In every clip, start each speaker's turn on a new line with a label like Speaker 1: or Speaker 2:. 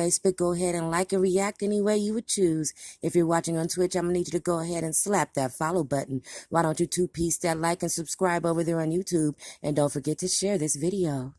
Speaker 1: Facebook, go ahead and like and react any way you would choose. If you're watching on Twitch, I'm going to need you to go ahead and slap that follow button. Why don't you two-piece that like and subscribe over there on YouTube? And don't forget to share this video.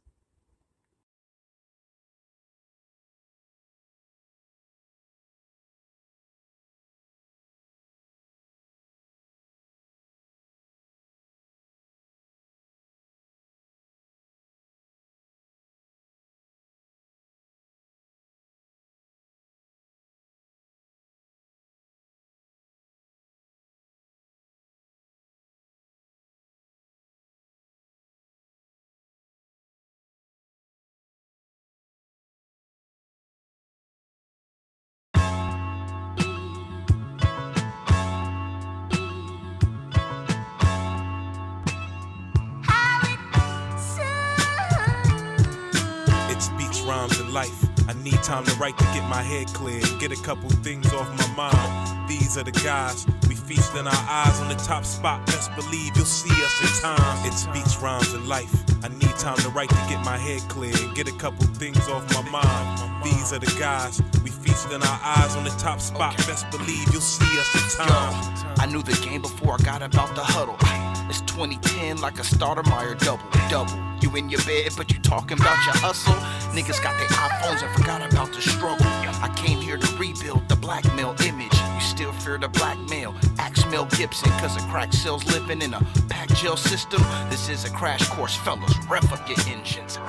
Speaker 2: Rhymes in life. I need time to write to get my head clear, get a couple things off my mind. These are the guys, we feasting our eyes on the top spot. Best believe you'll see us in time. It's speech, rhymes, and life. I need time to write to get my head clear, get a couple things off my mind. These are the guys, we feasting our eyes on the top spot. Best believe you'll see us in time.
Speaker 3: I knew the game before I got about the huddle. It's 2010 like a starter Meyer double. You in your bed but you talking about your hustle. Niggas got their iPhones and forgot about the struggle. I came here to rebuild the blackmail image. You still fear the blackmail. Ask Mel Gibson cause of crack sales living in a packed jail system. This is a crash course, fellas, rev up your engines.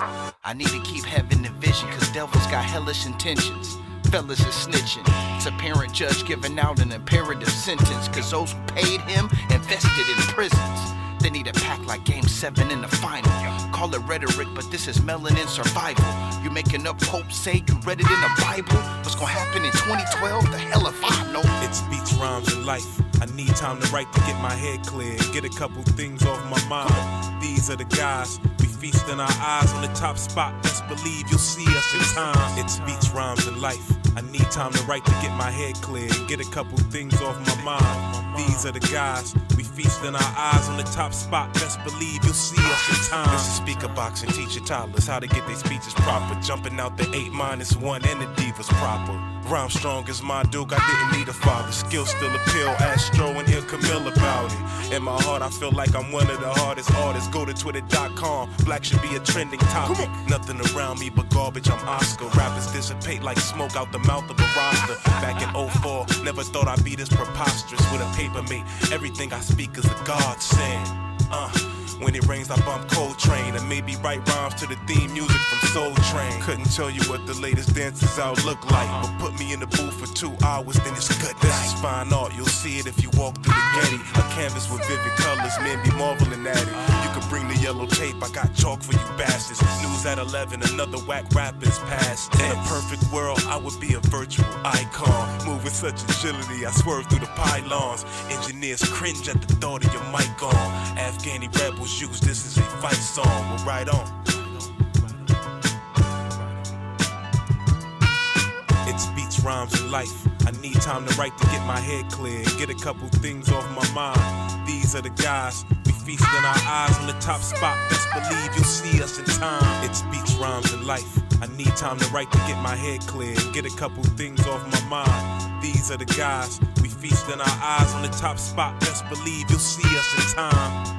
Speaker 3: I need to keep having the vision cause devils got hellish intentions. Fellas is snitching. It's a parent judge giving out an imperative sentence cause those who paid him invested in prisons. They need a pack like Game 7 in the final. Call it rhetoric, but this is melanin survival. You making up hope, say you read it in the Bible. What's gonna happen in 2012? The hell if I know.
Speaker 2: It's speech, rhymes, and life. I need time to write to get my head clear, get a couple things off my mind. These are the guys, we feasting our eyes on the top spot. Best believe you'll see us in time. It's speech, rhymes, and life. I need time to write to get my head clear, get a couple things off my mind. These are the guys, we feasting our eyes on the top spot. Best believe you'll see us in time. This is speaker box and teach your toddlers how to get their speeches proper. Jumping out the 8-1 and the divas proper. Rhyme strong as my duke, I didn't need a father. Skill still appeal, Astro and Il Camille about it. In my heart, I feel like I'm one of the hardest artists. Go to twitter.com, black should be a trending topic. Nothing around me but garbage, I'm Oscar. Rappers dissipate like smoke out the mouth of a roster. Back in 04, never thought I'd be this preposterous with a paper mate. Everything I speak is a godsend. When it rains, I bump Coltrane and maybe write rhymes to the theme music from Soul Train. Couldn't tell you what the latest dances out look like, but put me in the booth for 2 hours, then it's good. This is fine art, you'll see it if you walk through the Getty. A canvas with vivid colors, men be marveling at it. You can bring the yellow tape, I got chalk for you bastards. News at 11, another whack rapper's past. In a perfect world, I would be a virtual icon. Move with such agility, I swerve through the pylons. Engineers cringe at the thought of your mic on. Afghani rebels use this as a fight song. Well, right on. It's beats, rhymes, and life. I need time to write to get my head clear and get a couple things off my mind. These are the guys. We feasting our eyes on the top spot. Best believe you'll see us in time. It's beats, rhymes, and life. I need time to write to get my head clear and get a couple things off my mind. These are the guys. We feasting our eyes on the top spot. Best believe you'll see us in time.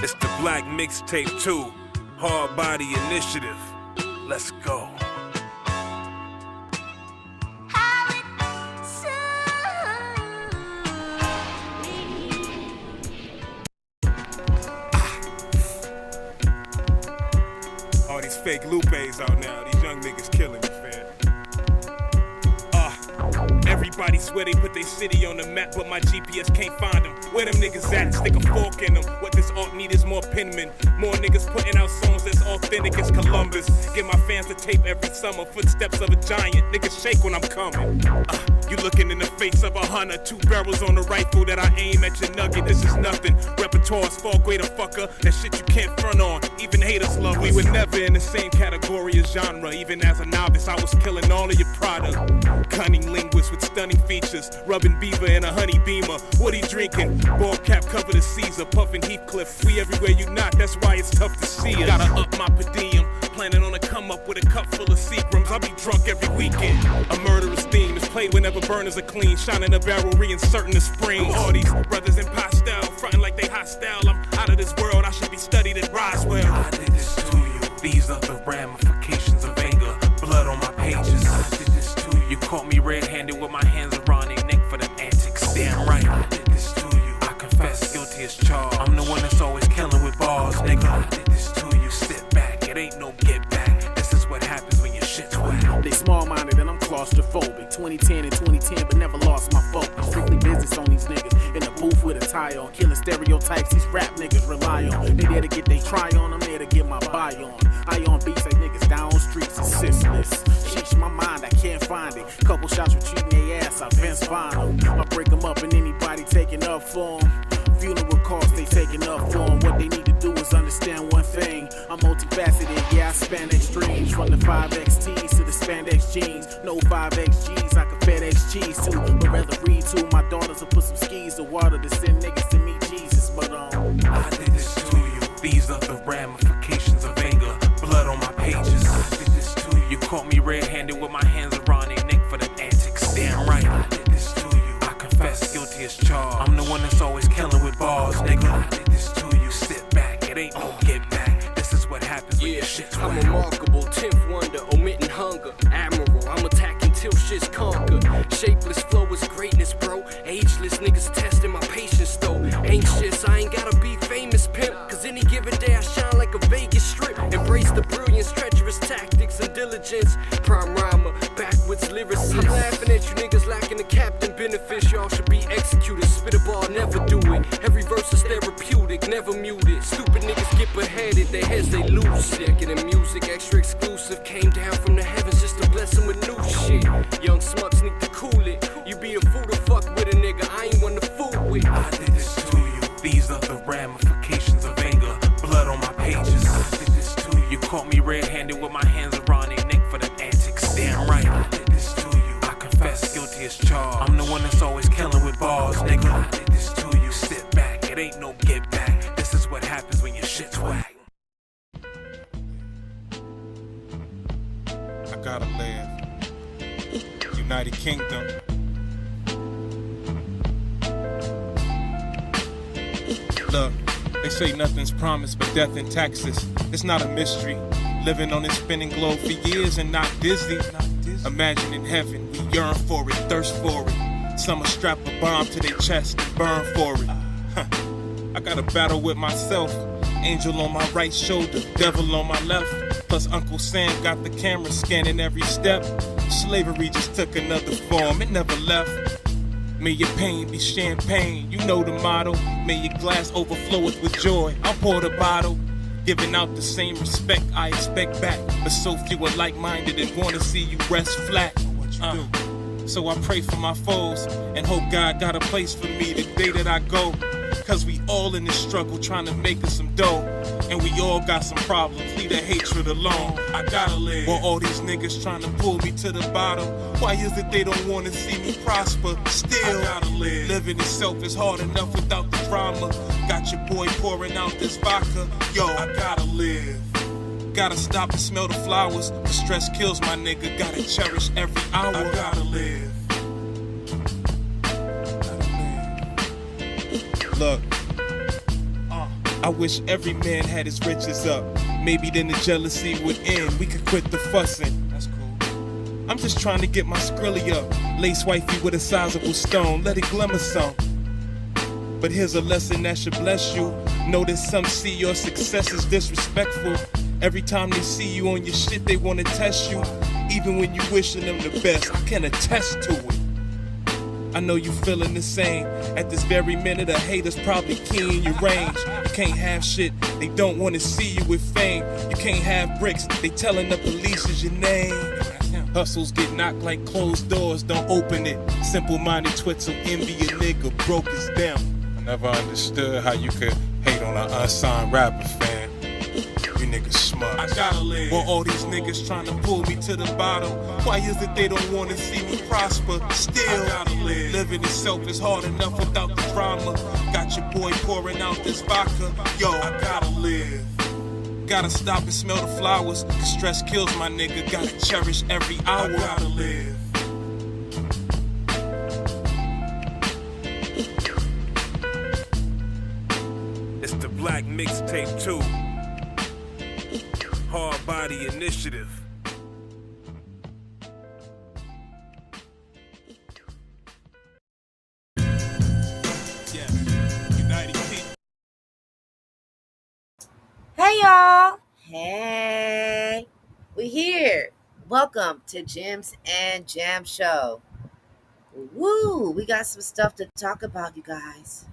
Speaker 2: It's the Black Mixtape 2, Hard Body Initiative. Let's go. All these fake Lupes out now, these young niggas killing me, fam. Everybody swear they put their city on the map, but my GPS can't find them. Where them niggas at? Stick a fork in them. What this art need is more penmen. More niggas putting out songs that's authentic as Columbus. Get my fans to tape every summer. Footsteps of a giant. Niggas shake when I'm coming. You looking in the face of a hunter. 2 barrels on the rifle that I aim at your nugget. This is nothing. Repertoire's far greater, fucker. That shit you can't front on. Even haters love. We were never in the same category as genre. Even as a novice, I was killing all of your product. Cunning linguist with stunning features. Rubbing beaver in a honey beamer. What he drinking? Ball cap covered as Caesar. Puffing Heathcliff. We everywhere you not. That's why it's tough to see us. Gotta up my per diem. Planning on a come up with a cup full of Seagrams. I'll be drunk every weekend. A murderous theme is played whenever burners are clean. Shining a barrel, reinserting the spring. All these brothers in pastel, fronting like they hostile. I'm out of this world, I should be studied at Roswell. I did this to you. These are the ramifications of anger. Blood on my pages. I did this to you. You caught me red-handed with my hands around their neck for them antics. Damn right. I did this to you. I confess, guilty as charged. I'm the one that's always killing with bars, nigga. I did this to you. Sit back, it ain't no get back. This is what happens when your shit's wet.
Speaker 4: They small-minded and I'm claustrophobic. 2010 and 2010, but never lost my focus. Strictly business on these niggas. In the booth with a tie on. Killing stereotypes these rap niggas rely on. They there to get they try on, I'm there to get my buy on. I on beats like niggas down streets assistless. Sheesh, my mind, I can't find it. Couple shots with treating their ass, I Vince Vaughn them. I break them up and anybody taking up for them. Funeral costs, they taking up for them. What they need to do is understand one thing. I'm multifaceted, yeah, I span extremes. From the 5XTs to the spandex jeans. No 5XGs, I can FedEx cheese too. But rather read to my daughters will put some skis to water to send niggas to meet Jesus. But
Speaker 2: I did this to you. These are the ramifications of anger. Blood on my pages. I did this to you. You caught me red-handed with my hands around their neck for them antics. Damn right. I did this to you. I confess, guilty as charged. I'm the one that's always killing with bars, nigga. I did this to you. Sit back, it ain't no get back. This is what happens when your shit's wet.
Speaker 5: I'm remarkable, 10th wonder, omitting hunger. Admiral, I'm attacking till shit's conquered. Shapeless flow is greatness, bro. Ageless niggas testing my patience, though. Anxious, I ain't gotta be famous, pimp. Cause any given day I shine like a Vegas strip. Embrace the brilliance, treacherous tactics, and diligence. Prime rhymer, backwards lyricist. I'm laughing at you niggas lacking the captain benefits. Y'all should be executed. Spit a ball, never do it. Every verse is therapeutic, never muted. Stupid niggas get beheaded, their heads they lose. Sick in the music, extra exclusive. Came down from the heavens just to bless them with new shit. Young smucks need to cool it. You be a fool to fuck with a nigga, I ain't one to fool with.
Speaker 2: I did this to you. These are the ramifications of anger. Blood on my pages. I did this to you. You caught me red-handed with my hands around their neck for them antics. Damn right. I did this to you. I confess, guilty as charged. I'm the one that's always killing with bars, nigga. I did this to you. Sit back, it ain't no get back. This is what happens when your shit's whack. I gotta live. United Kingdom. Look, they say nothing's promised but death and taxes. It's not a mystery. Living on this spinning globe for years and not dizzy. Imagining heaven, we yearn for it, thirst for it. Some will strap a bomb to their chest and burn for it. I got a battle with myself. Angel on my right shoulder, devil on my left. Plus Uncle Sam got the camera scanning every step. Slavery just took another form, it never left. May your pain be champagne, you know the motto. May your glass overfloweth with joy, I'll pour the bottle. Giving out the same respect I expect back. But so few are like-minded and wanna see you rest flat. So I pray for my foes and hope God got a place for me the day that I go. Cause we all in this struggle trying to make us some dough. And we all got some problems, leave the hatred alone. I gotta live. While all these niggas trying to pull me to the bottom. Why is it they don't wanna see me prosper? Still, I gotta live. Living itself is hard enough without the drama. Got your boy pouring out this vodka. Yo, I gotta live. Gotta stop and smell the flowers. The stress kills my nigga, gotta cherish every hour. I gotta live. Look, I wish every man had his riches up. Maybe then the jealousy would end. We could quit the fussing. That's cool. I'm just trying to get my skrilly up. Lace wifey with a sizable stone. Let it glimmer some. But here's a lesson that should bless you. Notice some see your success as disrespectful. Every time they see you on your shit, they wanna test you. Even when you wishing them the best, I can attest to it. I know you feeling the same. At this very minute, a hater's probably key in your range. You can't have shit, they don't wanna see you with fame. You can't have bricks, they telling the police is your name. Hustles get knocked like closed doors, don't open it. Simple-minded twits will envy a nigga, broke as them. I never understood how you could hate on an unsigned rapper, fam. You niggas smart. I gotta live. While all these niggas trying to pull me to the bottom. Why is it they don't wanna see me prosper? Still, I gotta live. Living itself is hard enough without the drama. Got your boy pouring out this vodka. Yo, I gotta live. Gotta stop and smell the flowers. Cause stress kills my nigga. Gotta cherish every hour. I gotta live. It's the Black Mixtape 2. Hard Body Initiative. Yeah, United People.
Speaker 1: Hey y'all! Hey! We here! Welcome to Gems and Jam Show. Woo! We got some stuff to talk about, you guys.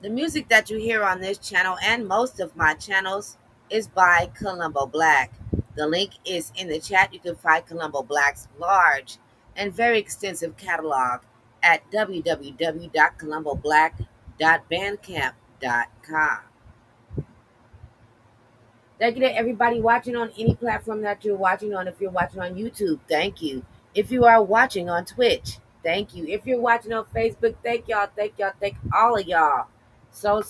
Speaker 1: The music that you hear on this channel and most of my channels is by Columbo Black. The link is in the chat. You can find Columbo Black's large and very extensive catalog at www.columboblack.bandcamp.com. Thank you to everybody watching on any platform that you're watching on. If you're watching on YouTube, thank you. If you are watching on Twitch, thank you. If you're watching on Facebook, thank y'all, thank all of y'all. So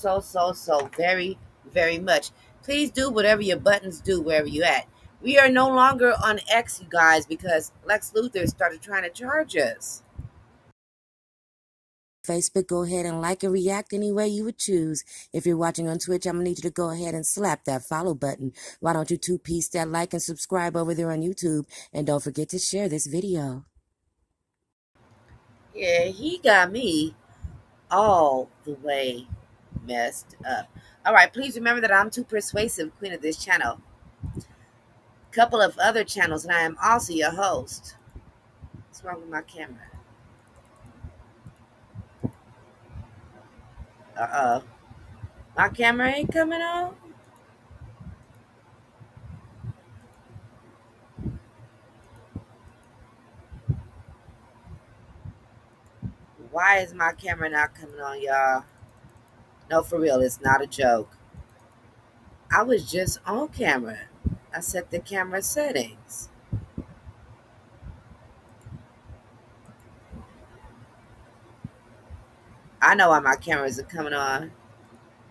Speaker 1: very, very much. Please do whatever your buttons do wherever you at. We are no longer on X, you guys, because Lex Luthor started trying to charge us. Facebook, go ahead and like and react any way you would choose. If you're watching on Twitch, I'm going to need you to go ahead and slap that follow button. Why don't you two-piece that like and subscribe over there on YouTube? And don't forget to share this video. Yeah, he got me all the way messed up. All right, please remember that I'm Too Persuasive, queen of this channel. Couple of other channels, and I am also your host. What's wrong with my camera? Uh-oh. My camera ain't coming on? Why is my camera not coming on, y'all? No, for real, it's not a joke. I was just on camera. I set the camera settings. I know why my cameras are coming on.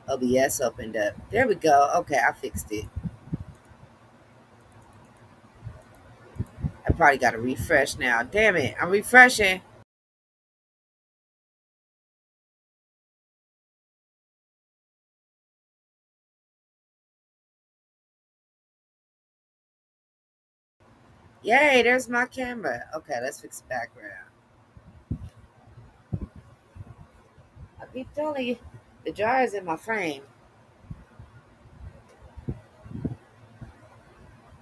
Speaker 1: OBS opened up. There we go. Okay, I fixed it. I probably got to refresh now. Damn it, I'm refreshing. Yay, there's my camera. Okay, let's fix the background. I keep telling you, the jar is in my frame.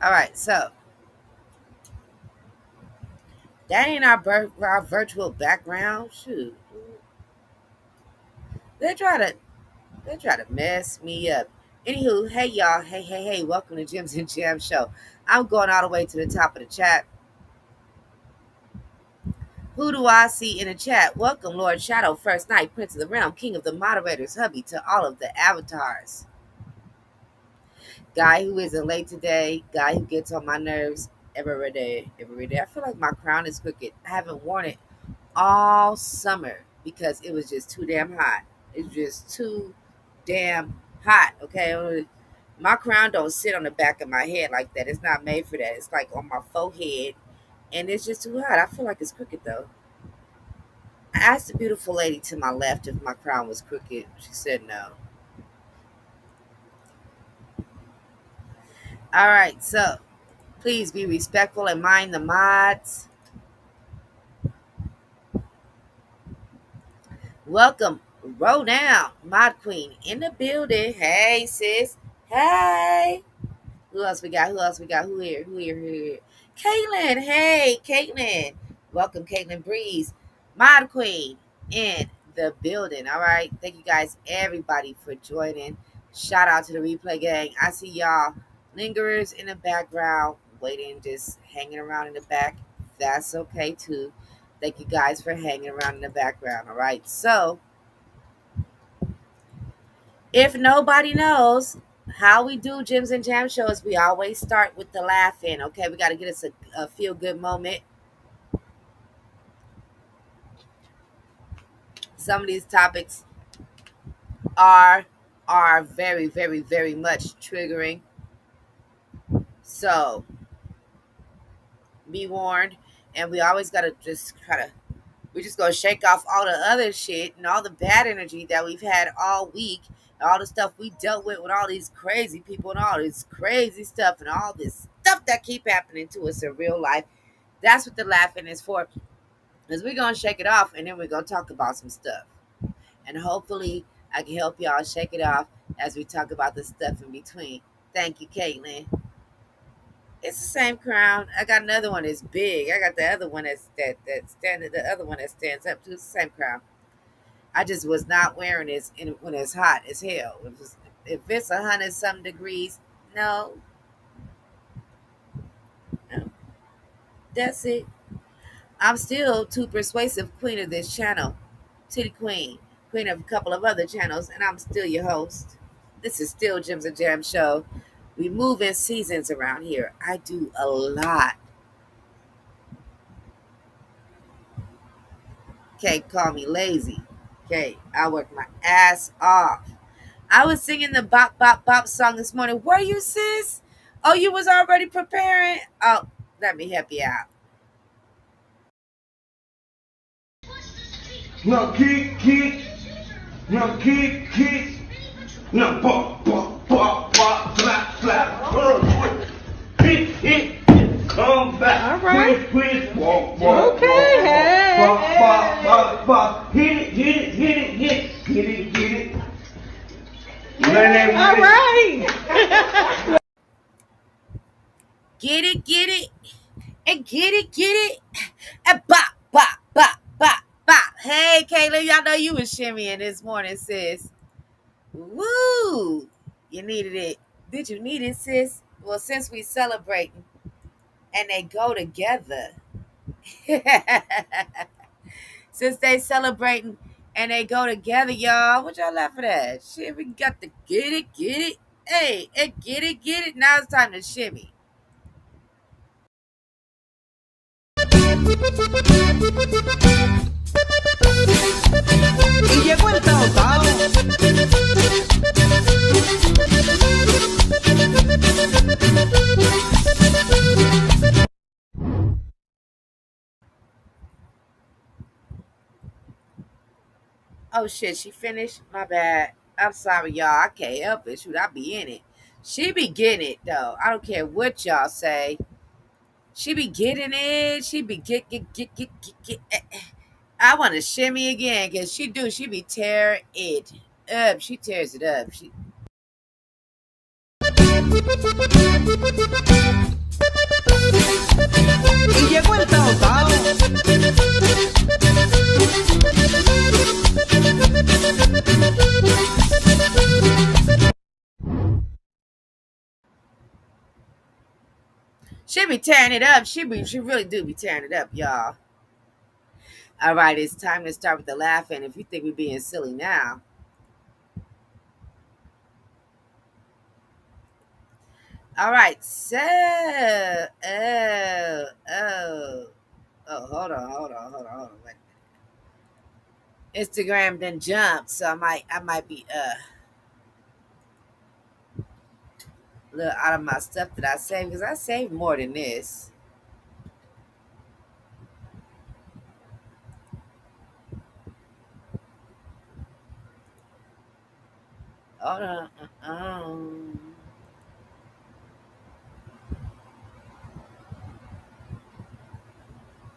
Speaker 1: All right, so that ain't our virtual background. Shoot, they try to they try to mess me up. Anywho, hey y'all, hey, welcome to Jims and Jam Show. I'm going all the way to the top of the chat. Who do I see in the chat? Welcome, Lord Shadow, First Night, Prince of the Realm, King of the Moderators, hubby to all of the avatars. Guy who isn't late today, guy who gets on my nerves every day. I feel like my crown is crooked. I haven't worn it all summer because it was just too damn hot. It's just too damn hot, okay? My crown don't sit on the back of my head like that. It's not made for that. It's like on my forehead, and it's just too hot. I feel like it's crooked though. I asked the beautiful lady to my left if my crown was crooked. She said no. All right, so please be respectful and mind the mods. Welcome, Roll Down, Mod Queen in the building. Hey, sis. Hey. Who else we got? Who here? Caitlin. Hey, Caitlin. Welcome, Caitlin Breeze. Mod Queen in the building. All right. Thank you guys, everybody, for joining. Shout out to the replay gang. I see y'all lingerers in the background, waiting, just hanging around in the back. That's okay, too. Thank you guys for hanging around in the background. All right. So, if nobody knows how we do Jims and Jam shows, we always start with the laughing. Okay, we got to get us a feel good moment. Some of these topics are very, very, very much triggering. So be warned, and we always got to just we're just gonna shake off all the other shit and all the bad energy that we've had all week, all the stuff we dealt with all these crazy people and all this crazy stuff and all this stuff that keep happening to us in real life. That's what the laughing is for. Because we're gonna shake it off and then we're gonna talk about some stuff. And hopefully I can help y'all shake it off as we talk about the stuff in between. Thank you, Caitlin. It's the same crown. I got another one that's big. I got the other one the other one that stands up to. It's the same crown. I just was not wearing this when it's hot as hell. If it's 100 something degrees, no. That's it. I'm still too persuasive queen of this channel. Titty Queen, queen of a couple of other channels, and I'm still your host. This is still Jims and Jam Show. We move in seasons around here. I do a lot. Okay, call me lazy. Okay, I work my ass off. I was singing the bop bop bop song this morning. Where you, sis? Oh, you was already preparing? Oh, let me help you out.
Speaker 6: No kick, no kick, no pop, slap, hit, come back,
Speaker 7: all right.
Speaker 6: quick, walk,
Speaker 7: Okay,
Speaker 6: pop, hit it.
Speaker 7: All right.
Speaker 1: Get it, and get it, and bop, bop, bop, bop, bop. Hey, Kayla, y'all know you was shimmying this morning, sis. Woo! You needed it. Did you need it, sis? Well, since we celebrating and they go together, Since they celebrating and they go together, y'all. What y'all laughing at? Shit, we got to get it, get it. Hey, get it, get it. Now it's time to shimmy.
Speaker 8: Y llegó el Tao Tao.
Speaker 1: Oh shit, she finished? My bad. I'm sorry, y'all. I can't help it. Shoot, I be in it. She be getting it though. I don't care what y'all say. She be getting it. She be get. I want to shimmy again because she do. She be tear it up. She tears it up. She.
Speaker 8: Y llegó el Tao Tao.
Speaker 1: She be tearing it up. She really do be tearing it up, y'all. All right, it's time to start with the laughing. If you think we're being silly now. All right, so hold on. Wait a minute. Instagram then jumped, so I might be a little out of my stuff that I saved because I saved more than this. Hold on.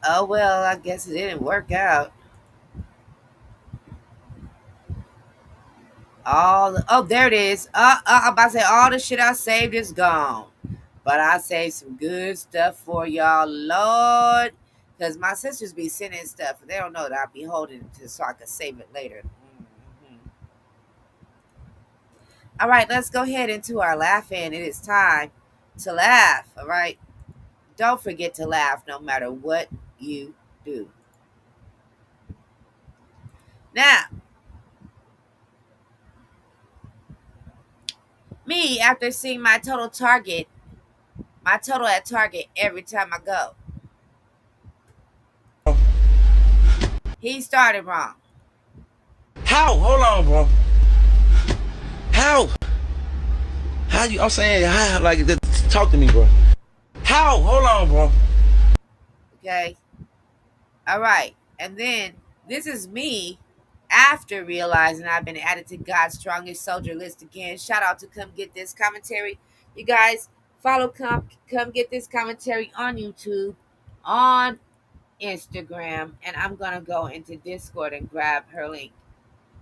Speaker 1: Oh well, I guess it didn't work out. There it is. I'm about to say all the shit I saved is gone. But I saved some good stuff for y'all, Lord. Because my sisters be sending stuff. They don't know that I'll be holding it so I can save it later. All right, let's go ahead into our laughing. It is time to laugh. All right. Don't forget to laugh no matter what you do. Now, me, after seeing my total at Target every time I go, he started wrong.
Speaker 9: How? Hold on, bro. How? How you? I'm saying, how? Like, talk to me, bro. How? Hold on, bro.
Speaker 1: Okay. All right. And then this is me after realizing I've been added to God's strongest soldier list again. Shout out to Come Get This Commentary. You guys follow Come Get This Commentary on YouTube, on Instagram, and I'm going to go into Discord and grab her link.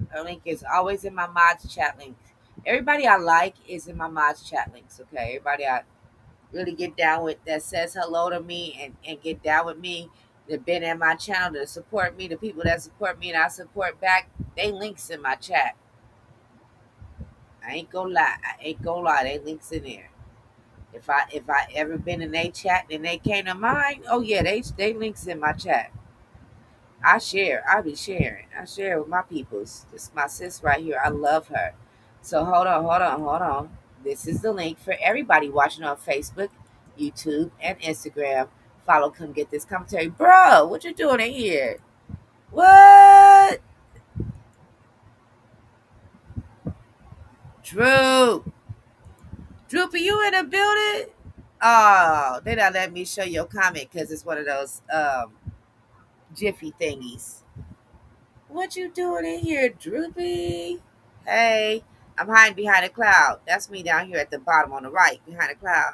Speaker 1: Her link is always in my mods chat link. Everybody I like is in my mods chat links, okay? Everybody I really get down with that says hello to me and get down with me, that been in my channel to support me, the people that support me and I support back, they links in my chat. I ain't gonna lie, they links in there. If I ever been in their chat and they came to mine, oh yeah, they links in my chat. I be sharing. I share with my peoples. This is my sis right here. I love her. So hold on. This is the link for everybody watching on Facebook, YouTube, and Instagram. Follow Come Get This Commentary. Bro, what you doing in here? What? Drew, are you in the building? Oh, they not let me show your comment because it's one of those jiffy thingies. What you doing in here, Droopy? Hey, I'm hiding behind a cloud. That's me down here at the bottom on the right, behind a cloud.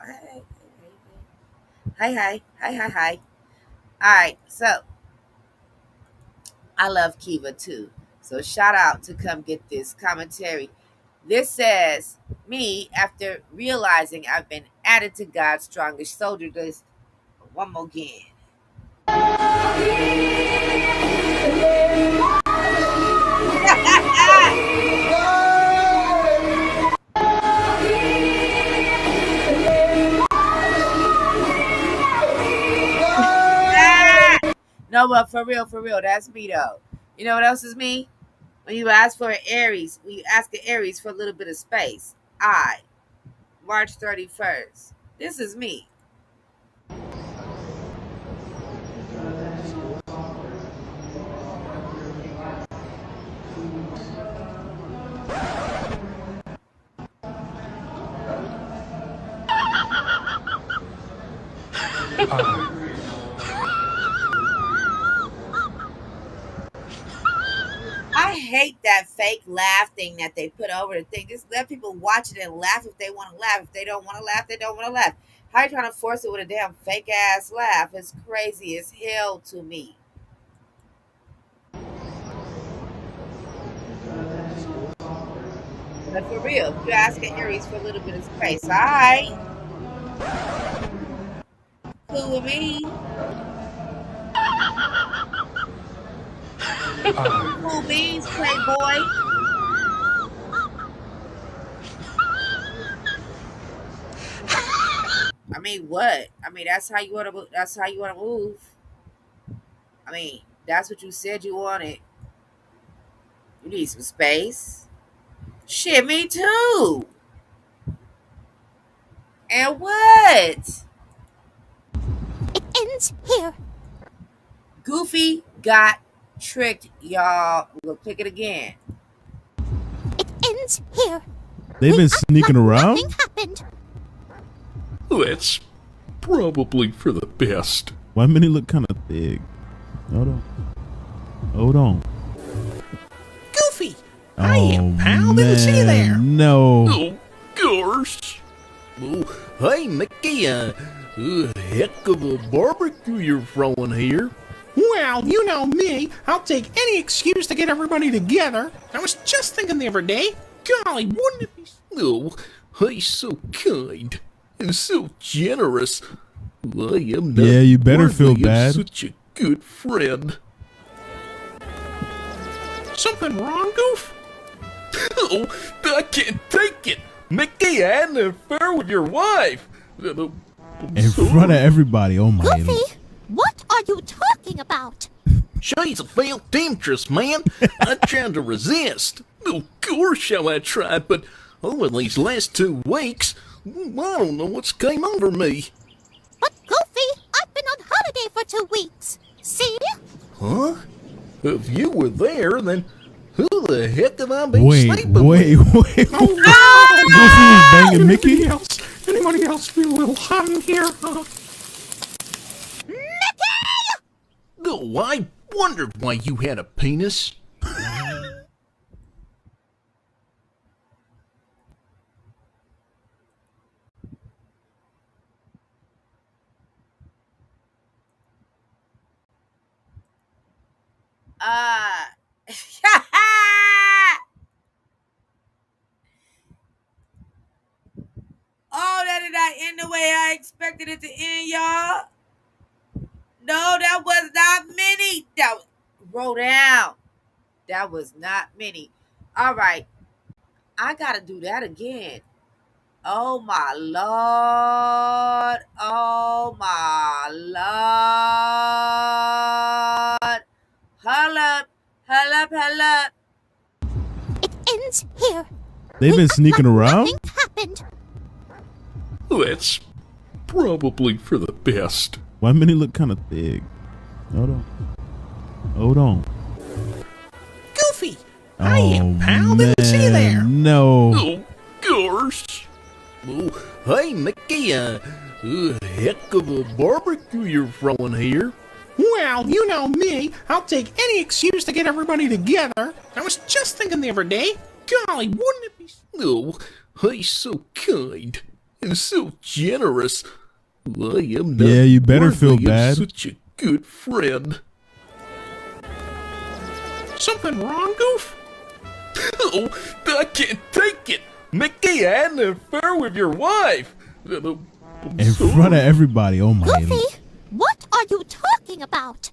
Speaker 1: Hi. All right, so I love Kiva too. So shout out to Come Get This Commentary. This says, me, after realizing I've been added to God's strongest soldier list one more again.
Speaker 10: No, but for real, that's me though. You know what else is me? When you ask for an Aries, when you ask an Aries for a little bit of space. March 31st. This is me. I hate that fake laugh thing that they put over the thing. Just let people watch it and laugh if they want to laugh. If they don't want to laugh, they don't want to laugh. How you trying to force it with a damn fake ass laugh? It's crazy as hell to me. But for real, if you asking Aries for a little bit of space, alright. Cool with me. Cool beans, playboy. I mean, what? I mean, that's how you want to. That's how you want to move. I mean, that's what you said you wanted. You need some space. Shit, me too. And what?
Speaker 11: It ends here.
Speaker 10: Goofy got tricked, y'all. We'll click it again.
Speaker 11: It ends here.
Speaker 12: They've been sneaking around?
Speaker 11: Nothing happened.
Speaker 13: That's probably for the best.
Speaker 12: Why many look kind of thick? Hold on.
Speaker 4: Goofy!
Speaker 12: Oh,
Speaker 4: Hiya, pal. Didn't see you there.
Speaker 12: No.
Speaker 13: Oh, gosh.
Speaker 9: Oh, hey, Mickey, heck of a barbecue you're throwing here.
Speaker 4: Well, you know me. I'll take any excuse to get everybody together. I was just thinking the other day. Golly, wouldn't it be...
Speaker 13: Oh, he's so kind and so generous. I am not
Speaker 12: Yeah, you better feel
Speaker 13: worthy of
Speaker 12: bad.
Speaker 13: Such a good friend.
Speaker 4: Something wrong, Goof?
Speaker 13: Oh, I can't take it. Mickey, I had an affair with your wife.
Speaker 12: In front of everybody. Oh my.
Speaker 11: Goofy, what are you talking about?
Speaker 9: She's a failed temptress, man. I tried to resist.
Speaker 13: Of course I tried, but
Speaker 9: in these last 2 weeks, I don't know what's came over me.
Speaker 11: But Goofy, I've been on holiday for 2 weeks. See?
Speaker 9: Huh? If you were there, then who the heck have I been
Speaker 12: Wait.
Speaker 9: sleeping with?
Speaker 12: Goofy
Speaker 4: Oh,
Speaker 12: was banging Mickey?
Speaker 4: Anybody else feel a little hot in here?
Speaker 9: Oh, I wondered why you had a penis.
Speaker 10: Oh, that did not end the way I expected it to end, y'all. No, that was not many. Roll down. That was not many. All right. I got to do that again. Oh, my Lord. Oh, my Lord. Hold up.
Speaker 11: It ends here.
Speaker 12: They've been sneaking around?
Speaker 11: Nothing happened.
Speaker 13: that's probably for the best.
Speaker 12: Why many look kind of thick? Hold on.
Speaker 4: Goofy!
Speaker 12: Oh,
Speaker 4: Hiya, pal. Didn't see you there.
Speaker 12: No.
Speaker 13: Oh, gosh.
Speaker 9: Oh, hey, Mickey, heck of a barbecue you're throwing here.
Speaker 4: Well, you know me. I'll take any excuse to get everybody together. I was just thinking the other day. Golly, wouldn't it be...
Speaker 13: Oh, he's so kind and so generous. I am not
Speaker 12: Yeah, you better feel
Speaker 13: worthy of
Speaker 12: bad.
Speaker 13: Such a good friend.
Speaker 4: Something wrong, Goof?
Speaker 13: Oh, I can't take it. Mickey, I had an affair with your wife.
Speaker 12: In front of everybody. Oh my.
Speaker 11: Goofy, what are you talking about?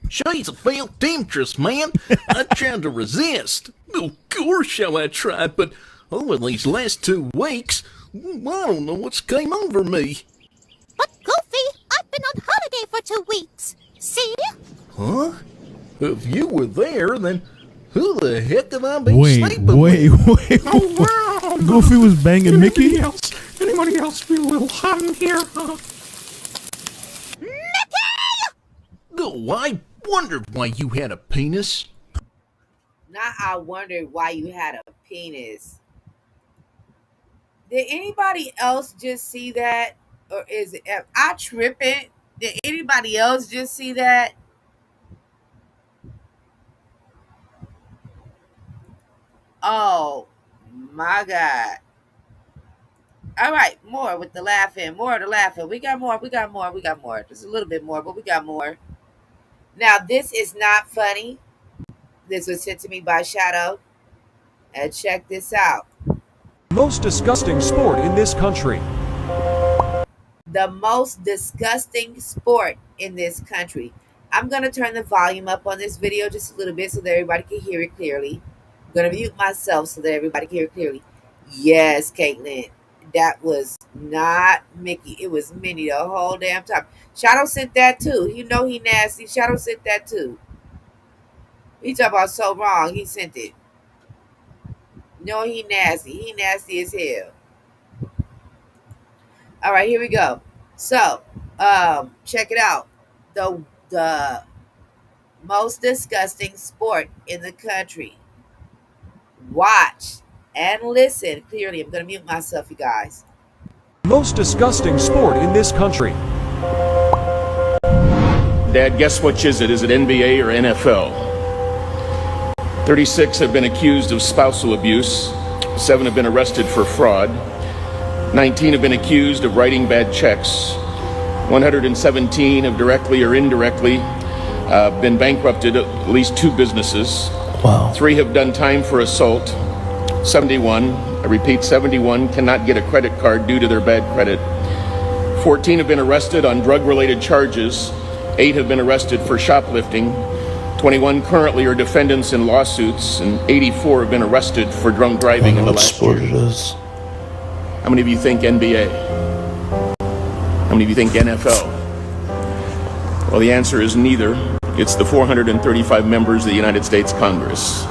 Speaker 9: She's a failed temptress, man. I tried to resist.
Speaker 13: Of course I tried, but
Speaker 9: in these last 2 weeks, I don't know what's came over me.
Speaker 11: But Goofy, I've been on holiday for 2 weeks. See?
Speaker 13: Huh? If you were there, then who the heck have I been
Speaker 12: Wait,
Speaker 13: sleeping
Speaker 12: wait,
Speaker 13: with?
Speaker 12: wait.
Speaker 13: Oh, wow.
Speaker 12: Goofy was banging Mickey?
Speaker 13: Anybody else feel a little hot in here, huh? Oh, I wondered why you had a penis.
Speaker 10: Not I wondered why you had a penis. Did anybody else just see that? Or is it am I tripping? Did anybody else just see that? Oh my God. All right, more with the laughing, more of the laughing. We got more, we got more, we got more. Just a little bit more, but we got more. Now, this is not funny. This was sent to me by Shadow. And check this out.
Speaker 14: Most disgusting sport in this country.
Speaker 10: The most disgusting sport in this country. I'm going to turn the volume up on this video just a little bit so that everybody can hear it clearly. I'm going to mute myself so that everybody can hear it clearly. Yes, Caitlin, that was not Mickey. It was Minnie the whole damn time. Shadow sent that too. You know he nasty. Shadow sent that too. He talk about so wrong. He sent it. No, he nasty. He nasty as hell. All right, here we go. So, check it out. The most disgusting sport in the country. Watch and listen clearly. I'm gonna mute myself, you guys.
Speaker 14: Most disgusting sport in this country.
Speaker 15: Dad, guess which is it? Is it NBA or NFL? 36 have been accused of spousal abuse. 7 have been arrested for fraud. 19 have been accused of writing bad checks. 117 have directly or indirectly been bankrupted at least 2 businesses.
Speaker 13: Wow.
Speaker 15: 3 have done time for assault. 71, I repeat, 71 cannot get a credit card due to their bad credit. 14 have been arrested on drug-related charges. 8 have been arrested for shoplifting. 21 currently are defendants in lawsuits, and 84 have been arrested for drunk driving in the last year.
Speaker 13: It is.
Speaker 15: How many of you think NBA? How many of you think NFL? Well, the answer is neither. It's the 435 members of the United States Congress.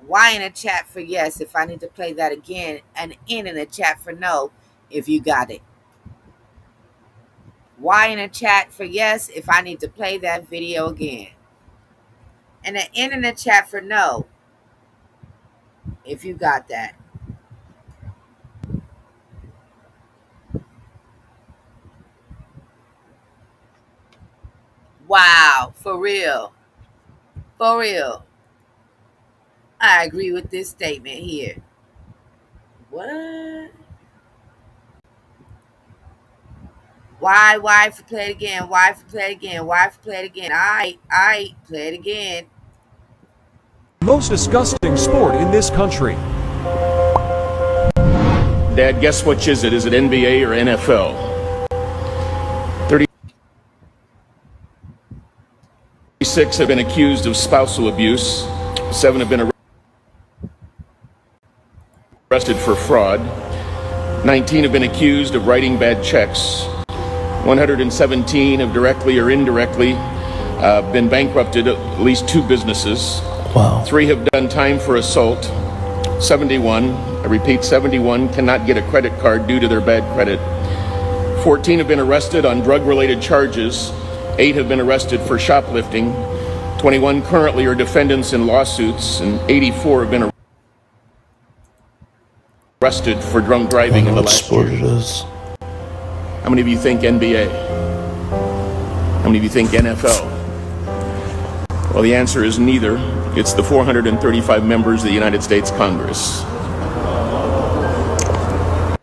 Speaker 10: Y in the chat for yes if I need to play that again, and N in the chat for no if you got it. Y in the chat for yes if I need to play that video again, and an N in the chat for no if you got that. Wow, for real. For real. I agree with this statement here. What? Why for play it again? Why for play it again? Why for play it again? I play it again.
Speaker 14: Most disgusting sport in this country.
Speaker 15: Dad, guess which is it? Is it NBA or NFL? 36 have been accused of spousal abuse. 7 have been arrested for fraud. 19 have been accused of writing bad checks. 117 have directly or indirectly been bankrupted at least 2 businesses.
Speaker 13: Wow.
Speaker 15: 3 have done time for assault. 71, I repeat, 71 cannot get a credit card due to their bad credit. 14 have been arrested on drug-related charges. 8 have been arrested for shoplifting. 21 currently are defendants in lawsuits, and 84 have been arrested for drunk driving in the last year.
Speaker 13: It is.
Speaker 15: How many of you think NBA? How many of you think NFL? Well, the answer is neither. It's the 435 members of the United States Congress.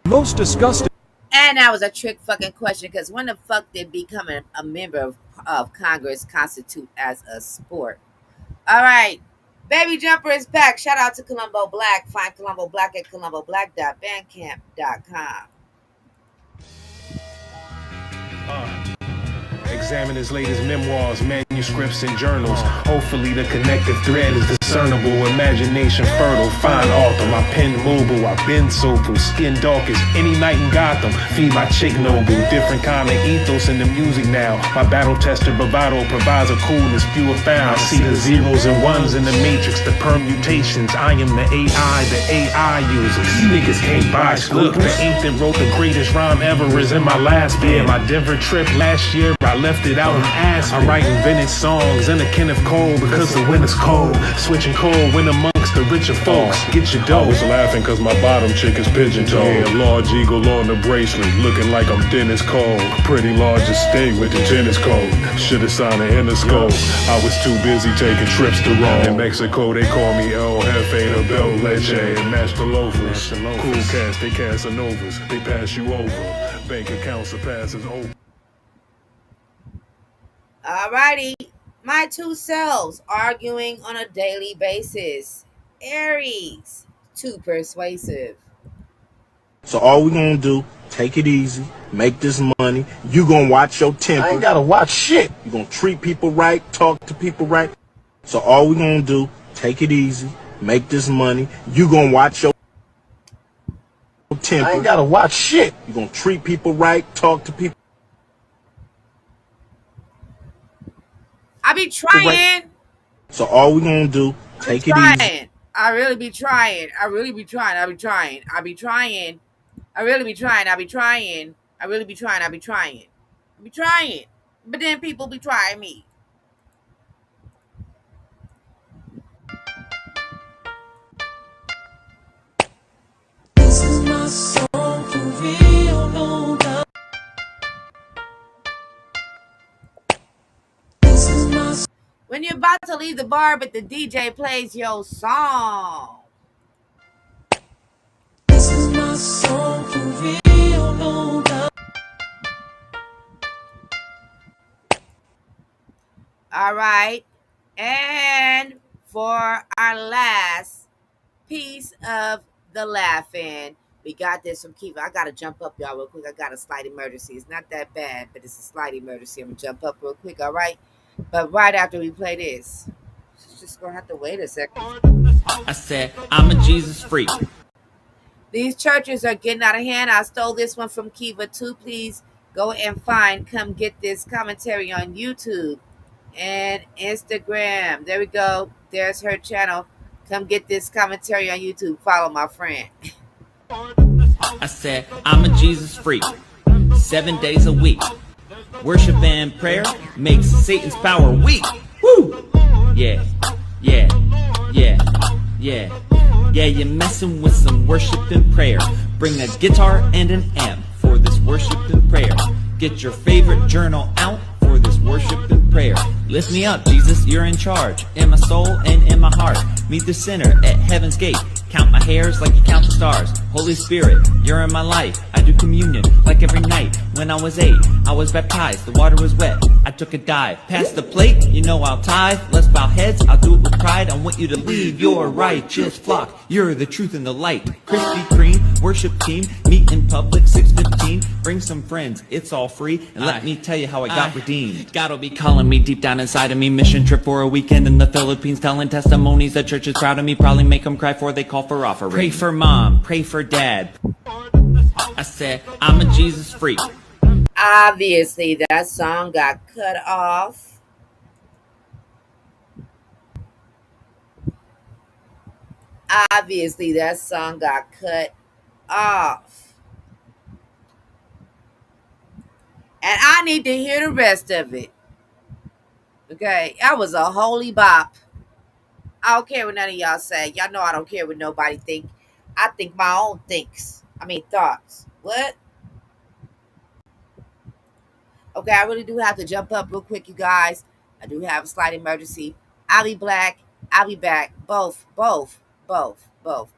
Speaker 14: Most disgusting.
Speaker 10: And that was a trick fucking question, because when the fuck did becoming a member of Congress constitute as a sport? All right. Baby Jumper is back. Shout out to Columbo Black. Find Columbo Black at columboblack.bandcamp.com.
Speaker 16: Examine his latest memoirs, manuscripts, and journals. Hopefully the connective thread is discernible. Imagination fertile, fine author. My pen mobile, I've been soulful. Skin darkest, any night in Gotham. Feed my chick noble. Different kind of ethos in the music now. My battle tester bravado provides a coolness few have found. I see the zeros and ones in the matrix, the permutations. I am the AI users. Niggas can't buy. Look, the ink that wrote the greatest rhyme ever is in my last bid. My Denver trip last year, I left it out in Aspen. I write invented songs in a Kenneth Cole because the winter's cold. Switching cold when amongst the richer folks. Get your dough. I was laughing cause my bottom chick is pigeon-toed. Yeah, large eagle on the bracelet, looking like I'm Dennis Cole. Pretty large estate with the tennis coat. Should've signed an Interscope. I was too busy taking trips to Rome. In Mexico they call me El Jefe, the Bel Leche, and Master Loafers. Cool cats, they Casanovas. They pass you over. Bank account surpasses over.
Speaker 10: Alrighty. My two selves arguing on a daily basis. Aries, too persuasive.
Speaker 17: So all we gonna do, take it easy, make this money. You gonna watch your temper. I ain't gotta watch shit. You gonna treat people right, talk to people right. So all we gonna do, take it easy, make this money. You gonna watch your temper. I ain't gotta watch shit. You gonna treat people right, talk to people.
Speaker 10: I be trying.
Speaker 17: So all we gonna do, take it easy.
Speaker 10: I really be trying. I really be trying. I be trying. I be trying. I really be trying. I be trying. I really be trying. I be trying. I be trying. But then people be trying me.
Speaker 18: This is my song for real, no doubt. This is my song.
Speaker 10: When you're about to leave the bar, but the DJ plays your song.
Speaker 18: This is my song for real, no doubt.
Speaker 10: All right. And for our last piece of the laughing, we got this from Kiva. I got to jump up, y'all, real quick. I got a slight emergency. It's not that bad, but it's a slight emergency. I'm going to jump up real quick, all right? But right after we play this, it's just going to have to wait a second.
Speaker 19: I said, I'm a Jesus freak.
Speaker 10: These churches are getting out of hand. I stole this one from Kiva too. Please go and come get this commentary on YouTube and Instagram. There we go. There's her channel. Come get this commentary on YouTube. Follow my friend.
Speaker 19: I said, I'm a Jesus freak. 7 days a week. Worship and prayer makes Satan's power weak. Woo! Yeah, yeah, yeah, yeah. Yeah, you're messing with some worship and prayer. Bring a guitar and an amp for this worship and prayer. Get your favorite journal out for this worship and prayer. Lift me up, Jesus, you're in charge. In my soul and in my heart. Meet the sinner at heaven's gate. Count my hairs like you count the stars. Holy Spirit, you're in my life. I do communion like every night. When I was 8, I was baptized. The water was wet. I took a dive. Pass the plate, you know I'll tithe. Let's bow heads, I'll do it with pride. I want you to leave your righteous flock. You're the truth and the light. Krispy Kreme, worship team. Meet in public, 6:15. Bring some friends, it's all free. And let me tell you how I got redeemed. God'll be calling me deep down inside of me. Mission trip for a weekend in the Philippines. Telling testimonies, the church is proud of me. Probably make them cry for they call for offering. Pray for mom, pray for dad. I said, I'm a Jesus freak.
Speaker 10: Obviously, that song got cut off. Obviously, that song got cut off. And I need to hear the rest of it. Okay, that was a holy bop. I don't care what none of y'all say. Y'all know I don't care what nobody think. I think my own thoughts. What? Okay, I really do have to jump up real quick, you guys. I do have a slight emergency. I'll be black. I'll be back. Both. both. Both.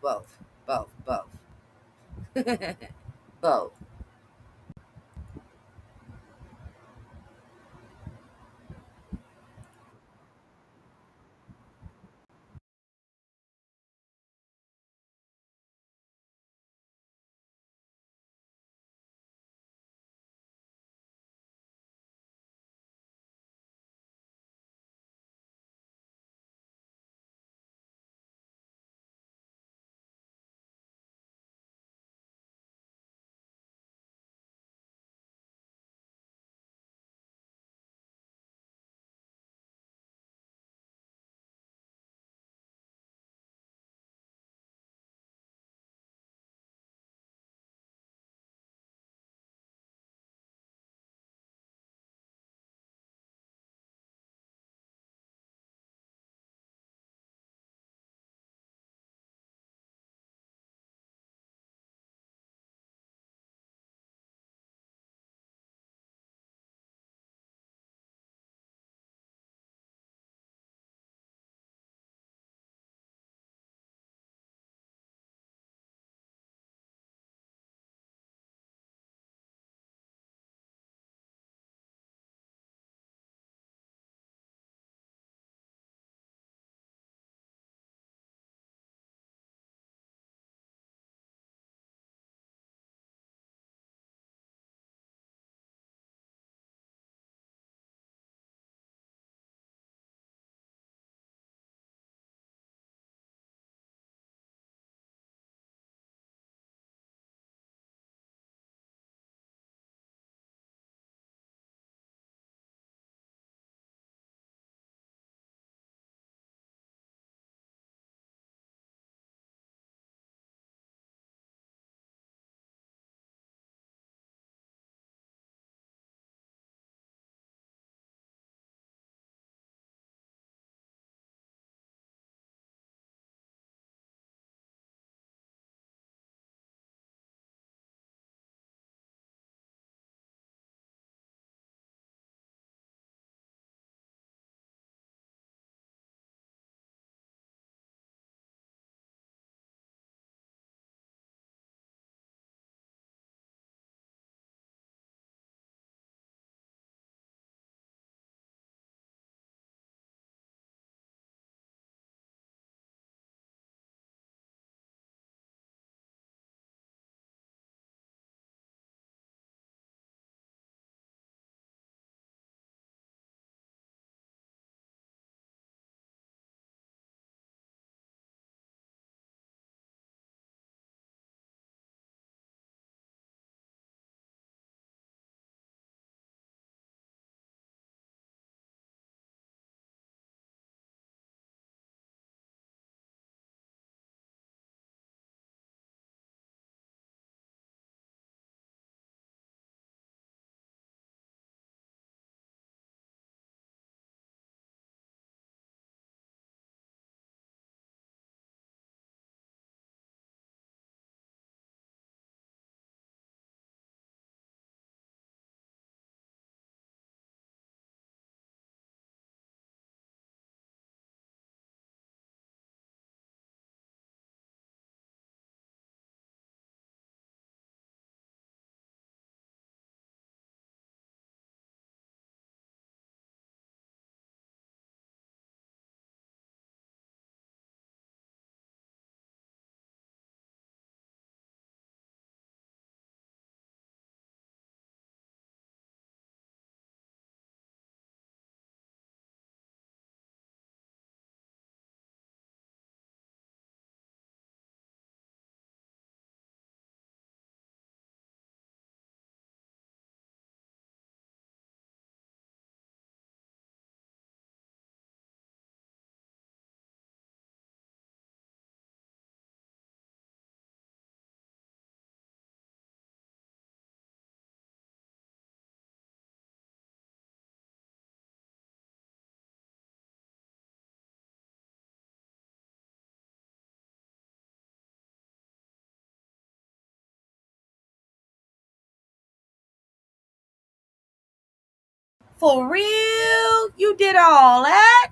Speaker 10: For real? You did all that?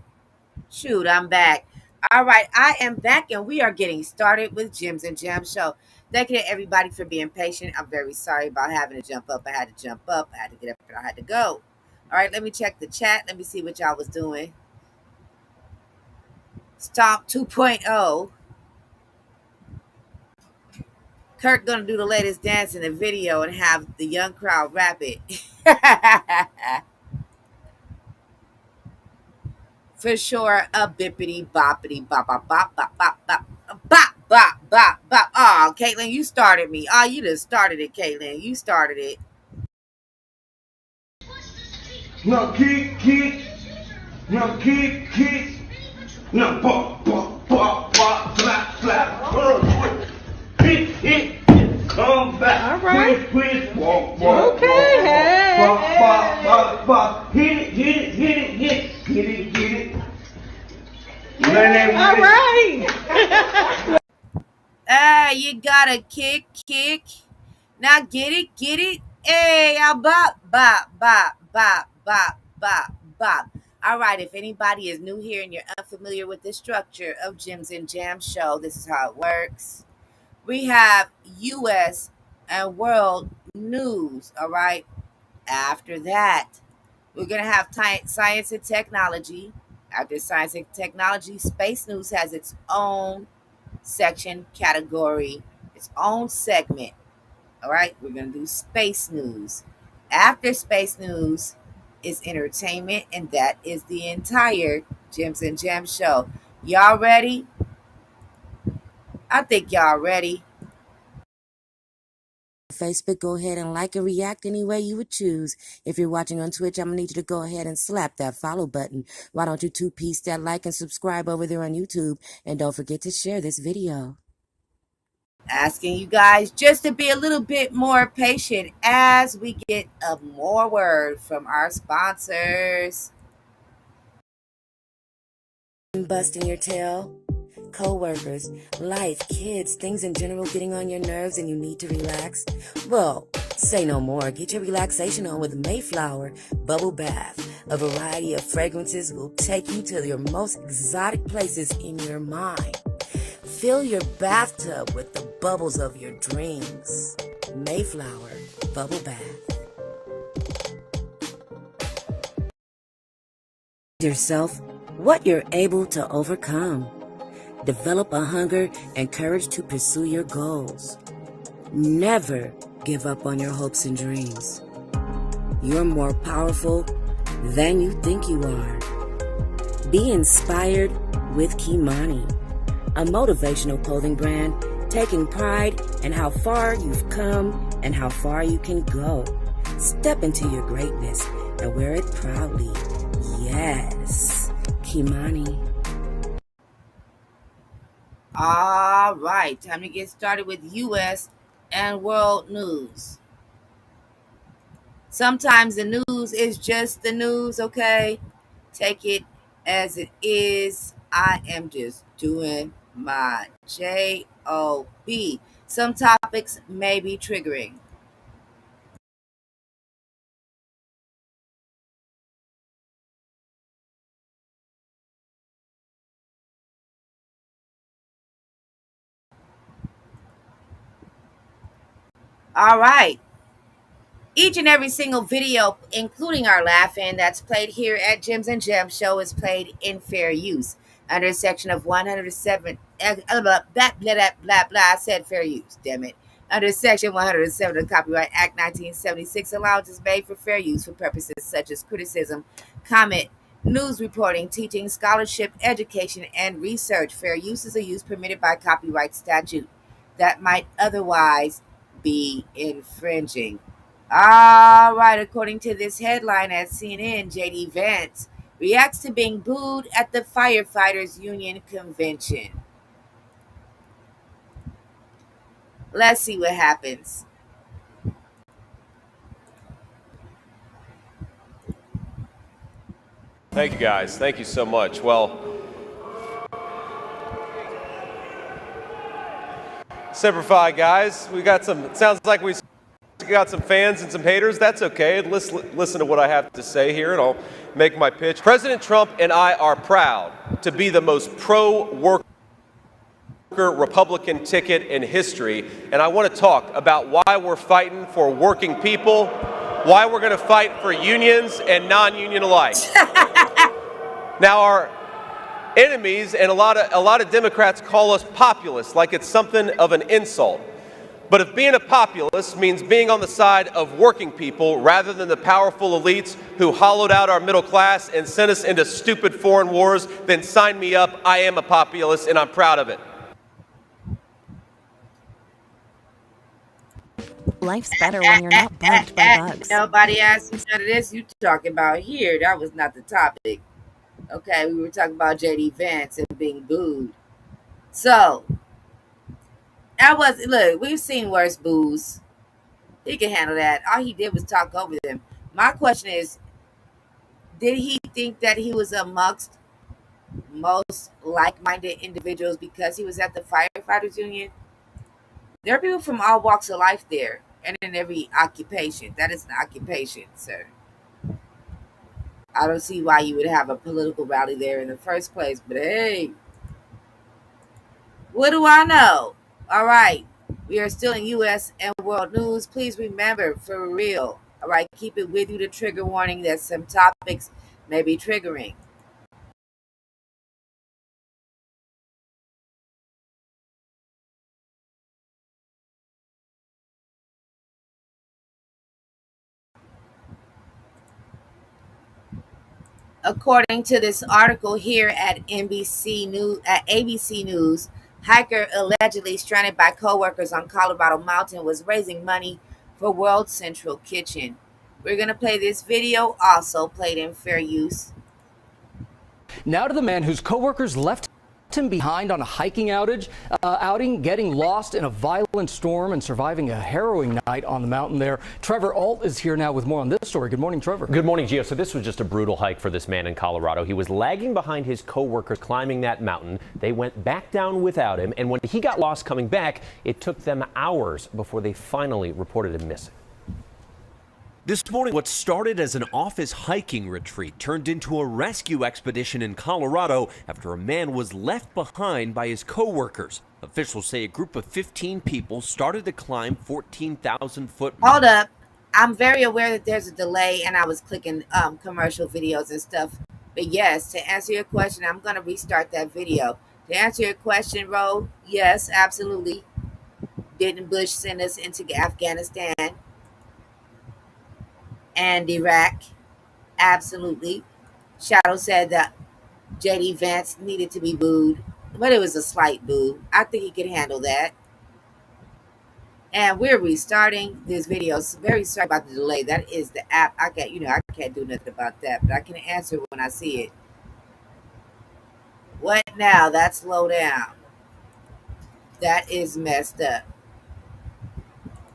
Speaker 10: Shoot, I'm back. All right, I am back and we are getting started with Gems and Gems Show. Thank you to everybody for being patient. I'm very sorry about having to jump up. I had to jump up. I had to get up and I had to go. All right, let me check the chat. Let me see what y'all was doing. Stomp 2.0. Kirk gonna do the latest dance in the video and have the young crowd rap it. For sure, a bippity boppity bop bop bop bop bop bop bop bop bop bop. Oh, Caitlin, you started me. Oh, you just started it, Caitlin. You started it.
Speaker 6: No kick. No kick. No pop, slap. Hit. Come back.
Speaker 7: All right.
Speaker 6: Quiz. Walk.
Speaker 7: Okay, hey.
Speaker 6: Bop. Hit it.
Speaker 7: All right.
Speaker 10: You gotta kick. Now get it. Hey, bop. All right, if anybody is new here and you're unfamiliar with the structure of Gems and Jam Show, this is how it works. We have U.S. and world news, all right? After that, we're going to have science and technology. After science and technology, space news has its own section, category, its own segment. All right, we're going to do space news. After space news is entertainment, and that is the entire Gems and Gems Show. Y'all ready? I think y'all ready.
Speaker 1: Facebook, go ahead and like and react any way you would choose. If you're watching on Twitch, I'm going to need you to go ahead and slap that follow button. Why don't you two-piece that like and subscribe over there on YouTube? And don't forget to share this video.
Speaker 10: Asking you guys just to be a little bit more patient as we get more word from our sponsors.
Speaker 1: Busting your tail? Co-workers, life, kids, things in general getting on your nerves and you need to relax? Well, say no more. Get your relaxation on with Mayflower Bubble Bath. A variety of fragrances will take you to your most exotic places in your mind. Fill your bathtub with the bubbles of your dreams. Mayflower Bubble Bath. Yourself what you're able to overcome. Develop a hunger and courage to pursue your goals. Never give up on your hopes and dreams. You're more powerful than you think you are. Be inspired with Kimani, a motivational clothing brand taking pride in how far you've come and how far you can go. Step into your greatness and wear it proudly. Yes, Kimani.
Speaker 10: All right, time to get started with U.S. and world news. Sometimes the news is just the news, okay? Take it as it is. I am just doing my J-O-B. Some topics may be triggering. All right. Each and every single video, including our laughing, that's played here at Gems and Gems Show is played in fair use under section of 107. Blah, blah, blah. I said fair use, damn it. Under section 107 of the Copyright Act 1976, allowance is made for fair use for purposes such as criticism, comment, news reporting, teaching, scholarship, education, and research. Fair use is a use permitted by copyright statute that might otherwise be infringing. All right, according to this headline at CNN, J.D. Vance reacts to being booed at the Firefighters Union convention. Let's see what happens.
Speaker 20: Thank you, guys. Thank you so much. Well, Semper Fi, guys. We got some, it sounds like we got some fans and some haters. That's okay. Listen to what I have to say here, and I'll make my pitch. President Trump and I are proud to be the most pro-worker Republican ticket in history, and I want to talk about why we're fighting for working people, why we're going to fight for unions and non-union alike. Now, our enemies and a lot of Democrats call us populists, like it's something of an insult. But if being a populist means being on the side of working people rather than the powerful elites who hollowed out our middle class and sent us into stupid foreign wars, then sign me up. I am a populist, and I'm proud of it.
Speaker 21: Life's better when you're not bugged by bugs.
Speaker 10: Nobody asked you none of this you talking about here. That was not the topic. Okay, we were talking about J.D. Vance and being booed. So, look, we've seen worse boos. He can handle that. All he did was talk over them. My question is, did he think that he was amongst most like-minded individuals because he was at the firefighters union? There are people from all walks of life there and in every occupation. That is an occupation, sir. I don't see why you would have a political rally there in the first place, but hey, what do I know? All right, we are still in U.S. and world news. Please remember, for real, all right, keep it with you, the trigger warning that some topics may be triggering. According to this article here at ABC News, hiker allegedly stranded by co-workers on Colorado mountain was raising money for World Central Kitchen. We're going to play this video, also played in fair use.
Speaker 22: Now to the man whose co-workers left him behind on a hiking outing, getting lost in a violent storm and surviving a harrowing night on the mountain there. Trevor Alt is here now with more on this story. Good morning, Trevor.
Speaker 23: Good morning, Gio. So this was just a brutal hike for this man in Colorado. He was lagging behind his co-workers climbing that mountain. They went back down without him, and when he got lost coming back, it took them hours before they finally reported him missing.
Speaker 24: This morning, what started as an office hiking retreat turned into a rescue expedition in Colorado after a man was left behind by his co-workers. Officials say a group of 15 people started to climb 14,000-foot.
Speaker 10: Hold up. I'm very aware that there's a delay and I was clicking commercial videos and stuff. But yes, to answer your question, I'm going to restart that video. To answer your question, Ro, yes, absolutely. Didn't Bush send us into Afghanistan and Iraq? Absolutely. Shadow said that J.D. Vance needed to be booed, but it was a slight boo. I think he could handle that. And we're restarting this video. So very sorry about the delay. That is the app. I can't do nothing about that, but I can answer when I see it. What now? That's slow down. That is messed up.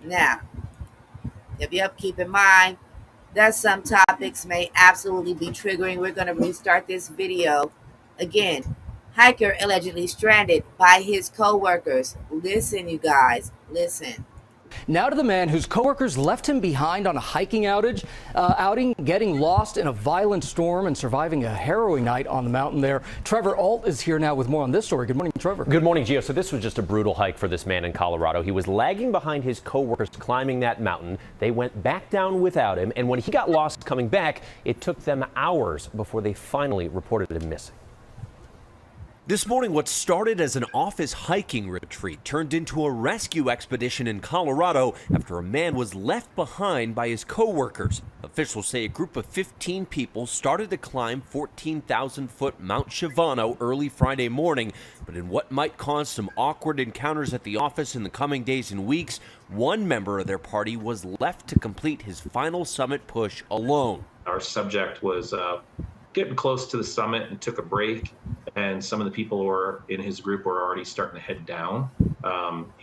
Speaker 10: Now, yep, keep in mind that some topics may absolutely be triggering. We're going to restart this video. Again, hiker allegedly stranded by his co-workers. Listen, you guys, listen.
Speaker 22: Now to the man whose co-workers left him behind on a hiking outing, getting lost in a violent storm and surviving a harrowing night on the mountain there. Trevor Alt is here now with more on this story. Good morning, Trevor.
Speaker 23: Good morning, Gio. So this was just a brutal hike for this man in Colorado. He was lagging behind his co-workers climbing that mountain. They went back down without him, and when he got lost coming back, it took them hours before they finally reported him missing.
Speaker 24: This morning, what started as an office hiking retreat turned into a rescue expedition in Colorado after a man was left behind by his co-workers. Officials say a group of 15 people started to climb 14,000-foot Mount Shivano early Friday morning, but in what might cause some awkward encounters at the office in the coming days and weeks, one member of their party was left to complete his final summit push alone.
Speaker 25: Our subject was getting close to the summit and took a break, and some of the people who were in his group were already starting to head down.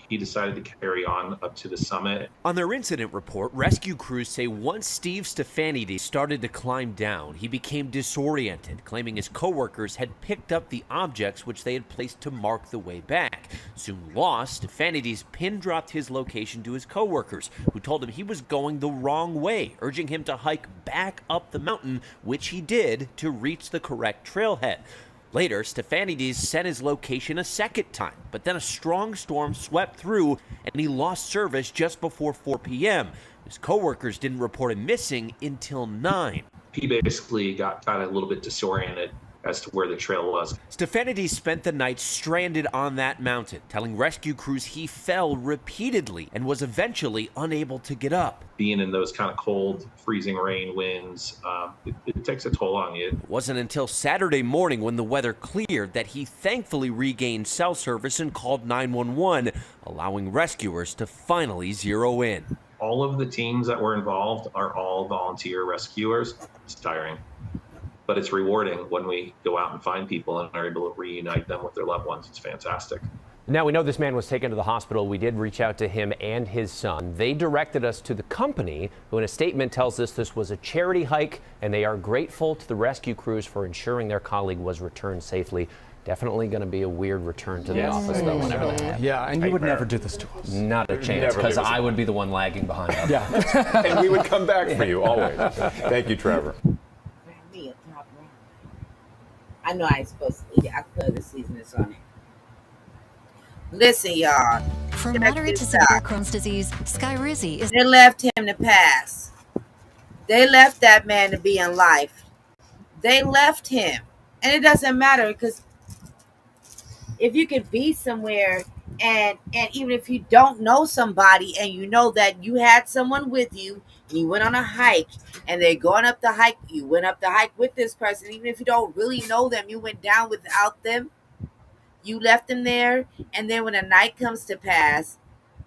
Speaker 25: He decided to carry on up to the summit.
Speaker 24: On their incident report, rescue crews say once Steve Stefanides started to climb down, he became disoriented, claiming his coworkers had picked up the objects which they had placed to mark the way back. Soon lost, Stefanides pin-dropped his location to his coworkers, who told him he was going the wrong way, urging him to hike back up the mountain, which he did to reach the correct trailhead. Later, Stefanides set his location a second time, but then a strong storm swept through and he lost service just before 4 p.m. His coworkers didn't report him missing until 9.
Speaker 25: He basically got kind of a little bit disoriented as to where the trail was.
Speaker 24: Stefanides spent the night stranded on that mountain, telling rescue crews he fell repeatedly and was eventually unable to get up.
Speaker 25: Being in those kind of cold, freezing rain winds, it takes a toll on you.
Speaker 24: It wasn't until Saturday morning when the weather cleared that he thankfully regained cell service and called 911, allowing rescuers to finally zero in.
Speaker 25: All of the teams that were involved are all volunteer rescuers. It's tiring, but it's rewarding when we go out and find people and are able to reunite them with their loved ones. It's fantastic.
Speaker 23: Now, we know this man was taken to the hospital. We did reach out to him and his son. They directed us to the company, who in a statement tells us this was a charity hike, and they are grateful to the rescue crews for ensuring their colleague was returned safely. Definitely going to be a weird return to the office, though, whenever that happens.
Speaker 22: Yeah, and you would never do this to us.
Speaker 23: Not a chance, because I would be the one lagging behind us.
Speaker 2: Yeah. And we would come back for you, always. Thank you, Trevor.
Speaker 10: I know I ain't supposed to eat it. I could the season is on it. Listen, y'all.
Speaker 3: From moderate to severe Crohn's disease, Skyrizi is...
Speaker 10: They left him to pass. They left that man to be in life. They left him. And it doesn't matter, because if you could be somewhere and even if you don't know somebody and you know that you had someone with you, and you went on a hike and they're going up the hike, you went up the hike with this person, even if you don't really know them, you went down without them, you left them there, and then when the night comes to pass,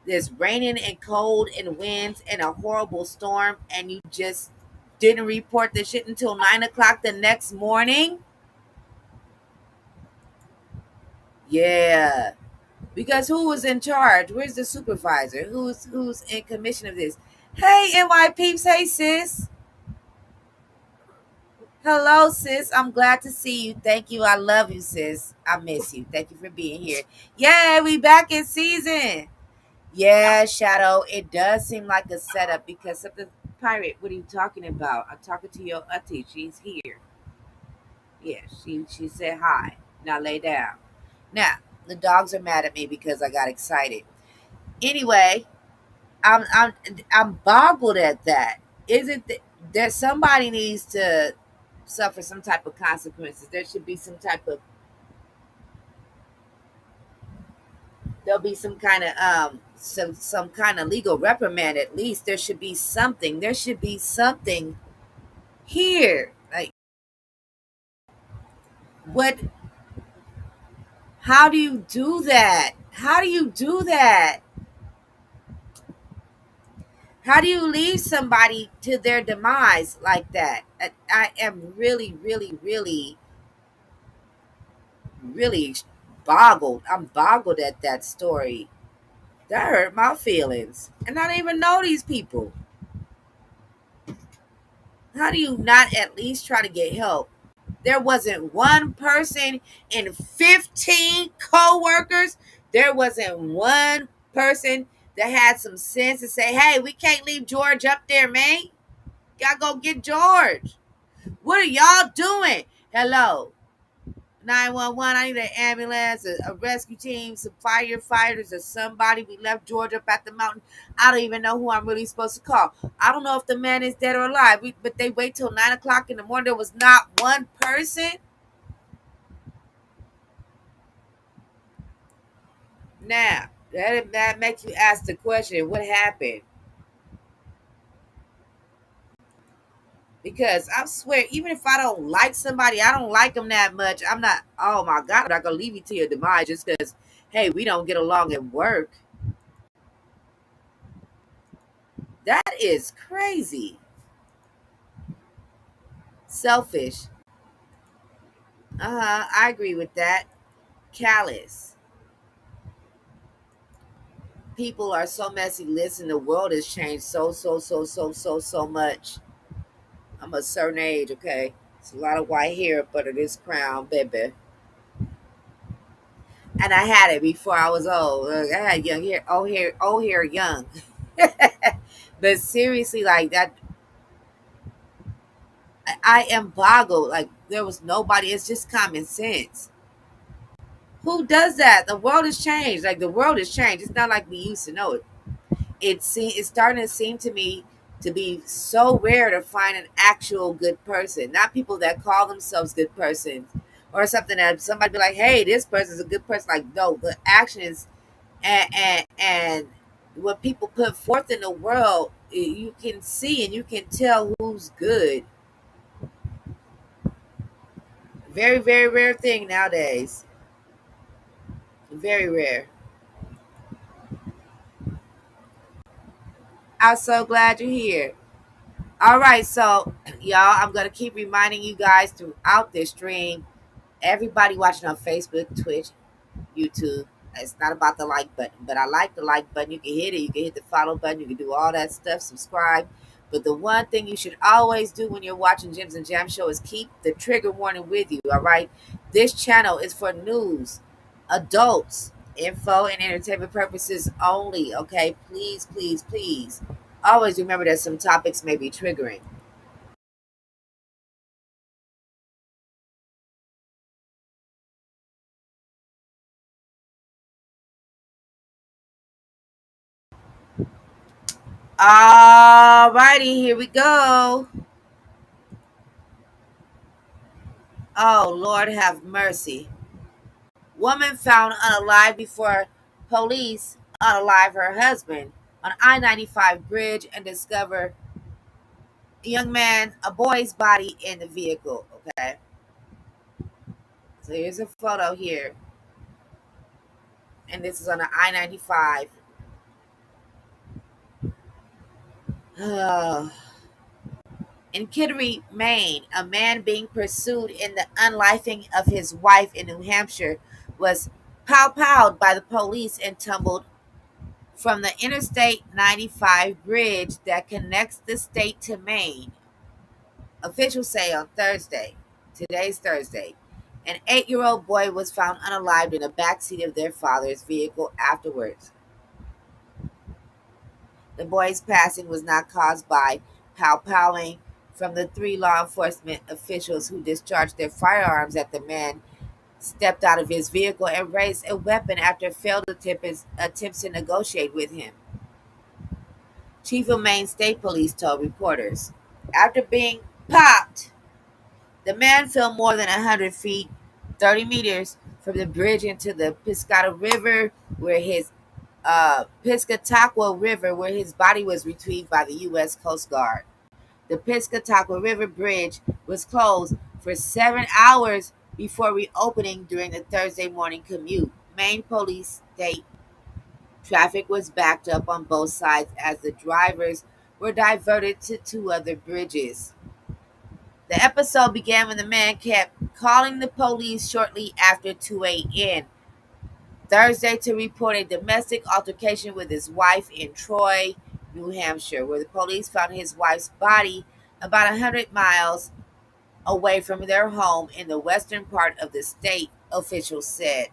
Speaker 10: there's raining and cold and winds and a horrible storm, and you just didn't report the shit until 9 o'clock the next morning. Yeah, because who was in charge? Where's the supervisor? Who's in commission of this? Hey, NY peeps. Hey, sis. Hello, sis. I'm glad to see you. Thank you. I love you, sis. I miss you. Thank you for being here. Yeah, we back in season. Yeah, Shadow. It does seem like a setup because of the pirate. What are you talking about? I'm talking to your auntie. She's here. Yeah, she said hi. Now lay down. Now, the dogs are mad at me because I got excited. Anyway, I'm boggled at that. Isn't that somebody needs to suffer some type of consequences? There should be some type of there'll be some kind of some kind of legal reprimand. At least there should be something. There should be something here. Like what? How do you do that? How do you do that? How do you leave somebody to their demise like that? I am really, really, really, really boggled. I'm boggled at that story. That hurt my feelings. And I don't even know these people. How do you not at least try to get help? There wasn't one person in 15 co-workers. There wasn't one person that had some sense to say, hey, we can't leave George up there, man. Gotta go get George. What are y'all doing? Hello. 911, I need an ambulance, a rescue team, some firefighters or somebody. We left George up at the mountain. I don't even know who I'm really supposed to call. I don't know if the man is dead or alive. But they wait till 9 o'clock in the morning. There was not one person. Now, that makes you ask the question, what happened? Because I swear, even if I don't like somebody, I don't like them that much. I'm not, oh my God, I'm not going to leave you to your demise just because, hey, we don't get along at work. That is crazy. Selfish. I agree with that. Callous. people are so messy. Listen, the world has changed so much. I'm a certain age, okay? It's a lot of white hair up under this crown, baby. And I had it before I was old. I had young hair, old hair young. But seriously, like that, I am boggled. Like there was nobody. It's just common sense. Who does that? The world has changed. Like the world has changed. It's not like we used to know it. It's starting to seem to me to be so rare to find an actual good person, not people that call themselves good persons or something that somebody be like, hey, this person's a good person. Like no, the actions and what people put forth in the world, you can see and you can tell who's good. Very, very rare thing nowadays. Very rare. I'm so glad you're here. All right, so y'all, I'm gonna keep reminding you guys throughout this stream. Everybody watching on Facebook, Twitch, YouTube. It's not about the like button, but I like the like button. You can hit it. You can hit the follow button. You can do all that stuff. Subscribe. But the one thing you should always do when you're watching Jims and Jam Show is keep the trigger warning with you. All right. This channel is for news, adults, info, and entertainment purposes only. Okay. Please, please, please. Always remember that some topics may be triggering. All righty, here we go. Oh, Lord have mercy. Woman found unalive before police unalive her husband on I-95 bridge and discover a young man, a boy's body in the vehicle. Okay. So here's a photo here. And this is on the I-95. In Kittery, Maine, a man being pursued in the unlifing of his wife in New Hampshire was pow-powed by the police and tumbled from the Interstate 95 bridge that connects the state to Maine. Officials say on Thursday, today's Thursday, an 8-year-old boy was found unalived in the backseat of their father's vehicle afterwards. The boy's passing was not caused by pow-powing from the 3 law enforcement officials who discharged their firearms at the man stepped out of his vehicle and raised a weapon after failed attempts to negotiate with him. Chief of Maine State Police told reporters. After being popped, the man fell more than 100 feet, 30 meters, from the bridge into the Piscataqua River, where his body was retrieved by the U.S. Coast Guard. The Piscataqua River Bridge was closed for 7 hours before reopening during the Thursday morning commute. Maine police state traffic was backed up on both sides as the drivers were diverted to 2 other bridges. The episode began when the man kept calling the police shortly after 2 a.m. Thursday to report a domestic altercation with his wife in Troy, New Hampshire, where the police found his wife's body about 100 miles away from their home in the western part of the state, officials said.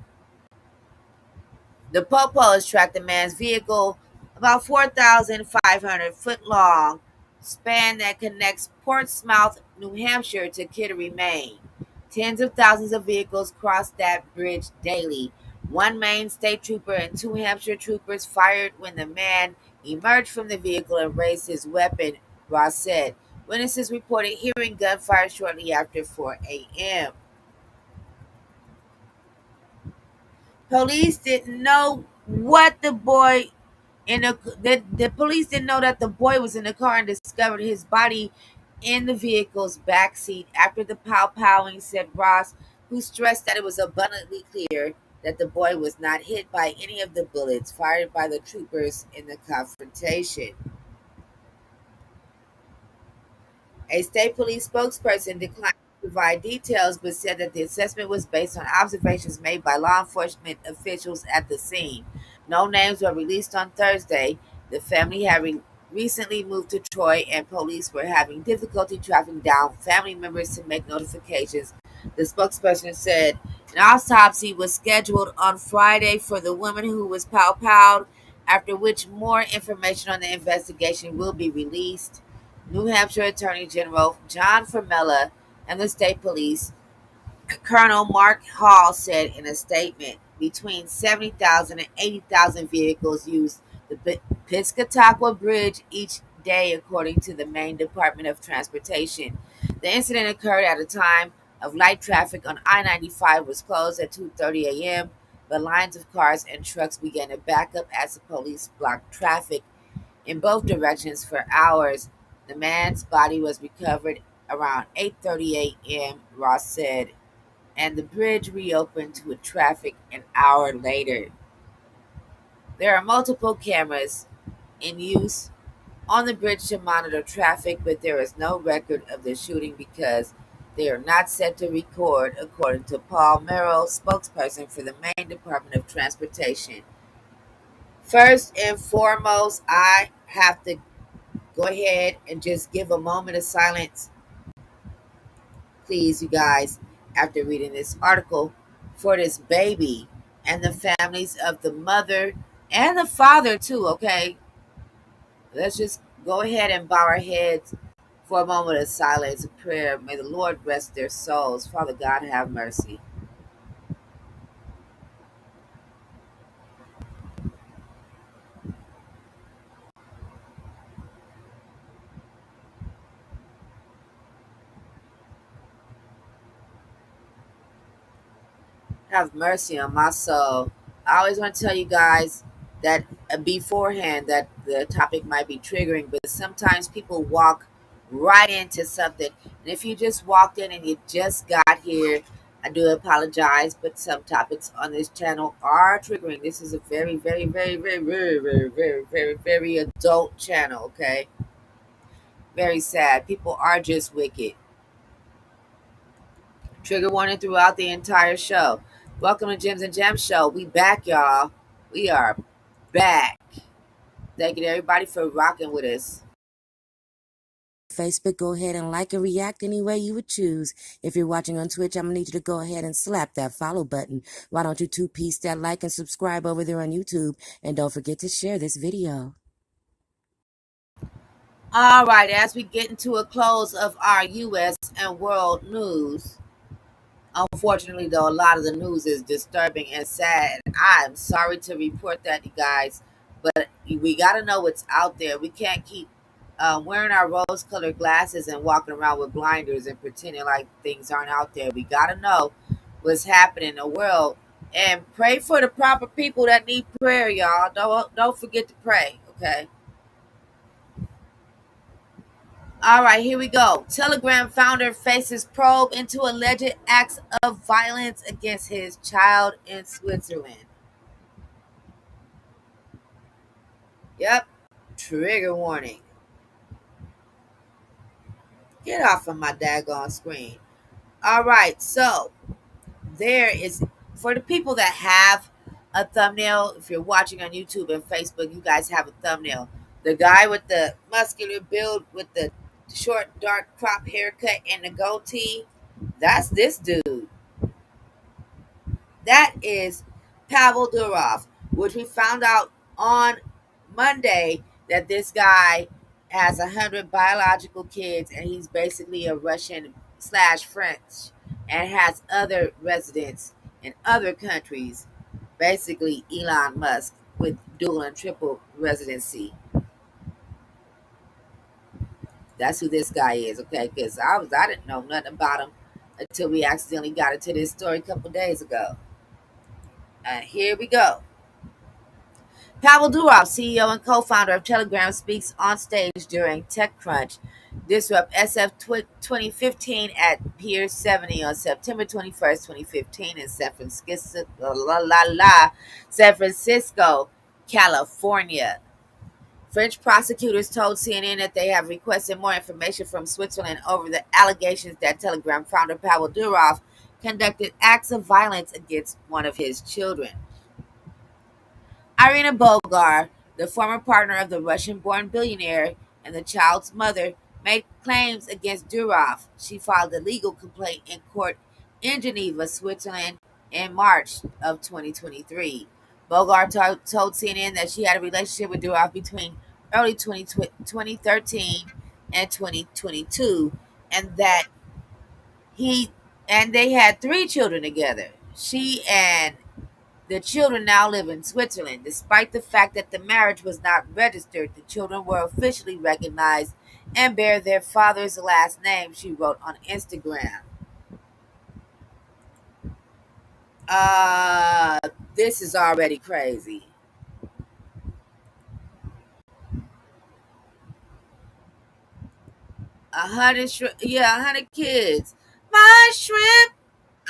Speaker 10: The Popos tracked the man's vehicle, about 4,500 foot long span that connects Portsmouth, New Hampshire to Kittery, Maine. Tens of thousands of vehicles cross that bridge daily. 1 Maine state trooper and 2 Hampshire troopers fired when the man emerged from the vehicle and raised his weapon, Ross said. Witnesses reported hearing gunfire shortly after 4 a.m. Police didn't know what the boy the police didn't know that the boy was in the car and discovered his body in the vehicle's backseat after the pow-powing, said Ross, who stressed that it was abundantly clear that the boy was not hit by any of the bullets fired by the troopers in the confrontation. A state police spokesperson declined to provide details but said that the assessment was based on observations made by law enforcement officials at the scene. No names were released on Thursday. The family had recently moved to Troy, and police were having difficulty tracking down family members to make notifications. The spokesperson said an autopsy was scheduled on Friday for the woman who was pow-powed, after which more information on the investigation will be released. New Hampshire Attorney General John Formella and the state police Colonel Mark Hall said in a statement between 70,000 and 80,000 vehicles use the Piscataqua Bridge each day, according to the Maine Department of Transportation. The incident occurred at a time of light traffic on I-95 was closed at 2:30 a.m., but lines of cars and trucks began to back up as the police blocked traffic in both directions for hours. The man's body was recovered around 8:30 a.m., Ross said, and the bridge reopened to traffic an hour later. There are multiple cameras in use on the bridge to monitor traffic, but there is no record of the shooting because they are not set to record, according to Paul Merrill, spokesperson for the Maine Department of Transportation. First and foremost, I have to go ahead and just give a moment of silence, please, you guys, after reading this article, for this baby and the families of the mother and the father, too, okay? Let's just go ahead and bow our heads for a moment of silence and prayer. May the Lord rest their souls. Father God, have mercy. Have mercy on my soul. I always want to tell you guys that beforehand that the topic might be triggering, but sometimes people walk right into something. And if you just walked in and you just got here, I do apologize, but some topics on this channel are triggering. This is a very, very, very, very, very, very, very, very, very adult channel, okay? Very sad. People are just wicked. Trigger warning throughout the entire show. Welcome to Gems and Gems Show. We back, y'all. We are back. Thank you to everybody for rocking with us.
Speaker 1: Facebook, go ahead and like and react any way you would choose. If you're watching on Twitch, I'm going to need you to go ahead and slap that follow button. Why don't you two-piece that like and subscribe over there on YouTube? And don't forget to share this video.
Speaker 10: All right, as we get into a close of our U.S. and world news, unfortunately, though, a lot of the news is disturbing and sad. I'm sorry to report that, you guys, but we got to know what's out there. We can't keep wearing our rose-colored glasses and walking around with blinders and pretending like things aren't out there. We got to know what's happening in the world and pray for the proper people that need prayer, y'all. Don't forget to pray, okay? All right, here we go. Telegram founder faces probe into alleged acts of violence against his child in Switzerland. Yep, trigger warning. Get off of my daggone screen. All right, so there is, for the people that have a thumbnail, if you're watching on YouTube and Facebook, you guys have a thumbnail. The guy with the muscular build with the short, dark crop haircut and the goatee, that's this dude. That is Pavel Durov, which we found out on Monday that this guy has 100 biological kids and he's basically a Russian / French and has other residents in other countries, basically Elon Musk with dual and triple residency. That's who this guy is, okay? Because I didn't know nothing about him until we accidentally got into this story a couple days ago. And here we go. Pavel Durov, CEO and co-founder of Telegram, speaks on stage during TechCrunch Disrupt SF 2015 at Pier 70 on September 21st, 2015 in San Francisco, California. French prosecutors told CNN that they have requested more information from Switzerland over the allegations that Telegram founder Pavel Durov conducted acts of violence against one of his children. I Irina Bogar, the former partner of the Russian-born billionaire and the child's mother, made claims against Durov. She filed a legal complaint in court in Geneva, Switzerland, in March of 2023. Bogar told CNN that she had a relationship with Durov between early 2013 and 2022, and that he and they had 3 children together. She and the children now live in Switzerland. Despite the fact that the marriage was not registered, the children were officially recognized and bear their father's last name, she wrote on Instagram. This is already crazy. 100 kids. My shrimp.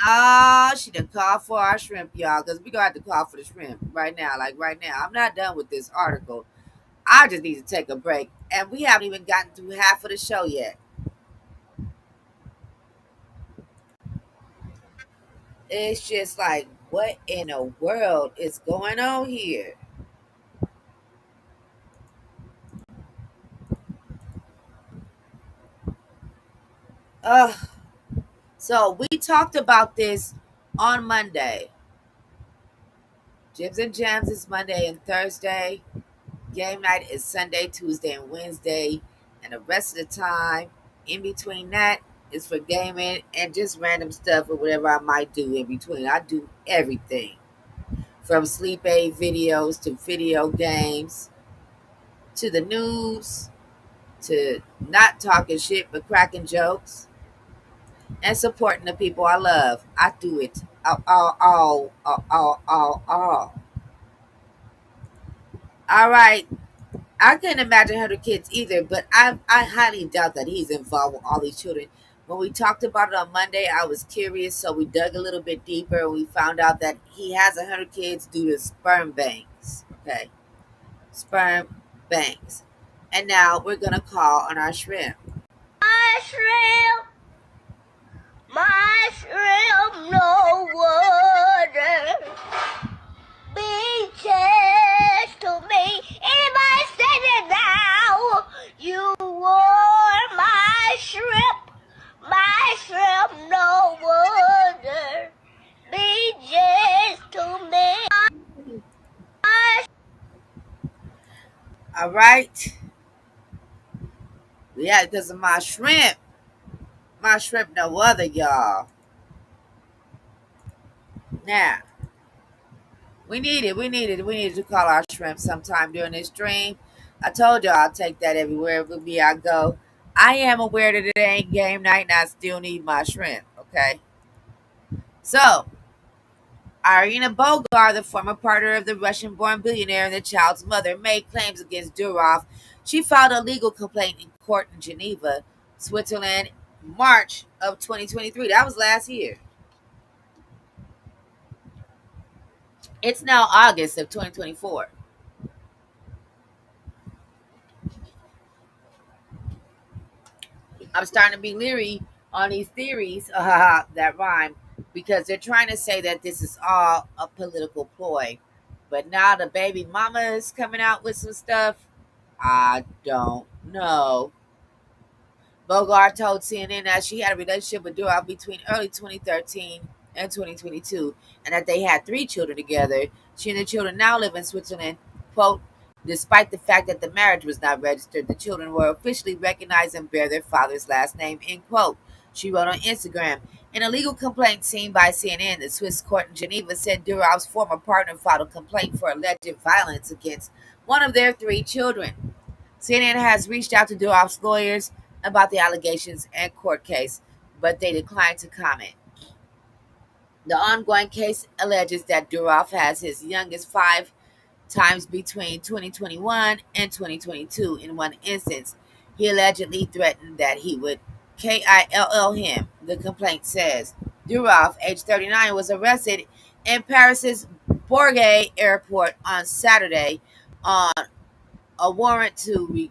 Speaker 10: Oh, she done called for our shrimp, y'all, because we gonna have to call for the shrimp right now. Like right now. I'm not done with this article. I just need to take a break. And we haven't even gotten through half of the show yet. It's just like, what in the world is going on here? Ugh. So we talked about this on Monday. Jibs and Jams is Monday and Thursday. Game night is Sunday, Tuesday, and Wednesday. And the rest of the time, in between that, is for gaming and just random stuff or whatever I might do in between. I do everything. From sleep aid videos to video games to the news to not talking shit but cracking jokes and supporting the people I love. I do it all. All right. I couldn't imagine 100 kids either, but I highly doubt that he's involved with all these children. When we talked about it on Monday, I was curious, so we dug a little bit deeper and we found out that he has 100 kids due to sperm banks. Okay. Sperm banks. And now we're going to call on our shrimp.
Speaker 4: My shrimp, no water. Beaches to me. Anybody say it now? You are my shrimp, no water. Beaches to me.
Speaker 10: All right. Yeah, because of my shrimp. My shrimp, no other, y'all. Now, we needed to call our shrimp sometime during this stream. I told y'all I'll take that everywhere with me I go. I am aware that it ain't game night and I still need my shrimp, okay? So, Irina Bogar, the former partner of the Russian-born billionaire and the child's mother, made claims against Durov. She filed a legal complaint in court in Geneva, Switzerland, March of 2023. That was last year. It's now August of 2024. I'm starting to be leery on these theories that rhyme because they're trying to say that this is all a political ploy. But now the baby mama is coming out with some stuff. I don't know. Bogar told CNN that she had a relationship with Durov between early 2013 and 2022 and that they had 3 children together. She and the children now live in Switzerland. Quote, despite the fact that the marriage was not registered, the children were officially recognized and bear their father's last name, end quote. She wrote on Instagram. In a legal complaint seen by CNN, the Swiss court in Geneva said Durov's former partner filed a complaint for alleged violence against one of their 3 children. CNN has reached out to Durov's lawyers about the allegations and court case, but they declined to comment. The ongoing case alleges that Durov has his youngest 5 times between 2021 and 2022. In one instance, he allegedly threatened that he would kill him. The complaint says Durov, age 39, was arrested in Paris's Bourget airport on Saturday on a warrant to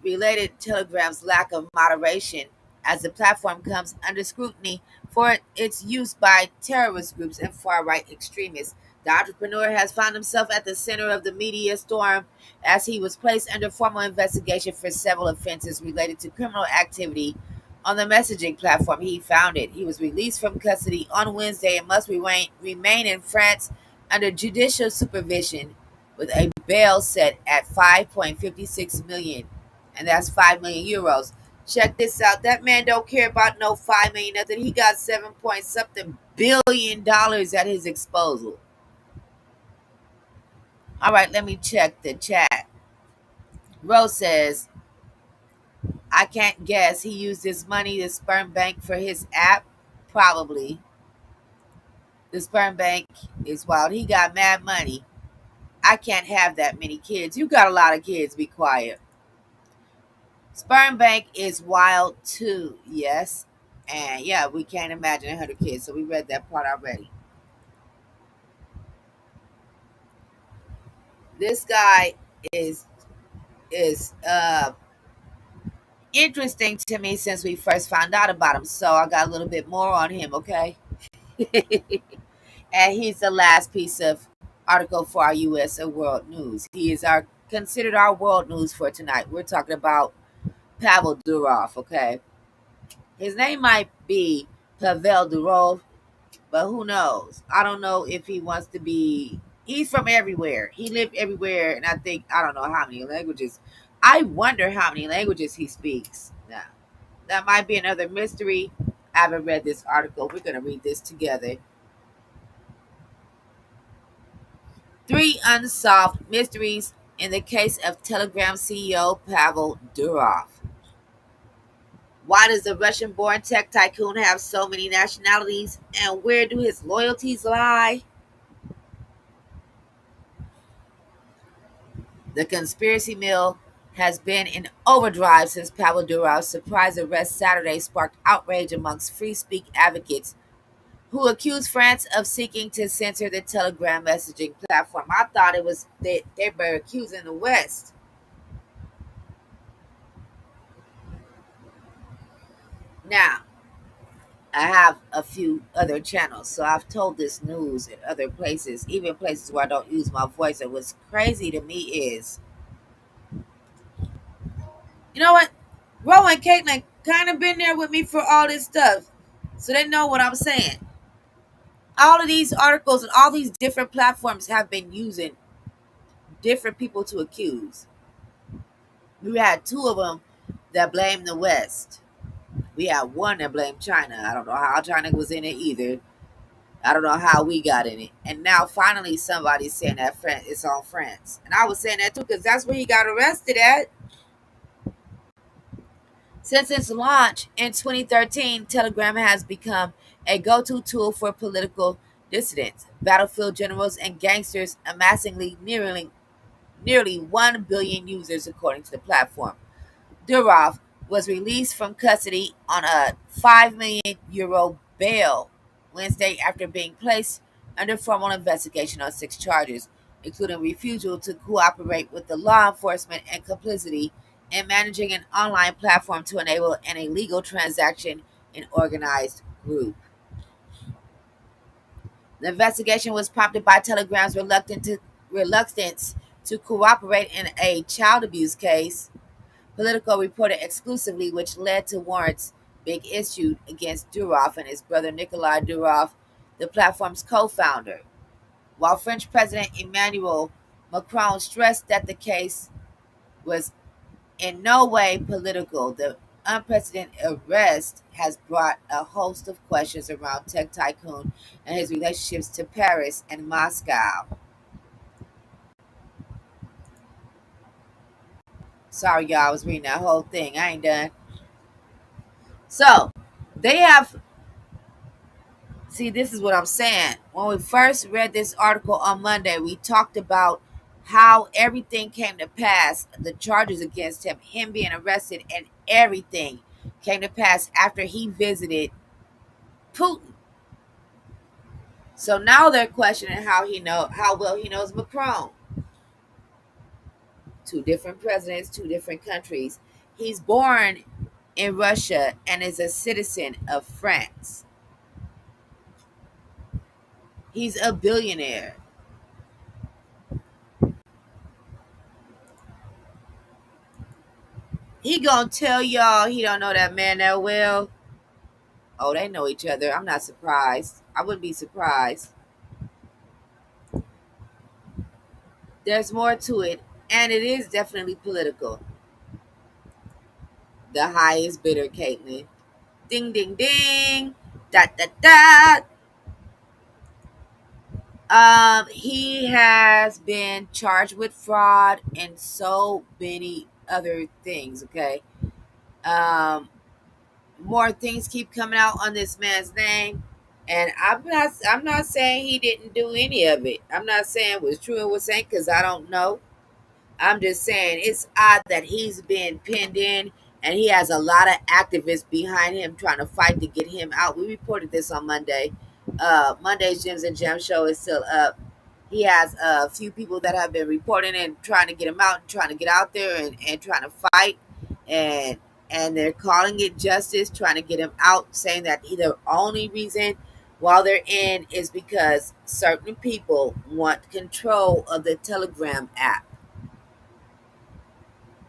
Speaker 10: related Telegram's lack of moderation as the platform comes under scrutiny for its use by terrorist groups and far-right extremists. The entrepreneur has found himself at the center of the media storm as he was placed under formal investigation for several offenses related to criminal activity on the messaging platform he founded. He was released from custody on Wednesday and must remain in France under judicial supervision with a bail set at 5.56 million, and that's 5 million euros. Check this out. That man don't care about no 5 million nothing. He got 7 point something billion dollars at his disposal. All right, let me check the chat. Rose says, I can't guess. He used his money to sperm bank for his app. Probably. The sperm bank is wild. He got mad money. I can't have that many kids. You got a lot of kids. Be quiet. Sperm bank is wild too. Yes. And yeah, we can't imagine 100 kids. So we read that part already. This guy is interesting to me since we first found out about him. So I got a little bit more on him, okay? And he's the last piece of article for our U.S. and world news. He is considered our world news for tonight. We're talking about Pavel Durov, okay? His name might be Pavel Durov, but who knows? I don't know if he wants to be. He's from everywhere. He lived everywhere, and I don't know how many languages. I wonder how many languages he speaks. Now, that might be another mystery. I haven't read this article. We're going to read this together. 3 unsolved mysteries in the case of Telegram CEO Pavel Durov. Why does the Russian-born tech tycoon have so many nationalities, and where do his loyalties lie? The conspiracy mill has been in overdrive since Pavel Durov's surprise arrest Saturday sparked outrage amongst free speech advocates who accused France of seeking to censor the Telegram messaging platform. I thought it was they were accusing the West. Now, I have a few other channels, so I've told this news in other places, even places where I don't use my voice. And what's crazy to me is, you know what? Ro and Caitlin kind of been there with me for all this stuff, so they know what I'm saying. All of these articles and all these different platforms have been using different people to accuse. We had 2 of them that blamed the West. We had 1 that blamed China. I don't know how China was in it either. I don't know how we got in it. And now finally somebody's saying that it's on France. And I was saying that too because that's where he got arrested at. Since its launch in 2013, Telegram has become a go-to tool for political dissidents, battlefield generals, and gangsters, amassing nearly 1 billion users, according to the platform. Durov was released from custody on a 5 million euro bail Wednesday after being placed under formal investigation on 6 charges, including refusal to cooperate with the law enforcement and complicity in managing an online platform to enable an illegal transaction in organized group. The investigation was prompted by Telegram's reluctance to cooperate in a child abuse case, Politico reported exclusively, which led to warrants being issued against Durov and his brother Nikolai Durov, the platform's co-founder. While French President Emmanuel Macron stressed that the case was in no way political, the unprecedented arrest has brought a host of questions around tech tycoon and his relationships to Paris and Moscow. Sorry, y'all, I was reading that whole thing. I ain't done. So, they have. See, this is what I'm saying. When we first read this article on Monday, we talked about how everything came to pass, the charges against him being arrested, and everything came to pass after he visited Putin. So now they're questioning how well he knows Macron. 2 different presidents, 2 different countries. He's born in Russia and is a citizen of France. He's a billionaire. He gonna tell y'all he don't know that man that well. Oh, they know each other. I'm not surprised. I wouldn't be surprised. There's more to it, and it is definitely political. The highest bidder, Caitlin. Ding, ding, ding. Dot, dot, dot. He has been charged with fraud and so many other things. Okay. Um, More things keep coming out on this man's name, and I'm not saying he didn't do any of it. I'm not saying it was true or was saying because I don't know. I'm just saying it's odd that he's been pinned in and he has a lot of activists behind him trying to fight to get him out. We reported this on Monday. Monday's Gems and Gems show is still up. He has a few people that have been reporting and trying to get him out, trying to get out there and trying to fight. And they're calling it justice, trying to get him out, saying that the only reason while they're in is because certain people want control of the Telegram app.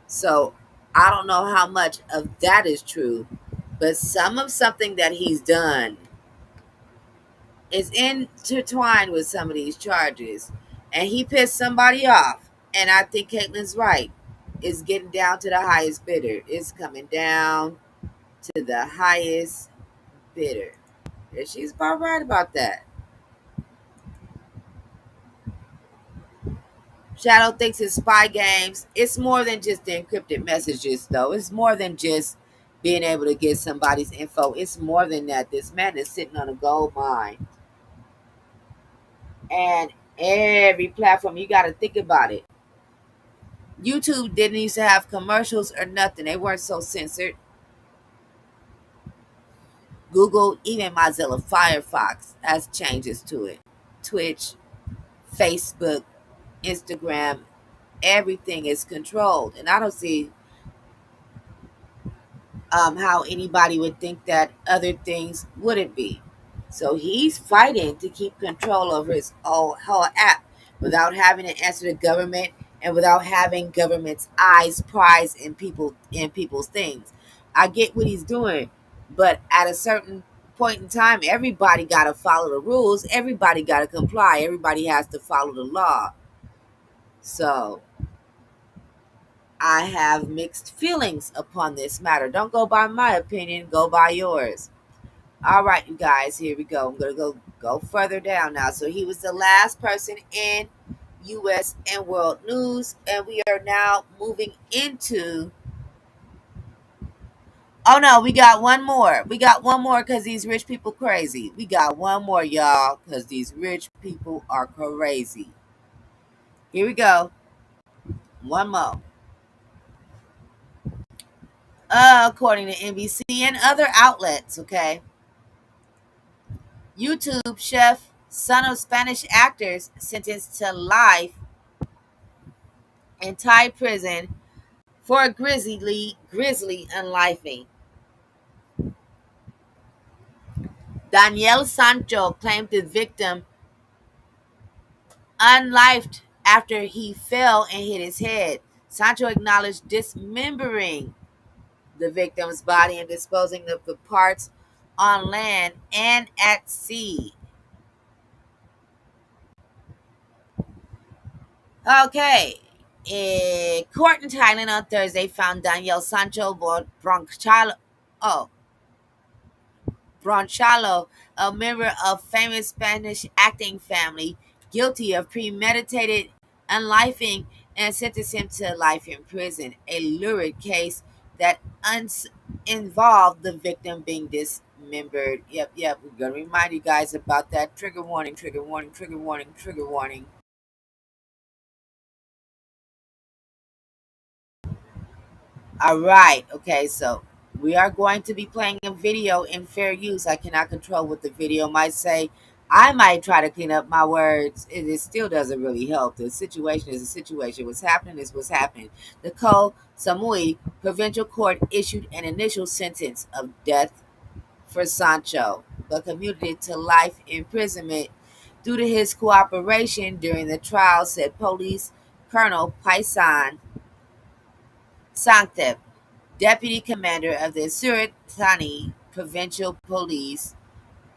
Speaker 10: So I don't know how much of that is true, but some of something that he's done is intertwined with some of these charges. And he pissed somebody off. And I think Caitlin's right. It's getting down to the highest bidder. It's coming down to the highest bidder. And she's about right about that. Shadow thinks it's spy games. It's more than just the encrypted messages, though. It's more than just being able to get somebody's info. It's more than that. This man is sitting on a gold mine. And every platform, you got to think about it. YouTube didn't used to have commercials or nothing. They weren't so censored. Google, even Mozilla Firefox has changes to it. Twitch, Facebook, Instagram, everything is controlled. And I don't see how anybody would think that other things wouldn't be. So he's fighting to keep control over his whole app without having to answer the government and without having government's eyes prized in people's things. I get what he's doing, but at a certain point in time, everybody got to follow the rules. Everybody got to comply. Everybody has to follow the law. So I have mixed feelings upon this matter. Don't go by my opinion, go by yours. All right, you guys, here we go. I'm going to go further down now. So he was the last person in U.S. and world news, and we are now moving into... Oh, no, we got one more. We got one more because these rich people crazy. We got one more, y'all, because these rich people are crazy. Here we go. One more. According to NBC and other outlets, okay? YouTube chef, son of Spanish actors, sentenced to life in Thai prison for a grisly unlifing. Daniel Sancho claimed the victim unlifed after he fell and hit his head. Sancho acknowledged dismembering the victim's body and disposing of the parts on land and at sea. Okay. A court in Thailand on Thursday found Daniel Sancho Bronchalo, Bronchalo, a member of famous Spanish acting family, guilty of premeditated unlifing and sentenced him to life in prison. A lurid case that involved the victim being dismembered. Yep. We're going to remind you guys about that. Trigger warning, trigger warning, trigger warning, trigger warning. All right. Okay. So we are going to be playing a video in fair use. I cannot control what the video might say. I might try to clean up my words. It still doesn't really help. The situation is a situation. What's happening is what's happening. The Koh Samui Provincial Court issued an initial sentence of death for Sancho, but commuted to life imprisonment due to his cooperation during the trial, said Police Colonel Paisan Sangtep. deputy commander of the Surat Thani Provincial Police,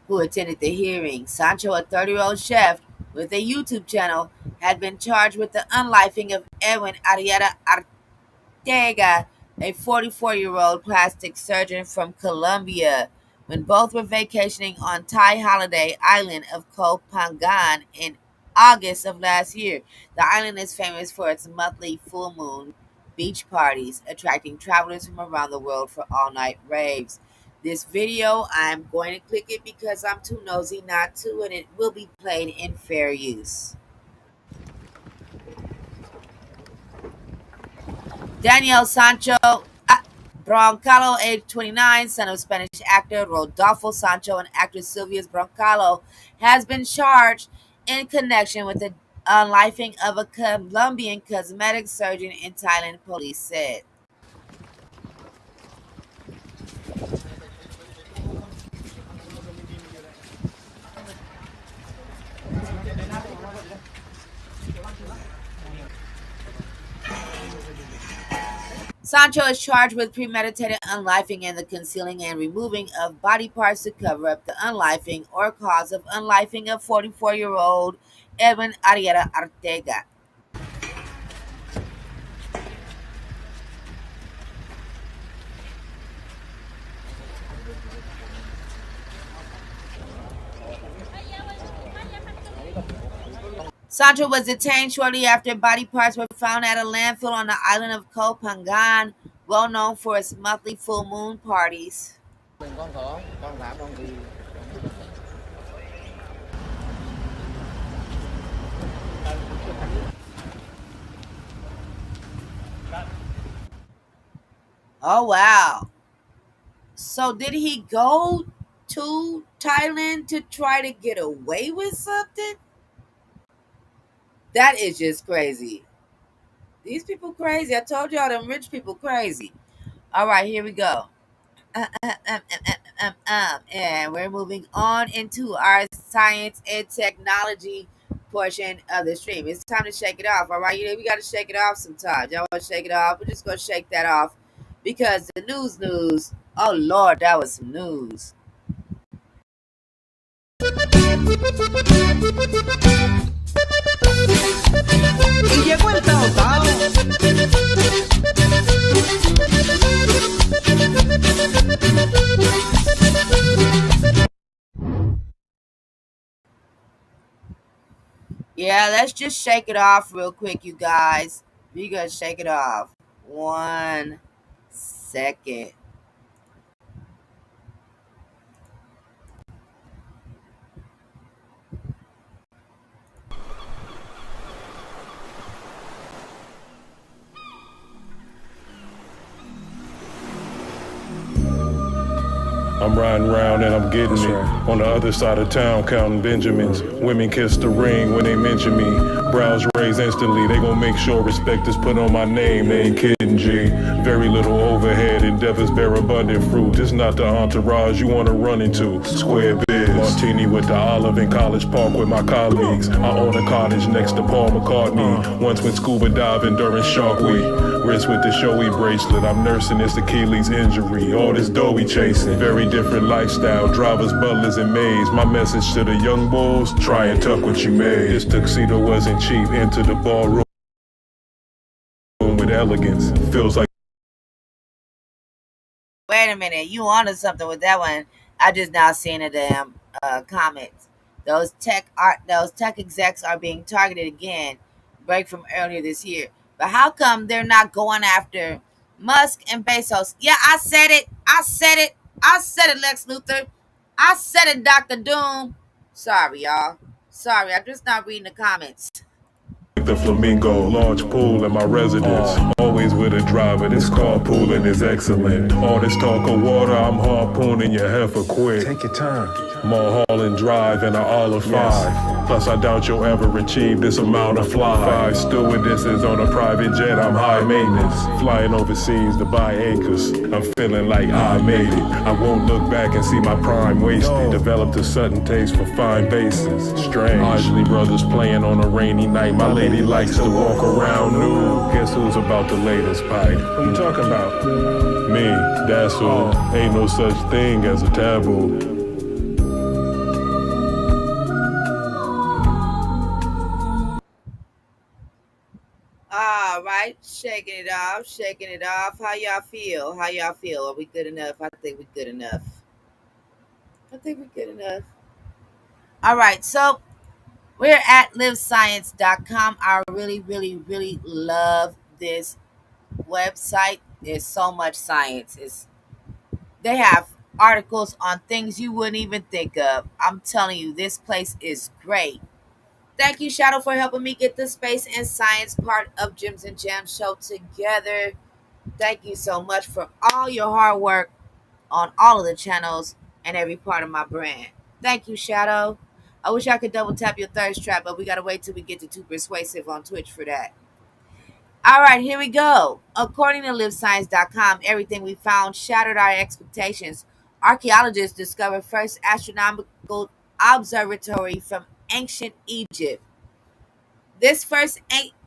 Speaker 10: who attended the hearing. Sancho, a 30-year-old chef with a YouTube channel, had been charged with the unlifing of Edwin Arrieta Arteaga, a 44-year-old plastic surgeon from Colombia, when both were vacationing on Thai holiday island of Koh Phangan in August of last year. The island is famous for its monthly full moon beach parties, attracting travelers from around the world for all-night raves. This video, I'm going to click it because I'm too nosy not to, and it will be played in fair use. Daniel Sancho Broncalo, age 29, son of Spanish actor Rodolfo Sancho and actress Sylvia Broncalo, has been charged in connection with the unlifing of a Colombian cosmetic surgeon in Thailand, police said. Sancho is charged with premeditated unlifing and the concealing and removing of body parts to cover up the unlifing or cause of unlifing of 44-year-old Edwin Arrieta Arteaga. Sancho was detained shortly after body parts were found at a landfill on the island of Koh Phangan, well known for its monthly full moon parties. Oh wow. So did he go to Thailand to try to get away with something? That is just crazy. These people crazy. I told y'all them rich people crazy. All right, here we go. And we're moving on into our science and technology portion of the stream. It's time to shake it off. All right, we got to shake it off sometimes. Y'all want to shake it off? We're just going to shake that off because the news. Oh, Lord, that was some news.
Speaker 18: Y llegó el Tao.
Speaker 10: Yeah, let's just shake it off real quick, you guys. We're going to shake it off. 1 second.
Speaker 16: I'm riding around and I'm getting it. On the other side of town, counting Benjamins. Women kiss the ring when they mention me. Brows raised instantly, they gon' make sure respect is put on my name. They ain't kidding, G. Very little overhead, endeavors bear abundant fruit. This not the entourage you wanna run into. Square biz. Martini with the olive in College Park with my colleagues. I own a cottage next to Paul McCartney. Once went scuba diving during Shark Week. Wrist with the showy bracelet, I'm nursing this Achilles injury. All this dough we chasing. Very different lifestyle, drivers, butlers, and maids. My message to the young bulls, try and tuck what you made. This tuxedo wasn't cheap, enter the ballroom with elegance. Feels like.
Speaker 10: Wait a minute, you onto something with that one. I just now seen a damn comments. Those tech execs are being targeted again. Break from earlier this year. But how come they're not going after Musk and Bezos? Yeah, I said it, Lex Luthor. I said it, Dr. Doom. Sorry, y'all. Sorry, I'm just not reading the comments.
Speaker 16: The Flamingo, large pool in my residence. Always with a driver, this carpooling is excellent. All this talk of water, I'm harpooning your heifer quick. Take your time. Mulholland Drive and an Olive 5. Plus, I doubt you'll ever achieve this amount of fly. 5 stewardesses on a private jet, I'm high maintenance. Flying overseas to buy acres. I'm feeling like I made it. I won't look back and see my prime wasted. Developed a sudden taste for fine bases. Strange. Isley Brothers playing on a rainy night. My lady he likes to walk around nude. Guess who's about the latest pipe? Who you talking about? Me, that's who. Ain't no such thing as a taboo.
Speaker 10: All right, shaking it off, shaking it off. How y'all feel? How y'all feel? Are we good enough? I think we're good enough. I think we're good enough. All right, so we're at livescience.com. I really, really, really love this website. There's so much science. They have articles on things you wouldn't even think of. I'm telling you, this place is great. Thank you, Shadow, for helping me get the space and science part of Gems and Gems show together. Thank you so much for all your hard work on all of the channels and every part of my brand. Thank you, Shadow. I wish I could double tap your thirst trap, but we gotta wait till we get to Too Persuasive on Twitch for that. All right, here we go. According to livescience.com, everything we found shattered our expectations. Archaeologists discovered first astronomical observatory from ancient Egypt. This first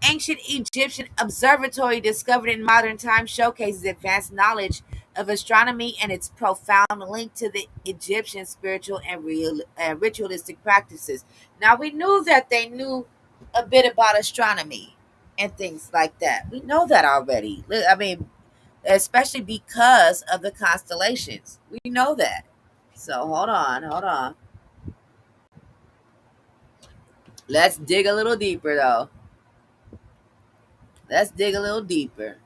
Speaker 10: ancient Egyptian observatory discovered in modern times showcases advanced knowledge of astronomy and its profound link to the Egyptian spiritual and ritualistic practices. Now, we knew that they knew a bit about astronomy and things like that. We know that already. I mean, especially because of the constellations. We know that. So, hold on. Let's dig a little deeper, though. Let's dig a little deeper.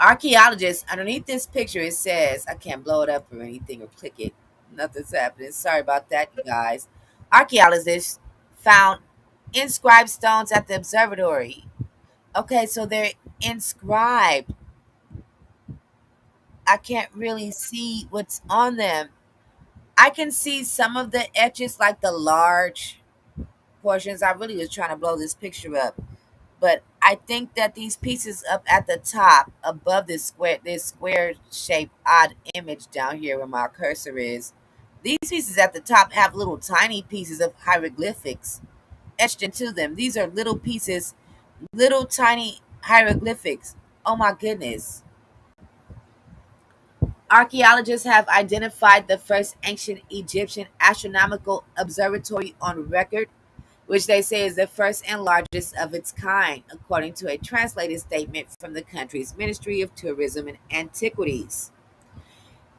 Speaker 10: Archaeologists, underneath this picture, it says, I can't blow it up or anything or click it. Nothing's happening. Sorry about that, you guys. Archaeologists found inscribed stones at the observatory. Okay, so they're inscribed. I can't really see what's on them. I can see some of the etches, like the large portions. I really was trying to blow this picture up. But I think that these pieces up at the top, above this square shaped odd image down here where my cursor is, these pieces at the top have little tiny pieces of hieroglyphics etched into them. These are little pieces, little tiny hieroglyphics. Oh my goodness. Archaeologists have identified the first ancient Egyptian astronomical observatory on record, which they say is the first and largest of its kind, according to a translated statement from the country's Ministry of Tourism and Antiquities.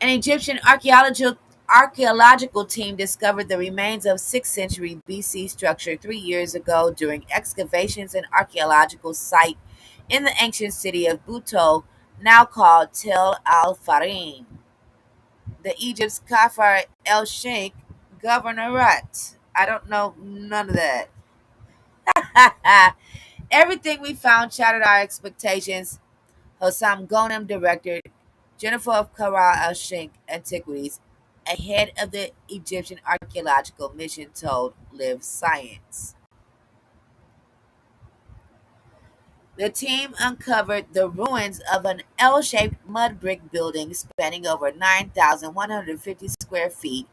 Speaker 10: An Egyptian archaeological team discovered the remains of 6th century BC structure 3 years ago during excavations in archaeological site in the ancient city of Buto, now called Tel al-Farim, the Egypt's Kafar el-Sheikh governorate. I don't know none of that. Everything we found shattered our expectations, Hossam Ghonem, director, Jennifer of Kara al Sheikh Antiquities, ahead of the Egyptian archaeological mission, told Live Science. The team uncovered the ruins of an L-shaped mud brick building spanning over 9,150 square feet,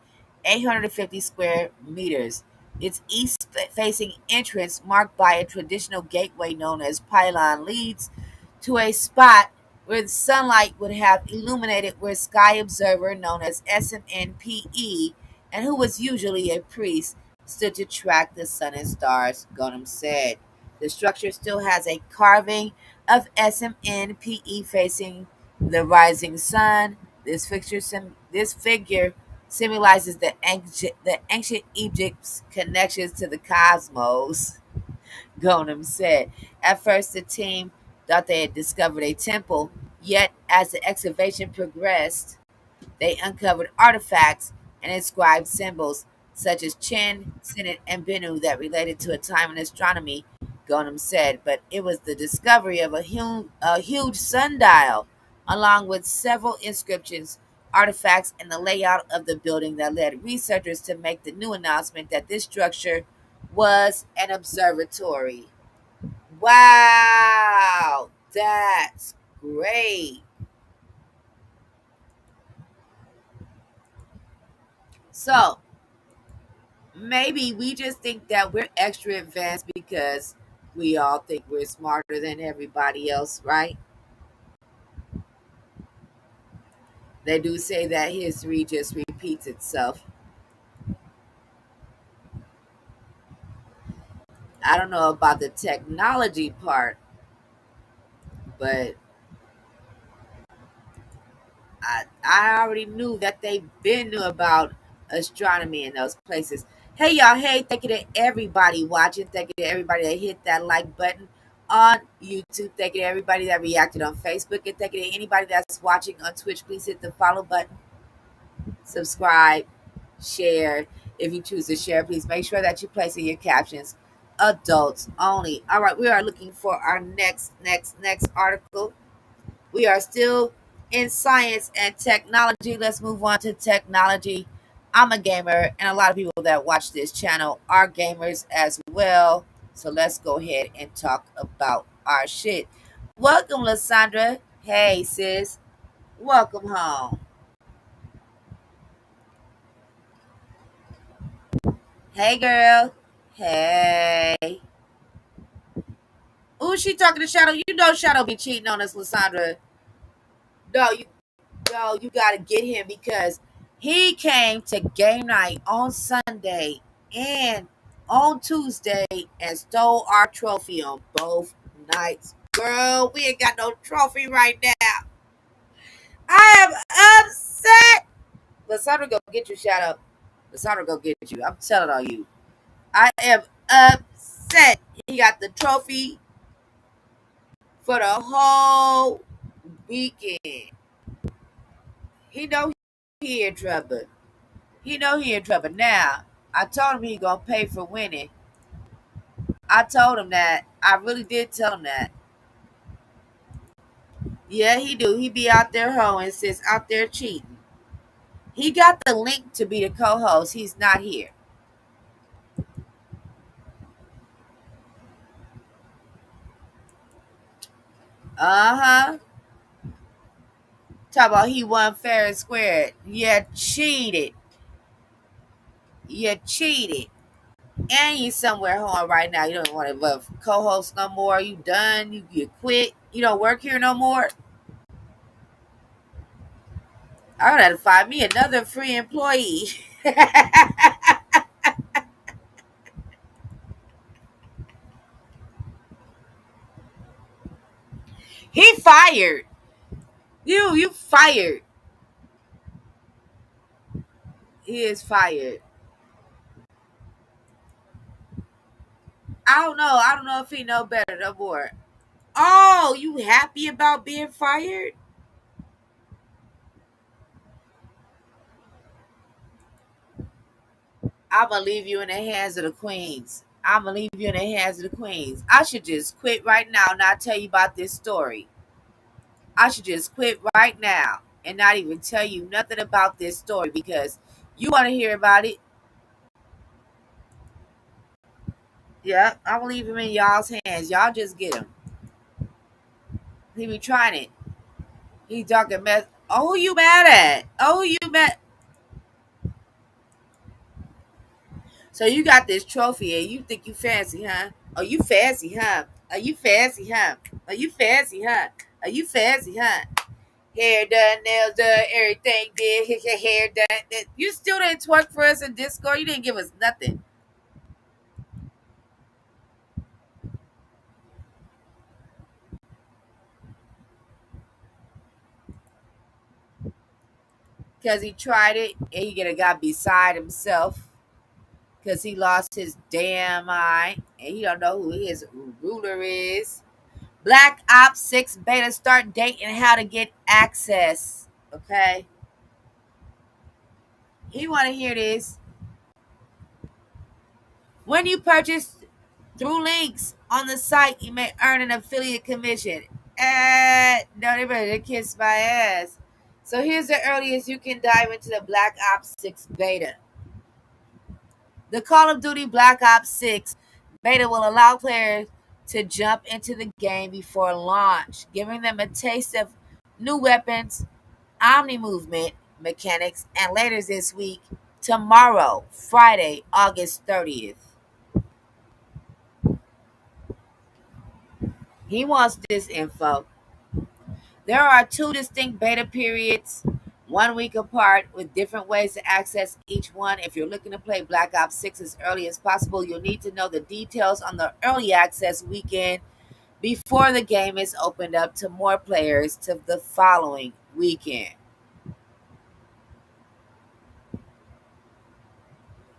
Speaker 10: 850 square meters. Its east-facing entrance, marked by a traditional gateway known as pylon, leads to a spot where the sunlight would have illuminated where sky observer known as SMNPE, and who was usually a priest, stood to track the sun and stars, Ghonem said. The structure still has a carving of SMNPE facing the rising sun. This figure symbolizes the ancient Egypt's connections to the cosmos, Ghonem said. At first, the team thought they had discovered a temple, yet as the excavation progressed, they uncovered artifacts and inscribed symbols such as Chin, Sinnet, and Bennu that related to a time in astronomy, Ghonem said. But it was the discovery of a huge sundial, along with several inscriptions, artifacts, and the layout of the building that led researchers to make the new announcement that this structure was an observatory. Wow, that's great. So, maybe we just think that we're extra advanced because we all think we're smarter than everybody else, right? They do say that history just repeats itself. I don't know about the technology part, but I already knew that they been knew about astronomy in those places. Hey y'all, hey, thank you to everybody watching. Thank you to everybody that hit that like button on YouTube. Thank you to everybody that reacted on Facebook. And thank you to anybody that's watching on Twitch. Please hit the follow button, subscribe, share. If you choose to share, please make sure that you place in your captions adults only. All right, we are looking for our next article. We are still in science and technology. Let's move on to technology. I'm a gamer, and a lot of people that watch this channel are gamers as well. So let's go ahead and talk about our shit. Welcome, Lysandra. Hey, sis. Welcome home. Hey, girl. Hey. Ooh, she talking to Shadow. You know Shadow be cheating on us, Lysandra. No, you gotta get him because he came to game night on Sunday and on Tuesday and stole our trophy on both nights. Girl, we ain't got no trophy right now. I am upset. Lysandra go get you, Shadow. Lysandra go get you. I'm telling on you. I am upset. He got the trophy for the whole weekend. He know he in trouble. He know he in trouble now. I told him he gonna pay for winning. I told him that. I really did tell him that. Yeah, he do. He be out there hoeing, sis, out there cheating. He got the link to be the co-host. He's not here. Uh-huh. Talk about he won fair and square. You cheated. You cheated. And you somewhere home right now. You don't want to co-host no more. You done. You quit. You don't work here no more. I would have to find me another free employee. He fired. You fired. He is fired. I don't know. I don't know if he know better no more. Oh, you happy about being fired? I'm gonna leave you in the hands of the queens. I'm gonna leave you in the hands of the queens. I should just quit right now and not tell you about this story. I should just quit right now and not even tell you nothing about this story because you want to hear about it. Yeah, I'm gonna leave him in y'all's hands. Y'all just get him. He be trying it. He talking mess. Oh, who you mad at? Oh, you mad? So you got this trophy and you think you fancy, huh? Oh, you fancy, huh? Are you fancy, huh? Are you fancy, huh? Are you fancy, huh? Hair done, nails done, everything did. Your hair done. You still didn't twerk for us in Discord. You didn't give us nothing. Because he tried it and he got beside himself because he lost his damn mind and he don't know who his ruler is. Black Ops 6 beta start date and how to get access. Okay. He want to hear this. When you purchase through links on the site, you may earn an affiliate commission. No, they better kiss my ass. So here's the earliest you can dive into the Black Ops 6 beta. The Call of Duty Black Ops 6 beta will allow players to jump into the game before launch, giving them a taste of new weapons, omni movement mechanics, and later this week, tomorrow, Friday, August 30th. He wants this info. There are 2 distinct beta periods, 1 week apart, with different ways to access each one. If you're looking to play Black Ops 6 as early as possible, you'll need to know the details on the early access weekend before the game is opened up to more players to the following weekend.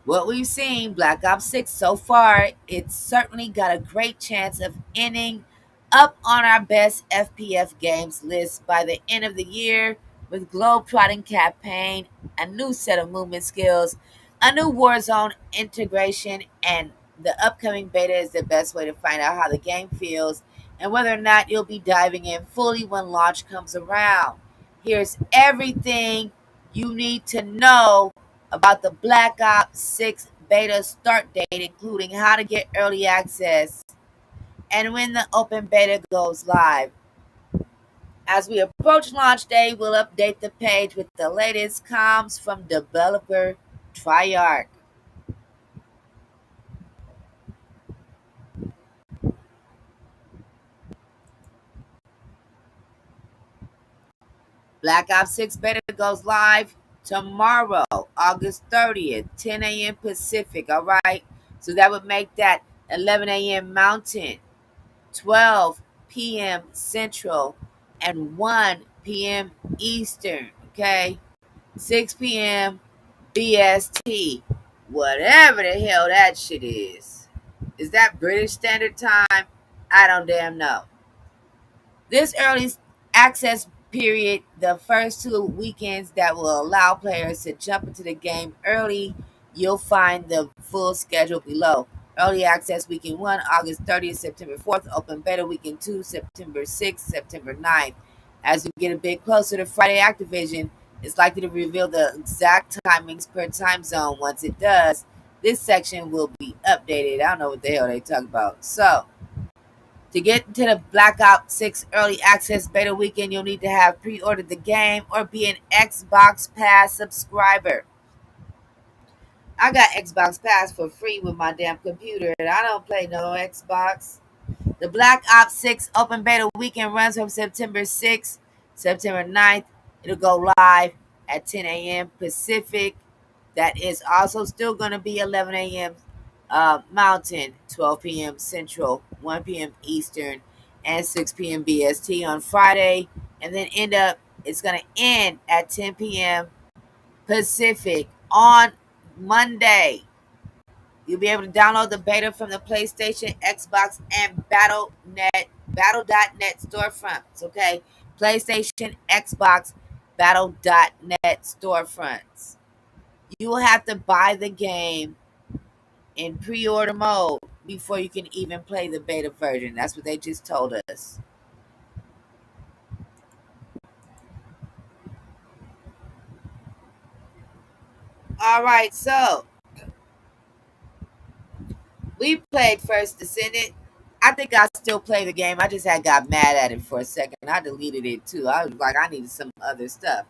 Speaker 10: What we've seen, Black Ops 6 so far, it's certainly got a great chance of ending up on our best FPF games list by the end of the year, with globe-trotting campaign, a new set of movement skills, a new Warzone integration, and the upcoming beta is the best way to find out how the game feels and whether or not you'll be diving in fully when launch comes around. Here's everything you need to know about the Black Ops 6 beta start date, including how to get early access and when the open beta goes live. As we approach launch day, we'll update the page with the latest comms from developer Treyarch. Black Ops 6 beta goes live tomorrow, August 30th, 10 a.m. Pacific. All right. So that would make that 11 a.m. Mountain, 12 p.m. Central, and 1 p.m. Eastern. Okay. 6 p.m. BST. Whatever the hell that shit is. Is that British Standard Time? I don't damn know. This early access period, the first 2 weekends that will allow players to jump into the game early, you'll find the full schedule below. Early access weekend 1, August 30th, September 4th. Open beta weekend 2, September 6th, September 9th. As we get a bit closer to Friday Activision, it's likely to reveal the exact timings per time zone. Once it does, this section will be updated. I don't know what the hell they talk about. So, to get into the Black Ops 6 early access beta weekend, you'll need to have pre-ordered the game or be an Xbox Pass subscriber. I got Xbox Pass for free with my damn computer, and I don't play no Xbox. The Black Ops 6 open beta weekend runs from September 6th, September 9th. It'll go live at 10 a.m. Pacific. That is also still going to be 11 a.m. Mountain, 12 p.m. Central, 1 p.m. Eastern, and 6 p.m. BST on Friday. And then it's going to end at 10 p.m. Pacific on Monday. You'll be able to download the beta from the PlayStation, Xbox, and Battle.net storefronts. Okay, PlayStation, Xbox, Battle.net storefronts. You will have to buy the game in pre-order mode before you can even play the beta version. That's what they just told us. All right, so we played First Descendant. I think I still play the game. I just had got mad at it for a second. I deleted it too. I was like, I needed some other stuff.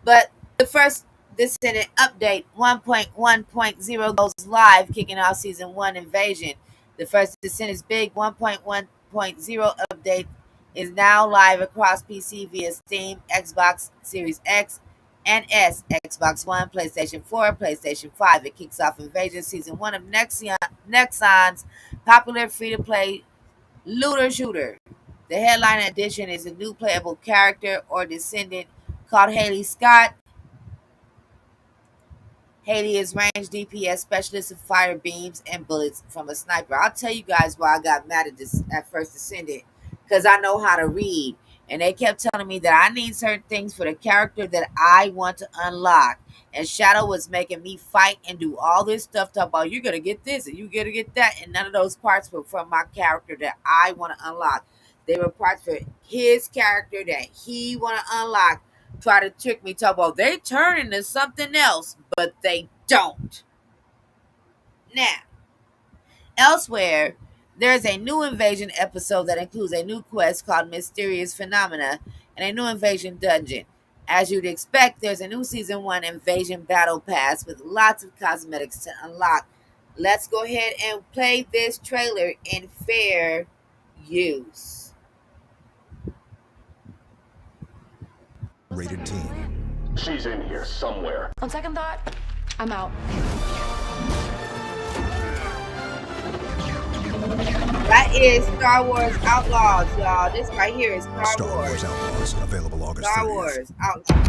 Speaker 10: But the First Descendant update 1.1.0 goes live, kicking off Season 1 Invasion. The First Descendant's big 1.1.0 update is now live across PC via Steam, Xbox Series X and S, Xbox One, PlayStation 4, PlayStation 5. It kicks off Invasion Season 1 of Nexon's popular free-to-play looter shooter. The headline addition is a new playable character or descendant called Haley Scott. Haley is range DPS specialist who fire beams and bullets from a sniper. I'll tell you guys why I got mad at this at First Descendant. Because I know how to read. And they kept telling me that I need certain things for the character that I want to unlock. And Shadow was making me fight and do all this stuff, talking about you're going to get this and you're going to get that. And none of those parts were from my character that I want to unlock. They were parts for his character that he want to unlock. Try to trick me, talk about they turn into something else, but they don't. Now, elsewhere, there's a new Invasion episode that includes a new quest called Mysterious Phenomena and a new Invasion dungeon. As you'd expect, there's a new Season 1 Invasion Battle Pass with lots of cosmetics to unlock. Let's go ahead and play this trailer in fair use.
Speaker 5: Rated teen.
Speaker 8: She's in here somewhere.
Speaker 9: On second thought, I'm out.
Speaker 10: That is Star Wars Outlaws, y'all. This right here is
Speaker 5: Star Wars Outlaws, available August 30th.
Speaker 10: Star Wars Outlaws.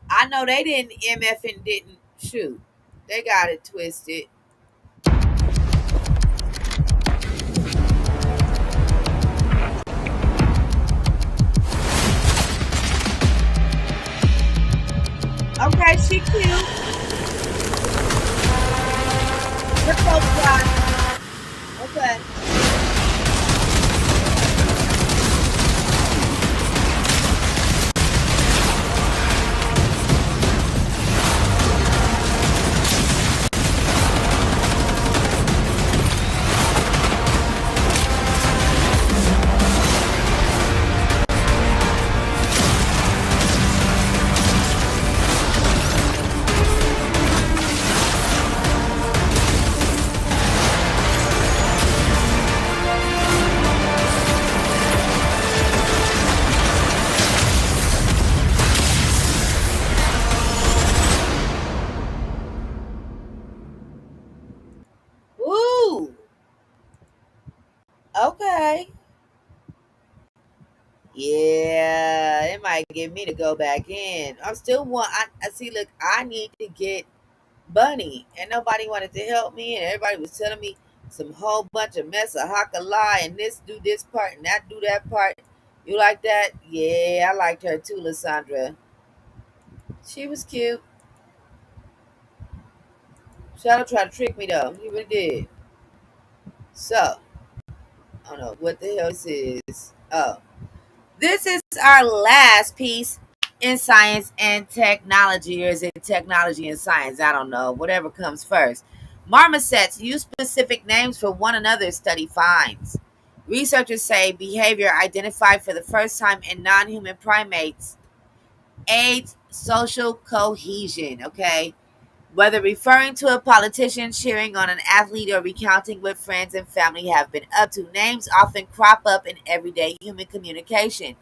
Speaker 10: I know they didn't MF and didn't shoot. They got it twisted. Okay, she cute. Let's go, Scott. Okay. Ooh. Okay. Yeah, it might get me to go back in. I'm still I see. Look, I need to get Bunny, and nobody wanted to help me, and everybody was telling me some whole bunch of mess of lie and this do this part and that do that part. You like that? Yeah, I liked her too, Lysandra. She was cute. Shadow tried to trick me though. He really did. So I don't know what the hell this is. Oh. This is our last piece in science and technology, or is it technology and science? I don't know. Whatever comes first. Marmosets use specific names for one another, study finds. Researchers say behavior identified for the first time in non-human primates aids social cohesion, okay? Whether referring to a politician, cheering on an athlete, or recounting what friends and family have been up to, names often crop up in everyday human communication.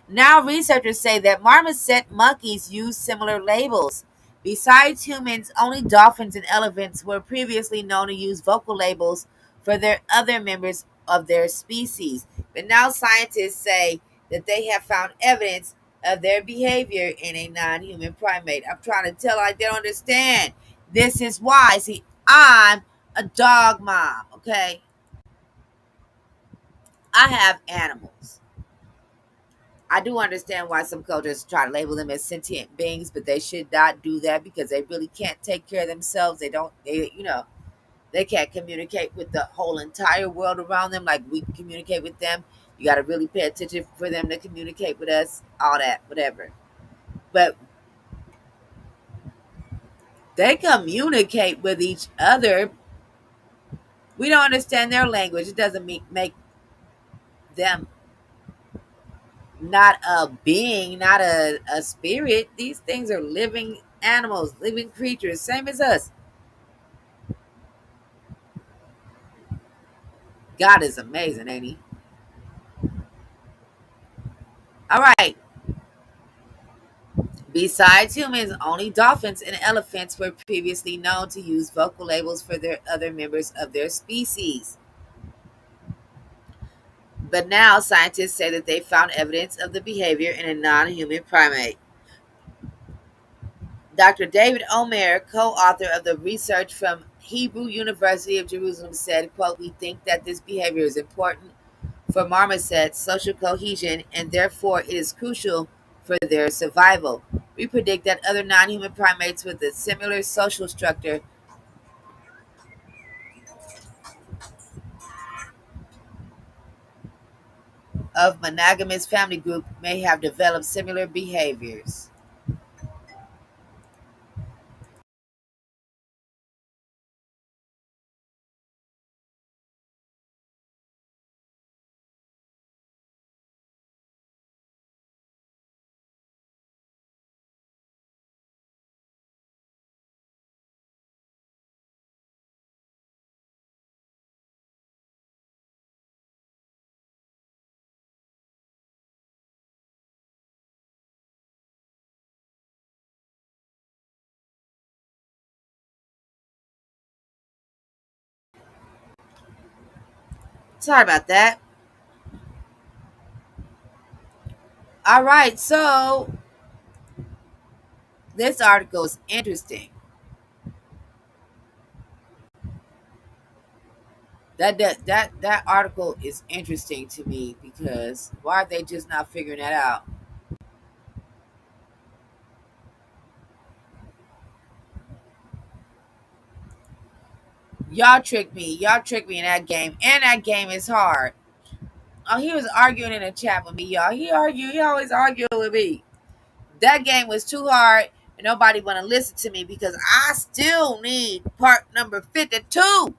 Speaker 10: Now, researchers say that marmoset monkeys use similar labels. Besides humans, only dolphins and elephants were previously known to use vocal labels for their other members of their species. But now scientists say that they have found evidence of their behavior in a non-human primate. I'm trying to tell her they don't understand. This is why. See, I'm a dog mom, okay? I have animals. I do understand why some cultures try to label them as sentient beings, but they should not do that because they really can't take care of themselves. They can't communicate with the whole entire world around them like we communicate with them. You got to really pay attention for them to communicate with us, all that, whatever. But they communicate with each other. We don't understand their language. It doesn't make them not a being, not a spirit. These things are living animals, living creatures, same as us. God is amazing, ain't he? All right. Besides humans, only dolphins and elephants were previously known to use vocal labels for their other members of their species. But now scientists say that they found evidence of the behavior in a non-human primate. Dr. David Omer, co-author of the research from Hebrew University of Jerusalem, said, quote, "We think that this behavior is important for marmosets' social cohesion, and therefore it is crucial for their survival. We predict that other non-human primates with a similar social structure of monogamous family group may have developed similar behaviors." Sorry about that. All right, so this article is interesting. That article is interesting to me because why are they just not figuring that out? Y'all tricked me. Y'all tricked me in that game, and that game is hard. Oh, he was arguing in the chat with me, y'all. He always arguing with me. That game was too hard, and nobody want to listen to me because I still need part number 52.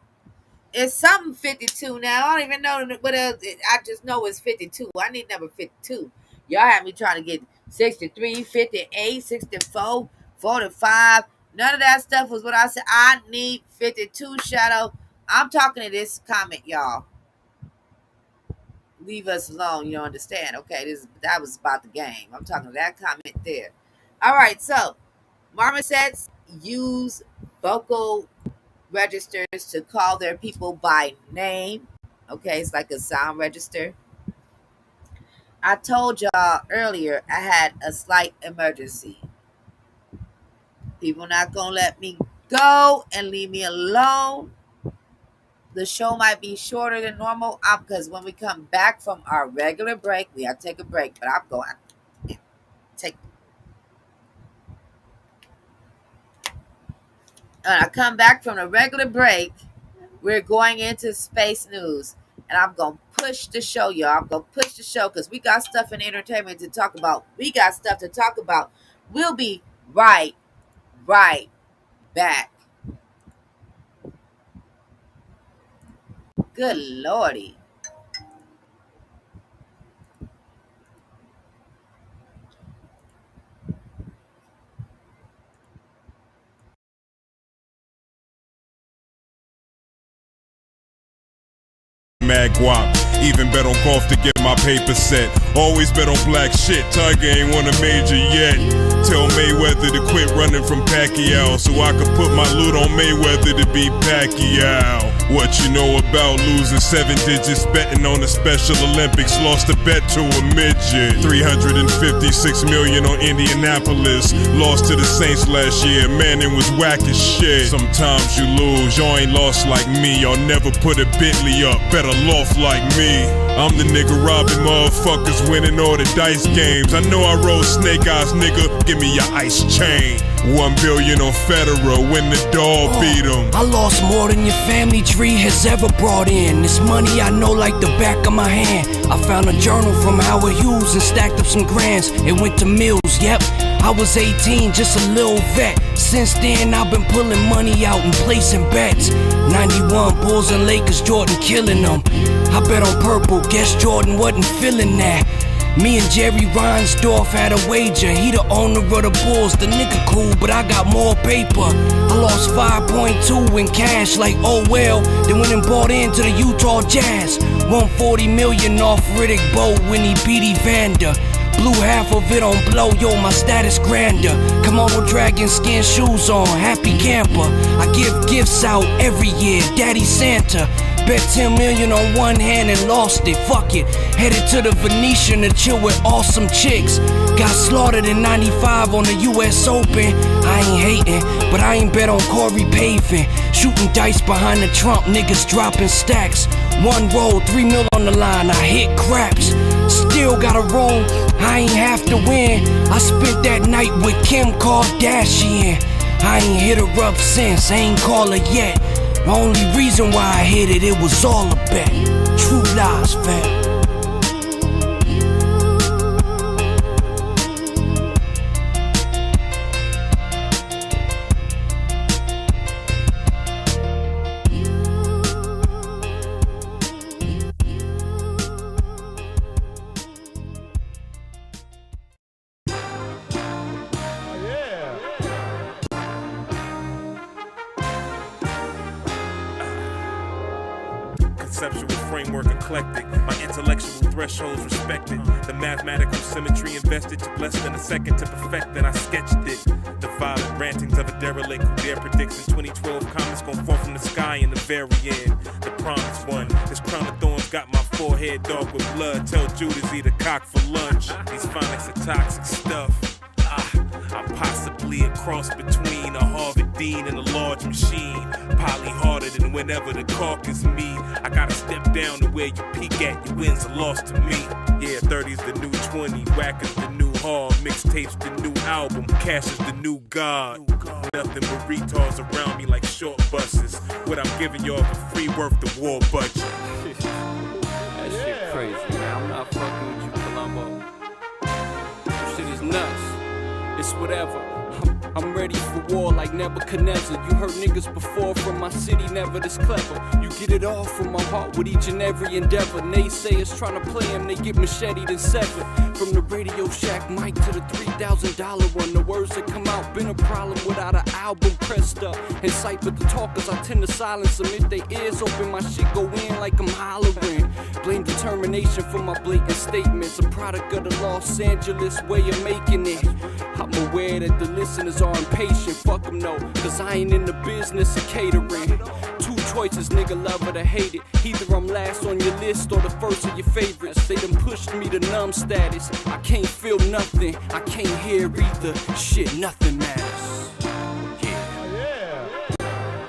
Speaker 10: It's something 52 now. I don't even know what else. I just know it's 52. I need number 52. Y'all had me trying to get 63, 58, 64, 45. None of that stuff was what I said. I need 52, Shadow. I'm talking to this comment, y'all. Leave us alone. You don't understand. Okay, that was about the game. I'm talking to that comment there. All right, so marmosets use vocal registers to call their people by name. Okay, it's like a sound register. I told y'all earlier I had a slight emergency. People not gonna let me go and leave me alone. The show might be shorter than normal because when we come back from our regular break, we have to take a break, but I'm going to take. When I come back from the regular break, we're going into space news, and I'm going to push the show, y'all. I'm going to push the show because we got stuff in entertainment to talk about. We got stuff to talk about. We'll be right back. Good Lordy.
Speaker 11: Mad guap, even bet on golf to get my paper set. Always bet on black shit, Tiger ain't won a major yet. Tell Mayweather to quit running from Pacquiao so I could put my loot on Mayweather to be Pacquiao. What you know about losing 7 digits, betting on the Special Olympics, lost a bet to a midget. 356 million on Indianapolis, lost to the Saints last year, man it was whack as shit. Sometimes you lose, y'all ain't lost like me, y'all never put a Bentley up, better loft like me. I'm the nigga robbing motherfuckers, winning all the dice games. I know I roll snake eyes, nigga, give me your ice chain. 1 billion on Federer when the dog beat him.
Speaker 18: I lost more than your family tree has ever brought in. This money I know like the back of my hand. I found a journal from Howard Hughes and stacked up some grands. It went to Mills, yep. I was 18, just a little vet. Since then I've been pulling money out and placing bets. 91 Bulls and Lakers, Jordan killing them. I bet on purple, guess Jordan wasn't feeling that. Me and Jerry Reinsdorf had a wager. He the owner of the Bulls, the nigga cool, but I got more paper. I lost 5.2 in cash, like oh well. Then went and bought into the Utah Jazz. 140 million off Riddick Bowe when he beat Evander. Blew half of it on blow, yo, my status grander. Come on with dragon skin shoes on, happy camper. I give gifts out every year, Daddy Santa. Bet 10 million on one hand and lost it, fuck it. Headed to the Venetian to chill with awesome chicks. Got slaughtered in 95 on the US Open. I ain't hating, but I ain't bet on Corey Pavin. Shooting dice behind the Trump, niggas dropping stacks. One roll, 3 mil on the line, I hit craps. Still got a roll, I ain't have to win. I spent that night with Kim Kardashian. I ain't hit her up since, ain't call her yet. The only reason why I hit it, it was all a bet. True lies, fam.
Speaker 11: Conceptual framework eclectic. My intellectual thread
Speaker 16: thresholds respected. The mathematical symmetry invested took less than a second to perfect, then I sketched it. The violent rantings of a derelict who dare predicts in 2012 comments gon' fall from the sky in the very end. The promised one, this crown of thorns got my forehead dark with blood. Tell Judas eat a cock for lunch. These phonics are toxic stuff. I'm possibly a cross between a Harvard dean and a large machine. Probably harder than whenever the caucus meet. I gotta step down to where you peak at. Your wins are lost to me. Yeah, 30's the new 20, whack is the new hard, mixtapes the new album, cash is the new god. Nothing but retards around me like short buses. What I'm giving y'all for free worth the war budget.
Speaker 12: That shit crazy, man. I'm not fucking with you, Columbo. This shit is nuts. It's whatever. I'm ready for war like Nebuchadnezzar. You heard niggas before from my city, never this clever. You get it all from my heart with each and every endeavor. Naysayers trying to play him, they get macheted and severed. From the Radio Shack mic to the $3,000 one. The words that come out been a problem without an album pressed up. In sight with the talkers, I tend to silence them. If they ears open, my shit go in like I'm hollering. Blame determination for my blatant statements. A product of the Los Angeles way of making it. I'm aware that the listeners are impatient. Fuck them no, cause I ain't in the business of catering. Two choices, nigga, love it or hate it. Either I'm last on your list or the first of your favorites. They done pushed me to numb status. I can't feel nothing, I can't hear either. Shit, nothing matters.
Speaker 13: Yeah.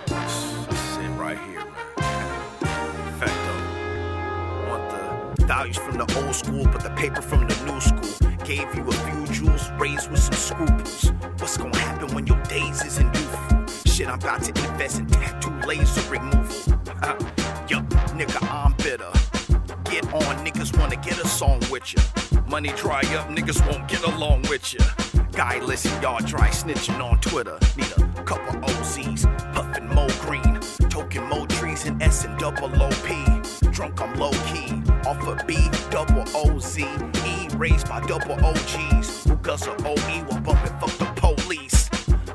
Speaker 13: This is it right here, man. Facto. Want the values from the old school, but the paper from the new school. Gave you a few jewels, raised with some scruples. What's gonna happen when your days isn't youthful? Shit, I'm about to invest in tattoo laser removal. Yup, nigga, I'm bitter. Get on, niggas wanna get a song with ya. Money dry up, niggas won't get along with ya. Guy, listen, y'all dry snitching on Twitter. Need a couple OZs, puffin' Mo Green, token Mo trees and S and double OP. Drunk, I'm low key, off a B, double OZE, raised by double OGs. Who guzzle OE while bumping fuck the police.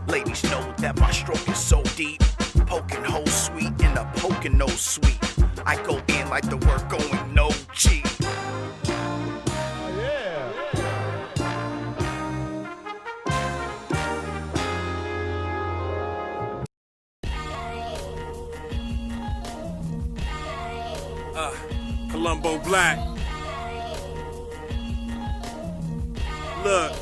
Speaker 13: Ladies know that my stroke is so deep. Poking hoes sweet in a poking nose sweet. I go in like the work going no G.
Speaker 16: Columbo Black. Look,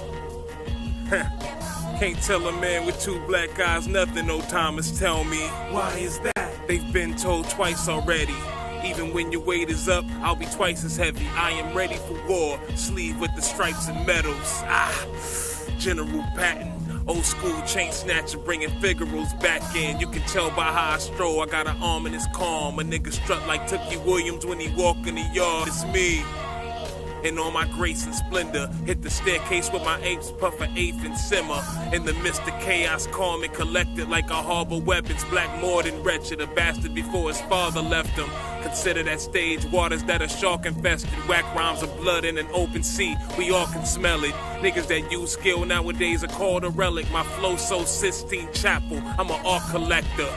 Speaker 16: can't tell a man with two black eyes nothing, no Thomas, tell me. Why is that? They've been told twice already. Even when your weight is up, I'll be twice as heavy. I am ready for war, sleeve with the stripes and medals. General Patton. Old school chain snatcher bringing Figaro's back in. You can tell by how I stroll, I got an ominous calm. A nigga strut like Tookie Williams when he walk in the yard. It's me. In all my grace and splendor, hit the staircase with my apes, puff an eighth and simmer. In the midst of chaos, calm and collected like a harbor weapons. Black more than wretched, a bastard before his father left him. Consider that stage waters that are shark infested. Whack rhymes of blood in an open sea, we all can smell it. Niggas that use skill nowadays are called a relic. My flow so Sistine Chapel, I'm an art collector.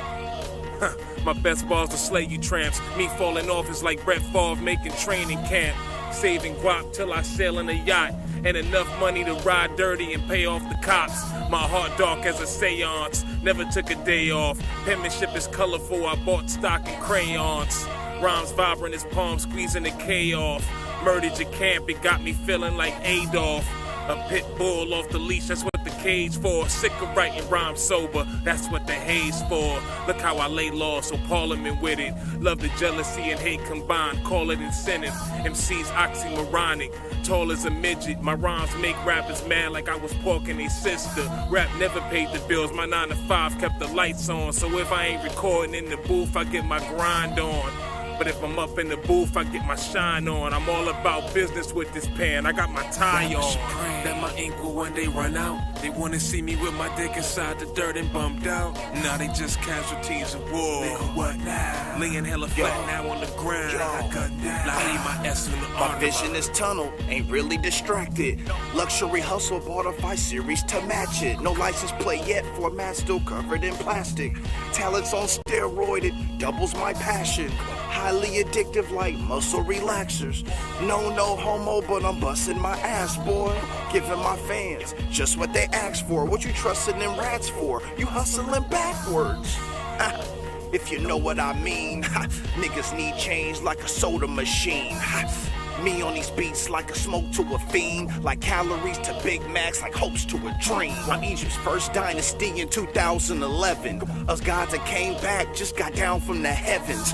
Speaker 16: My best bars to slay you tramps. Me falling off is like Brett Favre making training camp. Saving guap till I sail in a yacht. And enough money to ride dirty and pay off the cops. My heart dark as a seance, never took a day off. Penmanship is colorful, I bought stock in crayons. Rhymes vibrant as palms squeezing the K off. Murdered your camp, it got me feeling like Adolf. A pit bull off the leash, that's what the cage for. Sick of writing rhymes sober, that's what the haze for. Look how I lay law, so parliament with it. Love the jealousy and hate combined, call it incentive. MC's oxymoronic, tall as a midget. My rhymes make rappers mad like I was porking their sister. Rap never paid the bills, my 9 to 5 kept the lights on. So if I ain't recording in the booth, I get my grind on. But if I'm up in the booth, I get my shine on. I'm all about business with this pen. I got my tie on. That my ink will one day run out. They wanna see me with my dick inside the dirt and bummed out. Now they just casualties of war. Nigga, what now? Laying hella flat now on the ground. I got that. Now I need my S in the
Speaker 13: My vision is tunnel, ain't really distracted. Luxury hustle, bought a 5 Series to match it. No license plate yet, format still covered in plastic. Talents on steroid, it doubles my passion. Highly addictive like muscle relaxers. No homo, but I'm busting my ass, boy. Giving my fans just what they asked for. What you trusting them rats for? You hustling backwards. If you know what I mean. Niggas need change like a soda machine. Me on these beats like a smoke to a fiend, like calories to Big Macs, like hopes to a dream. I'm Egypt's first dynasty in 2011. Us gods that came back just got down from the heavens.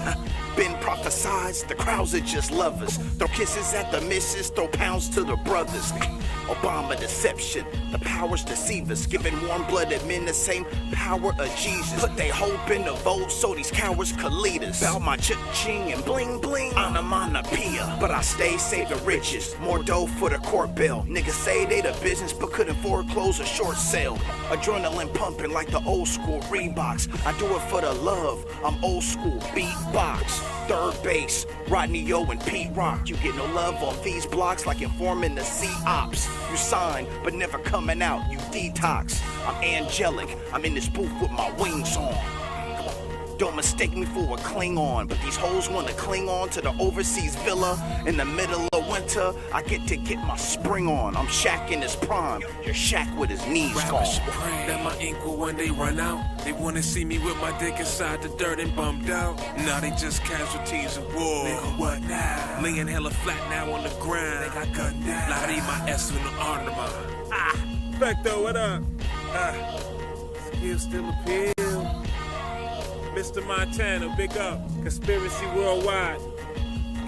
Speaker 13: Been prophesized, the crowds that just love us. Throw kisses at the missus, throw pounds to the brothers. Obama deception, the powers deceive us, giving warm-blooded men the same power of Jesus. Put they hope in the vote so these cowards could lead us. Bout my cha-ching and bling-bling, onomatopoeia. But I stay saving riches, more dough for the court bill. Niggas say they the business but couldn't foreclose a short sale. Adrenaline pumping like the old school Reeboks. I do it for the love, I'm old school beatbox. Third base, Rodney O and Pete Rock. You get no love on these blocks like informing the C-Ops. You sign, but never coming out, you detox. I'm angelic, I'm in this booth with my wings on. Don't mistake me for a Klingon, but these hoes wanna cling on to the overseas villa. In the middle of winter, I get to get my spring on. I'm Shaq in his prime, you're Shaq with his knees gone.
Speaker 6: That my ink will one day run out. They wanna see me with my dick inside the dirt and bummed out. Now they just casualties of war. Nigga, what now? Laying hella flat now on the ground. They got gunned down. Now they my S in the armor. Vector, what up? Still appeal. Mr. Montana, big up. Conspiracy worldwide.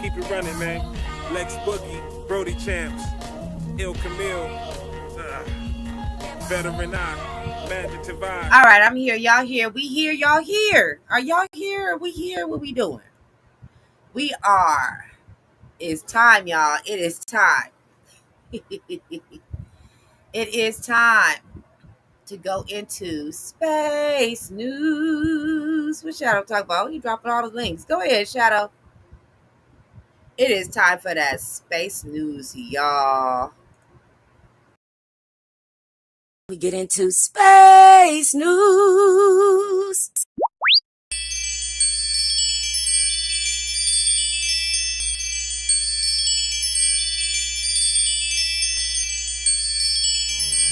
Speaker 6: Keep it running, man. Lex Boogie, Brody Champs, Il Camille, Veteran I, Magic to Vibe.
Speaker 10: All right, I'm here. Y'all here. We here. Y'all here. Are y'all here? Are we here? What we doing? We are. It's time, y'all. It is time. It is time to go into space news. What Shadow talk about? He dropping all the links. Go ahead, Shadow. It is time for that space news, y'all.
Speaker 1: We get into space news.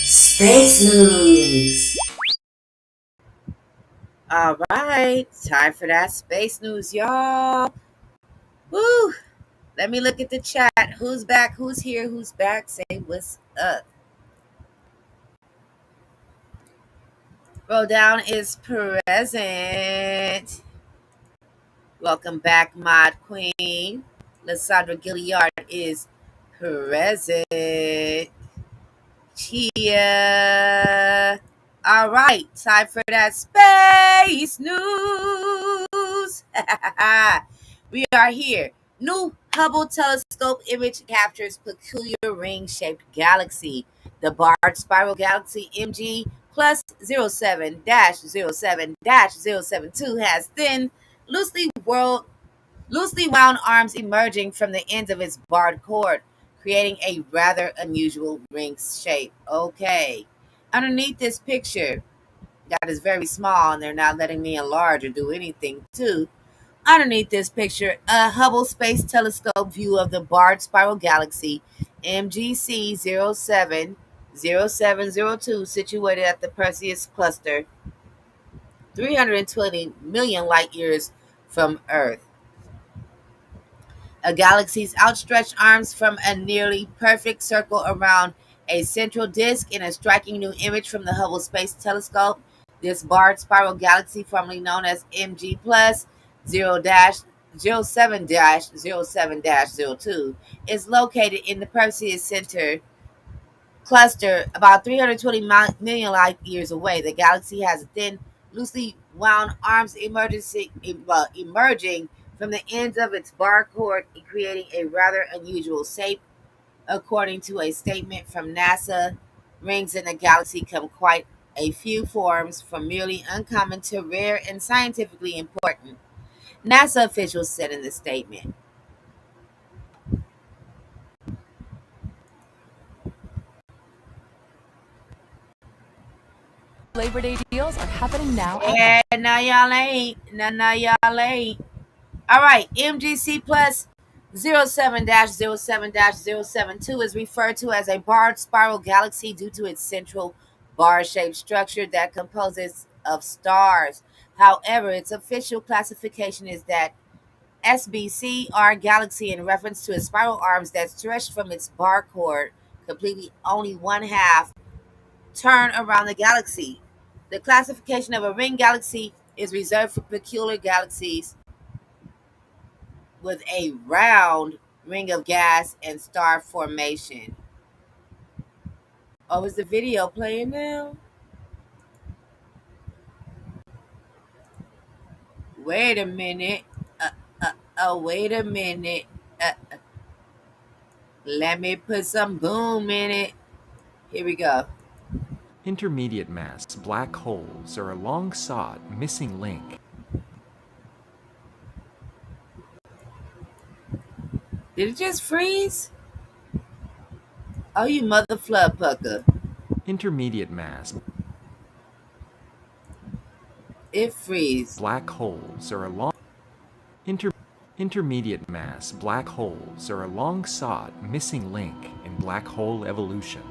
Speaker 1: Space news.
Speaker 10: All right, time for that space news, y'all. Woo! Let me look at the chat. Who's back? Who's here? Who's back? Say what's up. Roll down is present. Welcome back, Mod Queen. Lysandra Gilliard is present. Chia. All right, time for that space news. We are here. New Hubble telescope image captures peculiar ring-shaped galaxy. The barred spiral galaxy MG plus 07-07-072 has thin, loosely wound arms emerging from the ends of its barred core, creating a rather unusual ring shape. Okay. Underneath this picture, that is very small, and they're not letting me enlarge or do anything too. Underneath this picture, a Hubble Space Telescope view of the barred spiral galaxy MGC 07-0702, situated at the Perseus cluster, 320 million light years from Earth. A galaxy's outstretched arms from a nearly perfect circle around a central disk in a striking new image from the Hubble Space Telescope. This barred spiral galaxy, formerly known as MG plus 0-07-07-02, is located in the Perseus Center cluster about 320 million light years away. The galaxy has thin, loosely wound arms emerging from the ends of its barred core, creating a rather unusual shape. According to a statement from NASA, rings in the galaxy come quite a few forms, from merely uncommon to rare and scientifically important, NASA officials said in the statement.
Speaker 21: Labor Day deals are happening now.
Speaker 10: Yeah, now y'all ain't. All right, MGC plus 07-07-072 is referred to as a barred spiral galaxy due to its central bar-shaped structure that composes of stars. However, its official classification is that SBCR galaxy in reference to its spiral arms that stretch from its bar core completely only one half turn around the galaxy. The classification of a ring galaxy is reserved for peculiar galaxies with a round ring of gas and star formation. Oh, is the video playing now? Wait a minute. Wait a minute. Let me put some boom in it. Here we go.
Speaker 7: Intermediate mass black holes are a long-sought missing link.
Speaker 10: Did it just freeze? Oh, you mother flood pucker.
Speaker 7: Intermediate mass.
Speaker 10: It freeze.
Speaker 7: Black holes are a long... Intermediate mass black holes are a long-sought missing link in black hole evolution.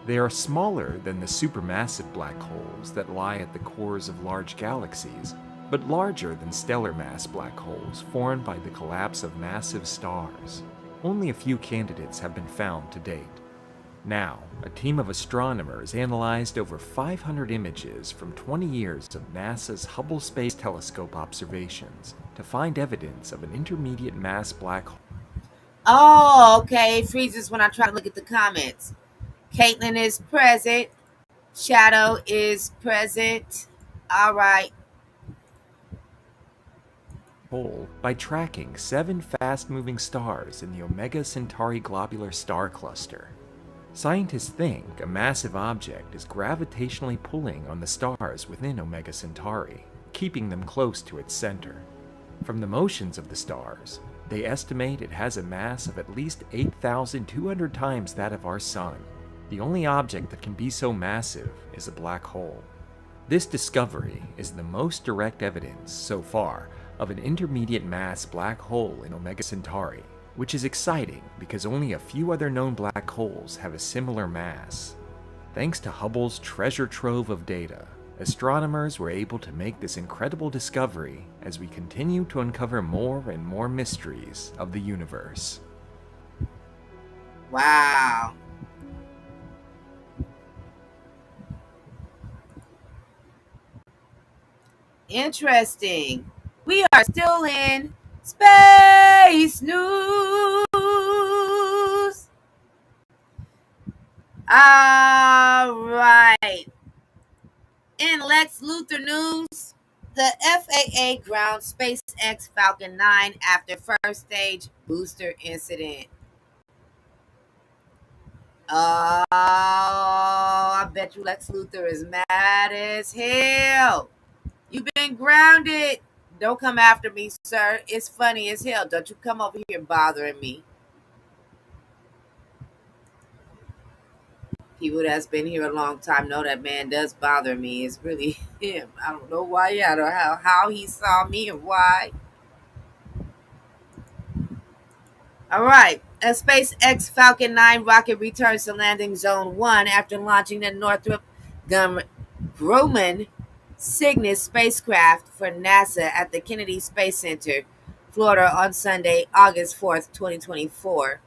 Speaker 7: They are smaller than the supermassive black holes that lie at the cores of large galaxies, but larger than stellar mass black holes formed by the collapse of massive stars. Only a few candidates have been found to date. Now, a team of astronomers analyzed over 500 images from 20 years of NASA's Hubble Space Telescope observations to find evidence of an intermediate mass black hole.
Speaker 10: Oh, okay. It freezes when I try to look at the comments. Caitlin is present. Shadow is present. All right.
Speaker 7: By tracking 7 fast-moving stars in the Omega Centauri globular star cluster. Scientists think a massive object is gravitationally pulling on the stars within Omega Centauri, keeping them close to its center. From the motions of the stars, they estimate it has a mass of at least 8,200 times that of our Sun. The only object that can be so massive is a black hole. This discovery is the most direct evidence, so far, of an intermediate mass black hole in Omega Centauri, which is exciting because only a few other known black holes have a similar mass. Thanks to Hubble's treasure trove of data, astronomers were able to make this incredible discovery as we continue to uncover more and more mysteries of the universe.
Speaker 10: Wow. Interesting. We are still in space news. All right. In Lex Luthor news, the FAA ground SpaceX Falcon 9 after first stage booster incident. Oh, I bet you Lex Luthor is mad as hell. You've been grounded. Don't come after me, sir. It's funny as hell. Don't you come over here bothering me. People that's been here a long time know that man does bother me. It's really him. I don't know why. I don't know how he saw me and why. All right. A SpaceX Falcon 9 rocket returns to landing zone 1 after launching the Northrop Grumman Cygnus spacecraft for NASA at the Kennedy Space Center, Florida on Sunday, August 4th, 2024.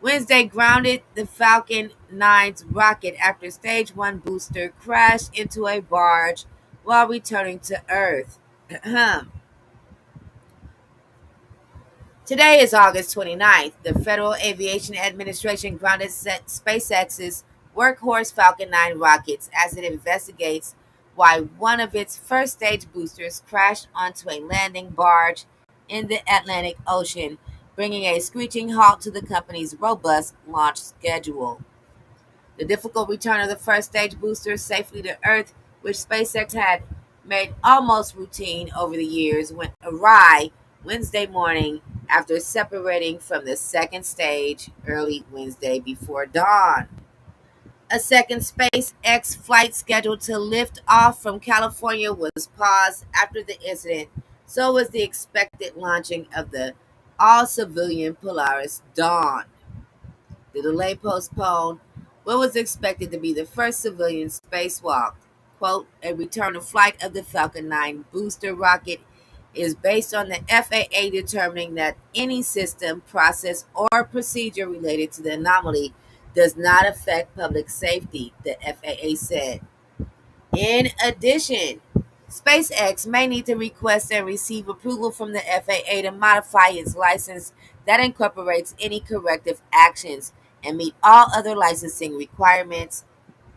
Speaker 10: Wednesday grounded the Falcon 9's rocket after Stage 1 booster crashed into a barge while returning to Earth. Today is August 29th. The Federal Aviation Administration grounded SpaceX's workhorse Falcon 9 rockets as it investigates why one of its first stage boosters crashed onto a landing barge in the Atlantic Ocean, bringing a screeching halt to the company's robust launch schedule. The difficult return of the first stage booster safely to Earth, which SpaceX had made almost routine over the years, went awry Wednesday morning after separating from the second stage early Wednesday before dawn. A second SpaceX flight scheduled to lift off from California was paused after the incident, So was the expected launching of the all-civilian Polaris Dawn. The delay postponed what was expected to be the first civilian spacewalk. Quote, a return to flight of the Falcon 9 booster rocket is based on the FAA determining that any system, process, or procedure related to the anomaly does not affect public safety, the FAA said. In addition, SpaceX may need to request and receive approval from the FAA to modify its license that incorporates any corrective actions and meet all other licensing requirements.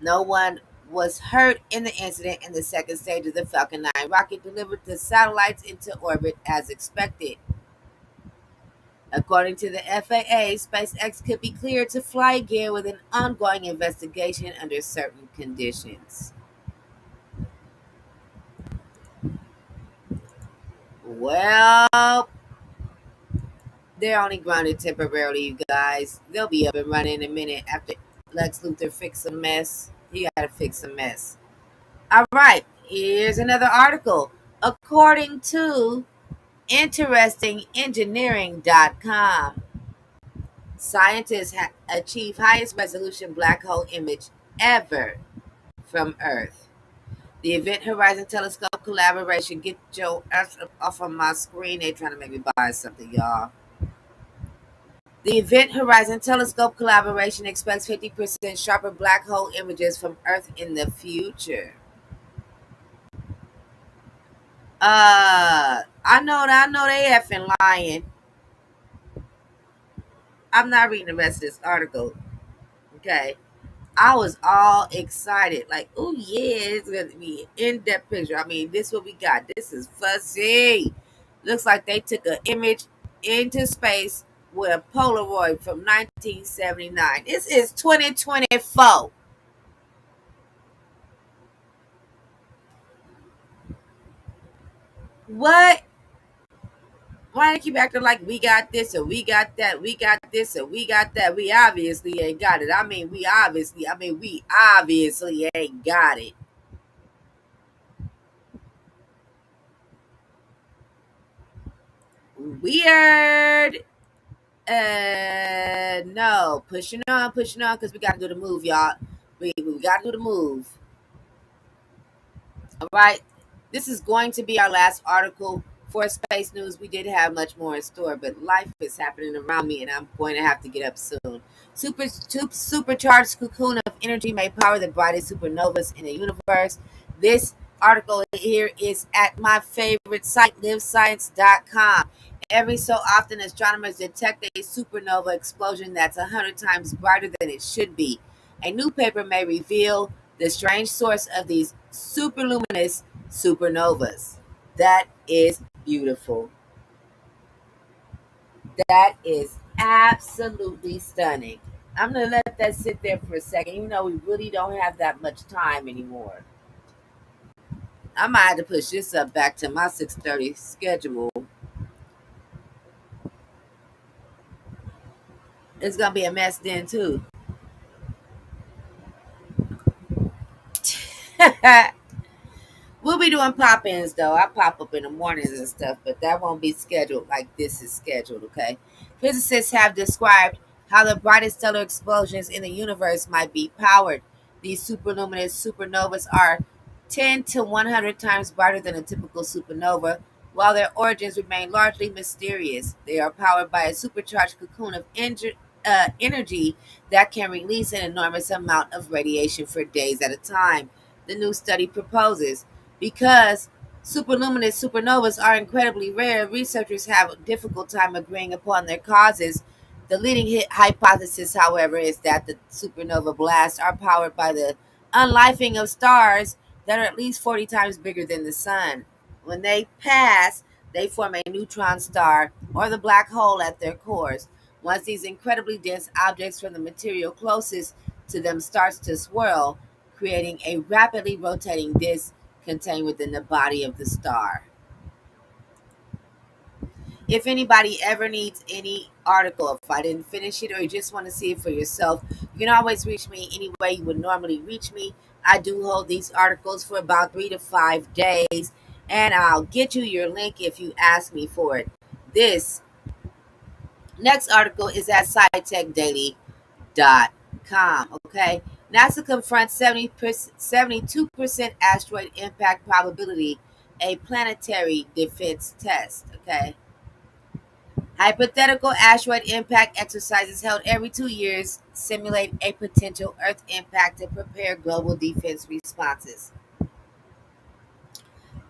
Speaker 10: No one was hurt in the incident, and the second stage of the Falcon 9 rocket delivered the satellites into orbit as expected. According to the FAA, SpaceX could be cleared to fly again with an ongoing investigation under certain conditions. Well, they're only grounded temporarily, you guys. They'll be up and running in a minute after Lex Luthor fixed a mess. He gotta fix a mess. All right, here's another article. According to InterestingEngineering.com, scientists achieve highest resolution black hole image ever from Earth. The Event Horizon Telescope collaboration. Get your ass off of my screen. They trying to make me buy something, y'all. The Event Horizon Telescope collaboration expects 50% sharper black hole images from Earth in the future. I know they effing lying. I'm not reading the rest of this article. Okay. I was all excited, like, oh yeah, it's gonna be an in-depth picture. I mean, this is what we got. This is fuzzy. Looks like they took an image into space with a Polaroid from 1979. This is 2024. What? Why do they keep acting like we got this or we got that? We got this or we got that. We obviously ain't got it. We obviously ain't got it. Weird. No. Pushing on, because we gotta do the move, y'all. We gotta do the move. All right. This is going to be our last article for Space News. We did have much more in store, but life is happening around me, and I'm going to have to get up soon. Supercharged cocoon of energy may power the brightest supernovas in the universe. This article here is at my favorite site, livescience.com. Every so often, astronomers detect a supernova explosion that's 100 times brighter than it should be. A new paper may reveal the strange source of these superluminous supernovas. That is beautiful. That is absolutely stunning. I'm going to let that sit there for a second. You know, we really don't have that much time anymore. I might have to push this up back to my 6:30 schedule. It's going to be a mess then, too. We'll be doing pop-ins, though. I pop up in the mornings and stuff, but that won't be scheduled like this is scheduled, okay? Physicists have described how the brightest stellar explosions in the universe might be powered. These superluminous supernovas are 10 to 100 times brighter than a typical supernova, while their origins remain largely mysterious. They are powered by a supercharged cocoon of energy that can release an enormous amount of radiation for days at a time, the new study proposes. Because superluminous supernovas are incredibly rare, researchers have a difficult time agreeing upon their causes. The leading hypothesis, however, is that the supernova blasts are powered by the unlifing of stars that are at least 40 times bigger than the sun. When they pass, they form a neutron star or the black hole at their cores. Once these incredibly dense objects from the material closest to them starts to swirl, creating a rapidly rotating disk contained within the body of the star. If anybody ever needs any article, if I didn't finish it or you just want to see it for yourself, you can always reach me any way you would normally reach me. I do hold these articles for about 3 to 5 days. and I'll get you your link if you ask me for it. This next article is at SciTechDaily.com. Okay, NASA confronts 72% asteroid impact probability, a planetary defense test. Okay, hypothetical asteroid impact exercises held every 2 years simulate a potential Earth impact to prepare global defense responses.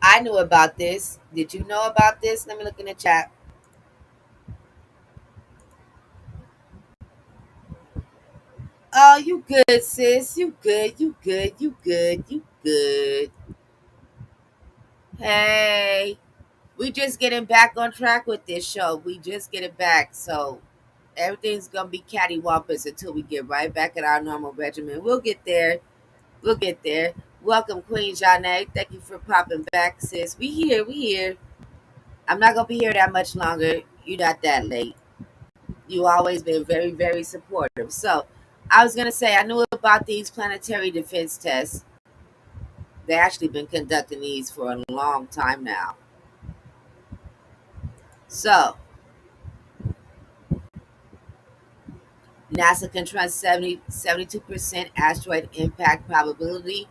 Speaker 10: I knew about this. Did you know about this? Let me look in the chat. Oh, you good, sis. You good. You good. You good. You good. Hey, we just getting back on track with this show. We just get it back. So everything's going to be cattywampus until we get right back at our normal regimen. We'll get there. We'll get there. Welcome, Queen Janae. Thank you for popping back, sis. We here. We here. I'm not going to be here that much longer. You're not that late. You always been very, very supportive. So I was gonna say I knew about these planetary defense tests. They actually been conducting these for a long time now. So NASA confronts 72% asteroid impact probability.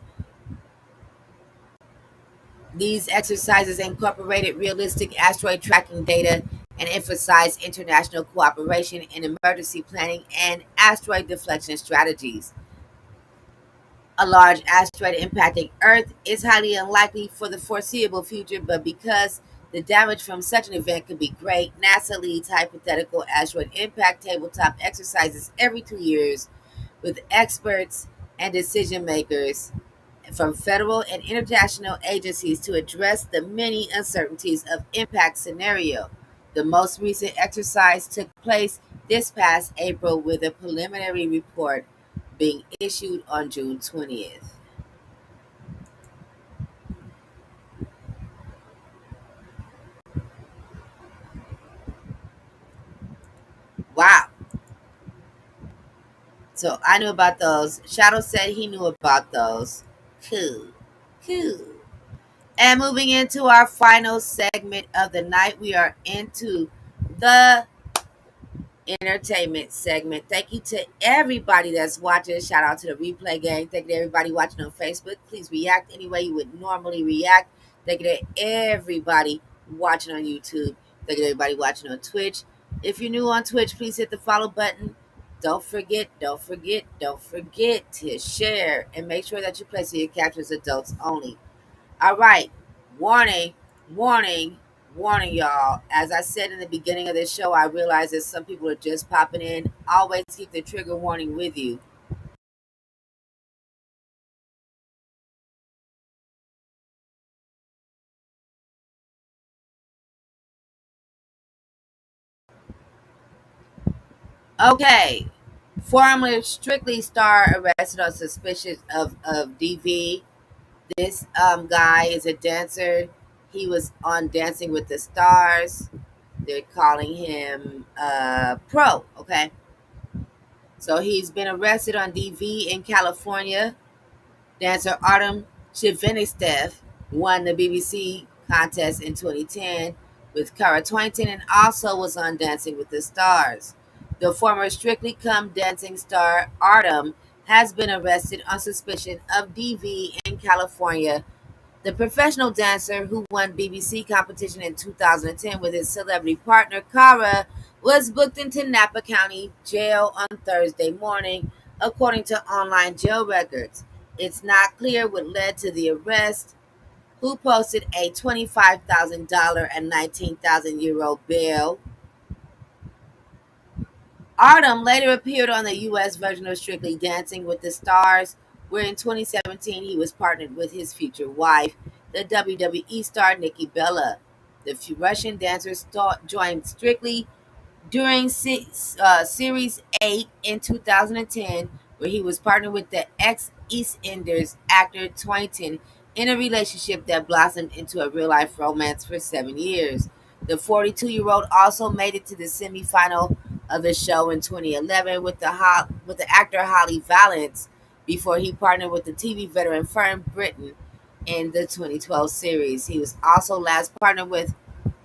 Speaker 10: These exercises incorporated realistic asteroid tracking data and emphasized international cooperation in emergency planning and asteroid deflection strategies. A large asteroid impacting Earth is highly unlikely for the foreseeable future, but because the damage from such an event could be great, NASA leads hypothetical asteroid impact tabletop exercises every 2 years with experts and decision makers from federal and international agencies to address the many uncertainties of impact scenario. The most recent exercise took place this past April with a preliminary report being issued on June 20th. Wow. So I knew about those. Shadow said he knew about those. Cool. Cool. And moving into our final segment of the night, we are into the entertainment segment. Thank you to everybody that's watching. Shout out to the replay gang. Thank you to everybody watching on Facebook. Please react any way you would normally react. Thank you to everybody watching on YouTube. Thank you to everybody watching on Twitch. If you're new on Twitch, please hit the follow button. Don't forget to share and make sure that you place your captures adults only. All right. Warning, warning, warning, y'all. As I said in the beginning of this show, I realize that some people are just popping in. Always keep the trigger warning with you. Okay. Former Strictly star arrested on suspicion of DV. This guy is a dancer. He was on Dancing with the Stars. They're calling him Pro, okay? So he's been arrested on DV in California. Dancer Artem Shivenistev won the BBC contest in 2010 with Cara Twainton and also was on Dancing with the Stars. The former Strictly Come Dancing star Artem has been arrested on suspicion of DV in California. The professional dancer who won BBC competition in 2010 with his celebrity partner Cara was booked into Napa County Jail on Thursday morning, according to online jail records. It's not clear what led to the arrest, who posted a $25,000 and €19,000 bail. Artem later appeared on the U.S. version of Strictly Dancing with the Stars, where in 2017 he was partnered with his future wife, the WWE star Nikki Bella. The Russian dancer joined Strictly during Series 8 in 2010, where he was partnered with the ex-EastEnders actor Twainton in a relationship that blossomed into a real-life romance for 7 years. The 42-year-old also made it to the semifinal of the show in 2011 with the actor Holly Valance before he partnered with the TV veteran Fern Britton in the 2012 series. He was also last partnered with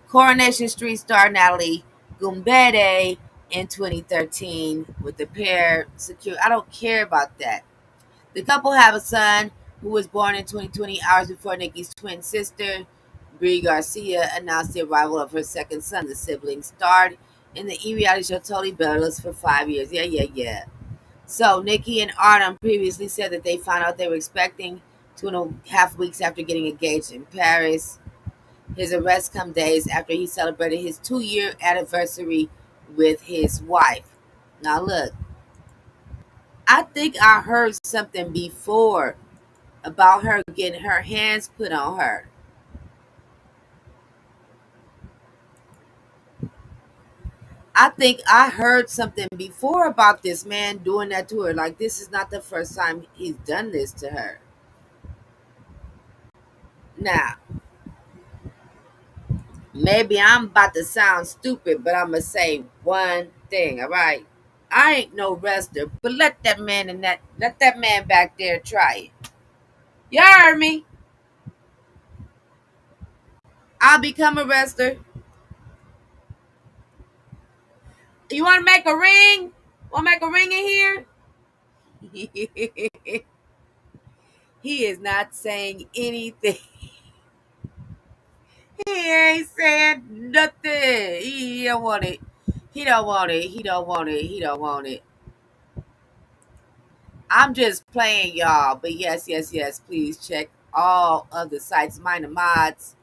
Speaker 10: Coronation Street star Natalie Gumbede in 2013 with the pair secure. I don't care about that. The couple have a son who was born in 2020, hours before Nikki's twin sister, Brie Garcia, announced the arrival of her second son. The siblings starred in the reality show Totally Bellas for 5 years. Yeah. So Nikki and Artem previously said that they found out they were expecting 2.5 weeks after getting engaged in Paris. His arrest come days after he celebrated his 2-year anniversary with his wife. Now look, I think I heard something before about her getting her hands put on her. I think I heard something before about this man doing that to her. Like, this is not the first time he's done this to her. Now, maybe I'm about to sound stupid, but I'm going to say one thing, all right? I ain't no wrestler, but let that man back there try it. You heard me? I'll become a wrestler. You want to make a ring? Want to make a ring in here? He is not saying anything. He ain't saying nothing. He don't want it. He don't want it. He don't want it. He don't want it. I'm just playing, y'all. But yes. Please check all of the sites. Mind the mods.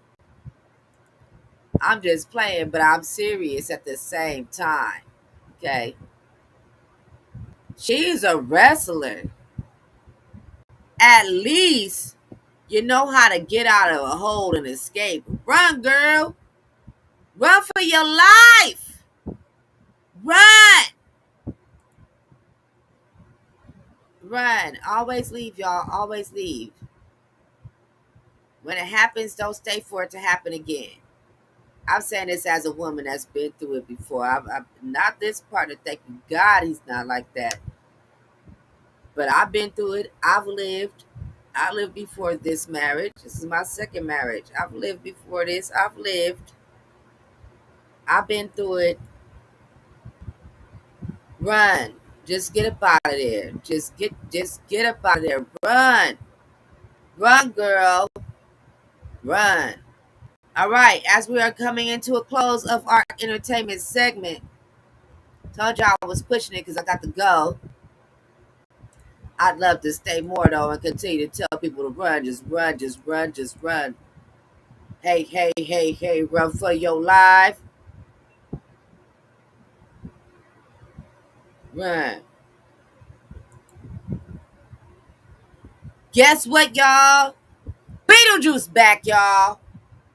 Speaker 10: I'm just playing, but I'm serious at the same time. Okay. She's a wrestler. At least you know how to get out of a hole and escape. Run, girl. Run for your life. Run. Run. Always leave, y'all. Always leave. When it happens, don't stay for it to happen again. I'm saying this as a woman that's been through it before. I'm not this partner. Thank you, God, he's not like that. But I've been through it. I've lived. I lived before this marriage. This is my second marriage. I've lived before this. I've lived. I've been through it. Run. Just get up out of there. Just get up out of there. Run. Run, girl. Run. All right, as we are coming into a close of our entertainment segment, told y'all I was pushing it because I got to go. I'd love to stay more though and continue to tell people to run. Just run, just run, just run. Hey, run for your life. Run. Guess what, y'all? Beetlejuice back, y'all.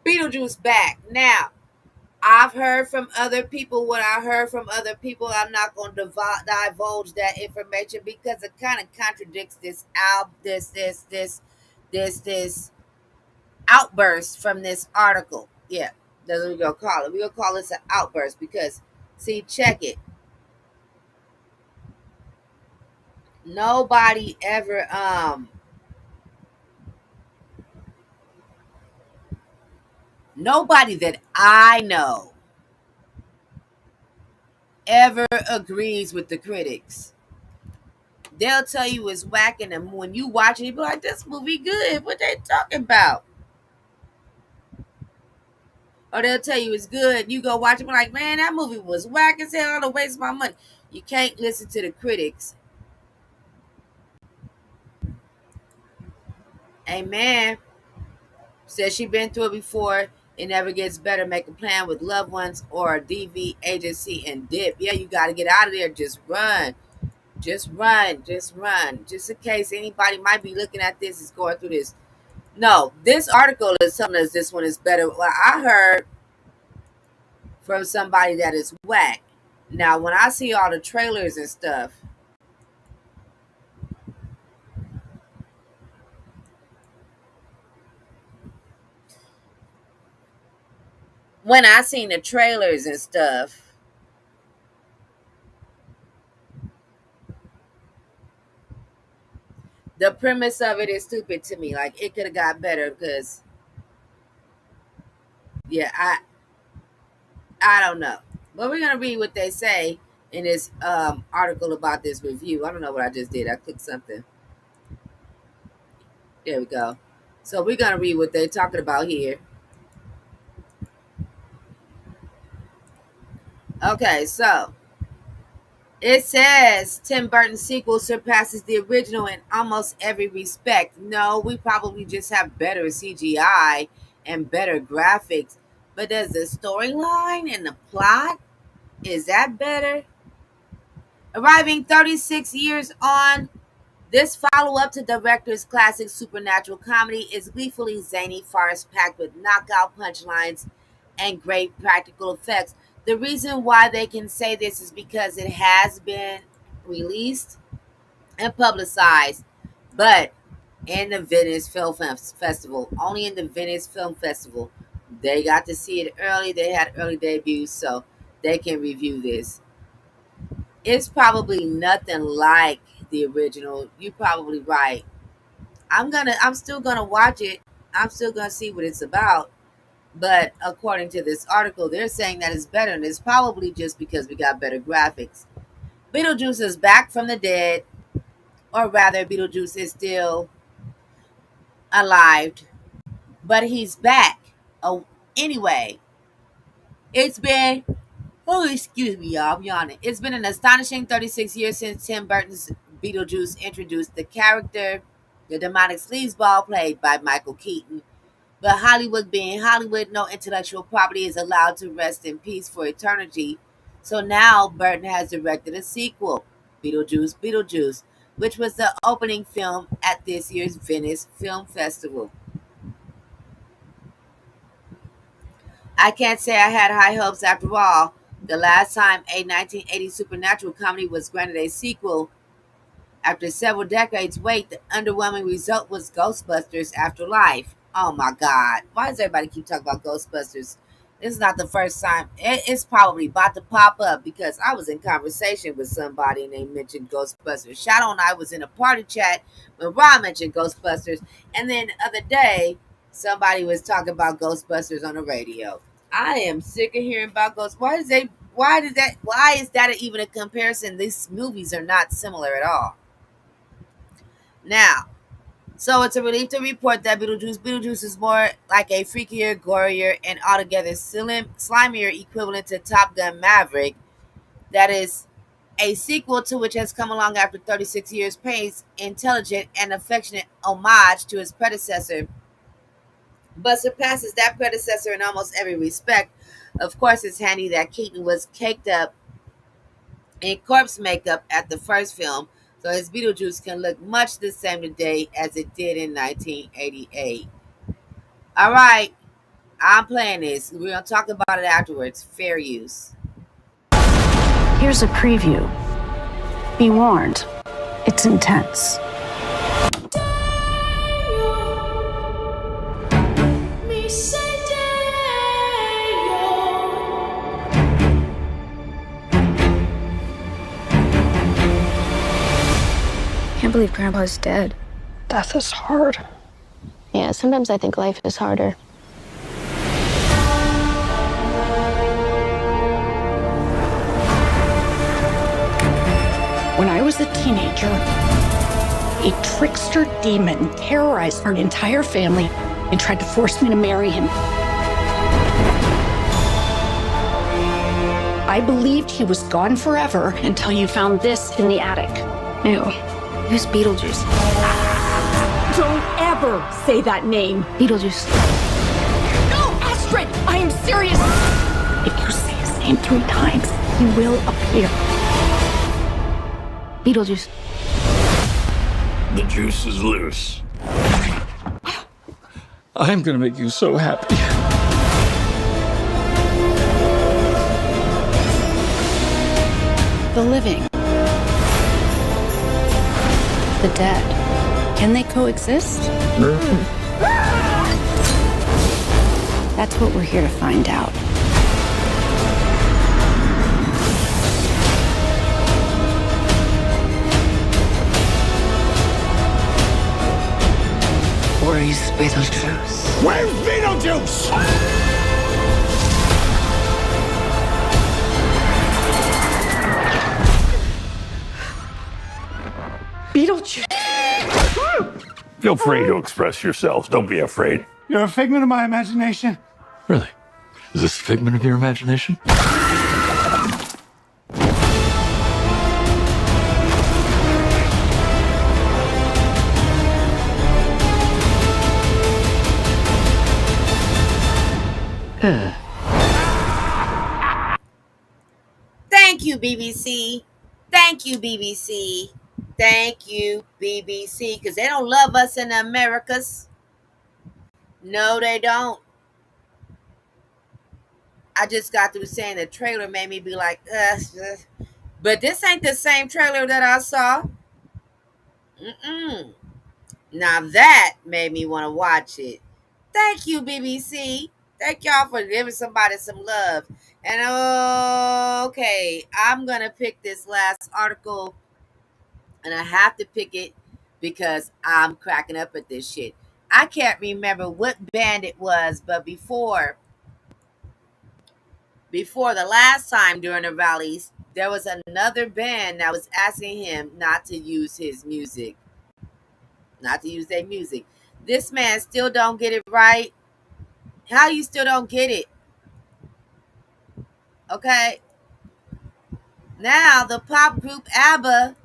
Speaker 10: Beetlejuice back. Now, I've heard from other people what I heard from other people. I'm not going to divulge that information because it kind of contradicts this outburst from this article. Yeah, that's what we're going to call it. We're going to call this an outburst because, see, check it. Nobody ever, nobody that I know ever agrees with the critics. They'll tell you it's whacking, and when you watch it, you be like, this movie good. What they talking about? Or they'll tell you it's good. You go watch it, be like, man, that movie was whack as hell. I'll waste my money. You can't listen to the critics. Amen. Says she been through it before. It never gets better. Make a plan with loved ones or a DV agency and dip. Yeah, you got to get out of there. Just run. Just run. Just run. Just in case anybody might be looking at this, is going through this. No, this article is telling us this one is better. Well, I heard from somebody that is whack. Now, when I see all the trailers and stuff, when I seen the trailers and stuff, the premise of it is stupid to me. Like, it could have got better because, yeah, I don't know. But we're gonna read what they say in this article about this review. I don't know what I just did. I clicked something. There we go. So we're gonna read what they're talking about here. Okay, so it says Tim Burton's sequel surpasses the original in almost every respect. No, we probably just have better CGI and better graphics. But does the storyline and the plot, is that better? Arriving 36 years on, this follow-up to director's classic supernatural comedy is gleefully zany farce packed with knockout punchlines and great practical effects. The reason why they can say this is because it has been released and publicized, but in the Venice Film Festival, only in the Venice Film Festival. They got to see it early. They had early debuts, so they can review this. It's probably nothing like the original. You're probably right. I'm still gonna watch it. I'm still gonna see what it's about. But according to this article, they're saying that it's better, and it's probably just because we got better graphics. Beetlejuice is back from the dead, or rather, Beetlejuice is still alive, but he's back. Oh, anyway, it's been, oh, excuse me, y'all, I'm yawning. It's been an astonishing 36 years since Tim Burton's Beetlejuice introduced the character, the demonic sleazeball played by Michael Keaton. But Hollywood being Hollywood, no intellectual property is allowed to rest in peace for eternity. So now Burton has directed a sequel, Beetlejuice, Beetlejuice, which was the opening film at this year's Venice Film Festival. I can't say I had high hopes after all. The last time a 1980 supernatural comedy was granted a sequel after several decades wait, the underwhelming result was Ghostbusters Afterlife. Oh my God. Why does everybody keep talking about Ghostbusters? This is not the first time. It's probably about to pop up because I was in conversation with somebody and they mentioned Ghostbusters. Shadow and I was in a party chat when Rob mentioned Ghostbusters. And then the other day, somebody was talking about Ghostbusters on the radio. I am sick of hearing about Ghostbusters. Why is that even a comparison? These movies are not similar at all. Now, so it's a relief to report that Beetlejuice is more like a freakier, gorier, and altogether slimier equivalent to Top Gun Maverick. That is a sequel to which has come along after 36 years, pays intelligent and affectionate homage to its predecessor, but surpasses that predecessor in almost every respect. Of course, it's handy that Keaton was caked up in corpse makeup at the first film, so his Beetlejuice can look much the same today as it did in 1988. All right, I'm playing this. We're going to talk about it afterwards. Fair use.
Speaker 14: Here's a preview. Be warned, it's intense.
Speaker 15: I can't believe Grandpa's dead.
Speaker 14: Death is hard.
Speaker 15: Yeah, sometimes I think life is harder.
Speaker 14: When I was a teenager, a trickster demon terrorized our entire family and tried to force me to marry him. I believed he was gone forever until you found this in the attic.
Speaker 15: Ew. Who's Beetlejuice?
Speaker 14: Don't ever say that name.
Speaker 15: Beetlejuice.
Speaker 14: No, Astrid! I am serious! If you say his name 3 times, he will appear.
Speaker 15: Beetlejuice.
Speaker 17: The juice is loose.
Speaker 19: I'm gonna make you so happy.
Speaker 14: The living. The dead. Can they coexist? That's what we're here to find out.
Speaker 20: is Beetlejuice?
Speaker 17: Where's Beetlejuice?
Speaker 20: Beetlejuice.
Speaker 17: Feel free to express yourselves. Don't be afraid.
Speaker 22: You're a figment of my imagination.
Speaker 17: Really? Is this a figment of your imagination?
Speaker 10: Thank you, BBC. Thank you, BBC. Thank you, BBC. Because they don't love us in the Americas. No, they don't. I just got through saying the trailer made me be like, but this ain't the same trailer that I saw. Now that made me want to watch it. Thank you, BBC. Thank y'all for giving somebody some love. And okay, I'm going to pick this last article. And I have to pick it because I'm cracking up at this shit. I can't remember what band it was, but before the last time during the rallies, there was another band that was asking him not to use his music. Not to use their music. This man still don't get it right. How you still don't get it? Okay. Now, the pop group ABBA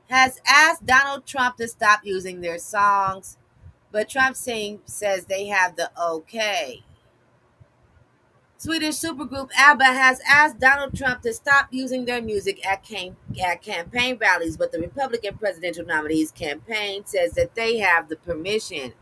Speaker 10: has asked Donald Trump to stop using their songs, but Trump says they have the okay. Swedish supergroup ABBA has asked Donald Trump to stop using their music at campaign rallies, but the Republican presidential nominee's campaign says that they have the permission.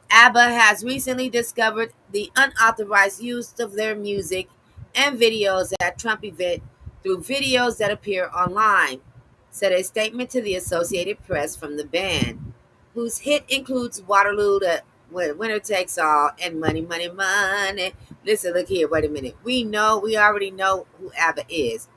Speaker 10: ABBA has recently discovered the unauthorized use of their music and videos at Trump event through videos that appear online, said a statement to the Associated Press from the band, whose hit includes Waterloo, the Winner Takes All, and Money, Money, Money. Listen, look here, wait a minute. We already know who ABBA is.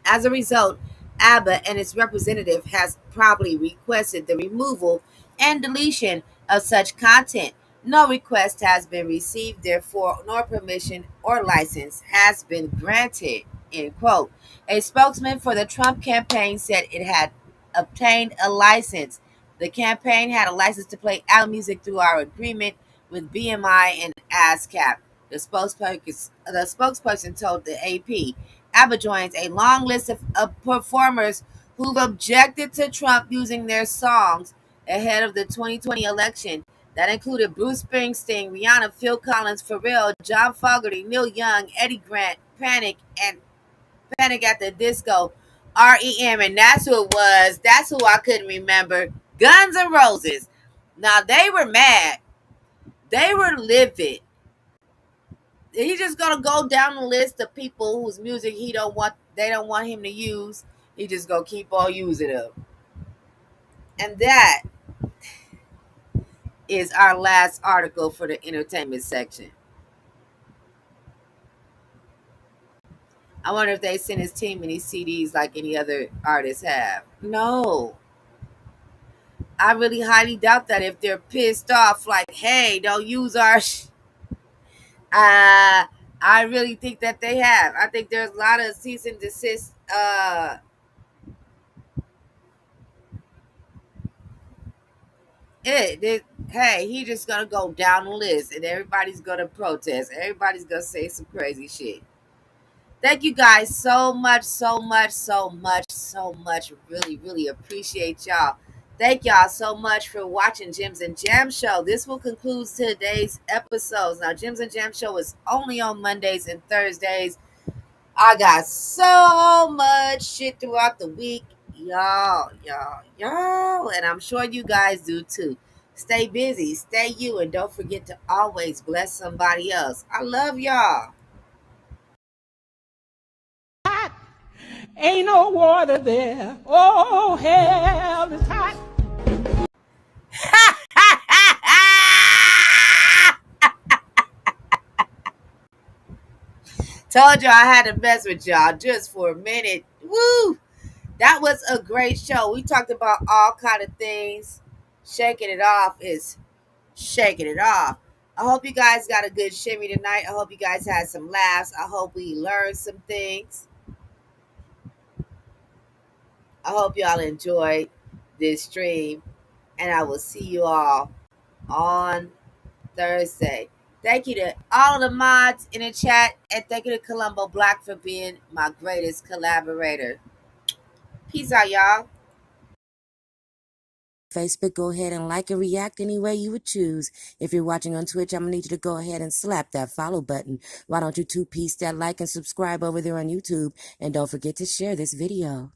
Speaker 10: As a result, ABBA and its representative has probably requested the removal and deletion of such content. No request has been received, therefore, nor permission or license has been granted, end quote. A spokesman for the Trump campaign said it had obtained a license. The campaign had a license to play ABBA music through our agreement with BMI and ASCAP. The spokesperson told the AP, ABBA joins a long list of performers who've objected to Trump using their songs ahead of the 2020 election. That included Bruce Springsteen, Rihanna, Phil Collins, Pharrell, John Fogerty, Neil Young, Eddie Grant, Panic at the Disco, REM, and that's who it was. That's who I couldn't remember. Guns N' Roses. Now, they were mad. They were livid. He's just gonna go down the list of people whose music they don't want him to use. He just gonna keep on using them. And that is our last article for the entertainment section. I wonder if they sent his team any CDs like any other artists have. No. I really highly doubt that if they're pissed off, like, hey, don't use our I really think that they have. I think there's a lot of cease and desist hey, he just gonna go down the list and everybody's gonna protest. Everybody's gonna say some crazy shit. Thank you guys so much. Really, really appreciate y'all. Thank y'all so much for watching Gems and Jam Show. This will conclude today's episodes. Now, Gems and Jam Show is only on Mondays and Thursdays. I got so much shit throughout the week. Y'all. And I'm sure you guys do too. Stay busy, stay you, and don't forget to always bless somebody else. I love y'all.
Speaker 23: Ain't no water there. Oh, hell is hot.
Speaker 10: Told you I had to mess with y'all just for a minute. Woo! That was a great show. We talked about all kind of things. Shaking It Off is shaking it off. I hope you guys got a good shimmy tonight. I hope you guys had some laughs. I hope we learned some things. I hope y'all enjoyed this stream, and I will see you all on Thursday. Thank you to all the mods in the chat, and thank you to Columbo Black for being my greatest collaborator. Peace out, y'all.
Speaker 1: Facebook, go ahead and like and react any way you would choose. If you're watching on Twitch, I'm going to need you to go ahead and slap that follow button. Why don't you two-piece that like and subscribe over there on YouTube? And don't forget to share this video.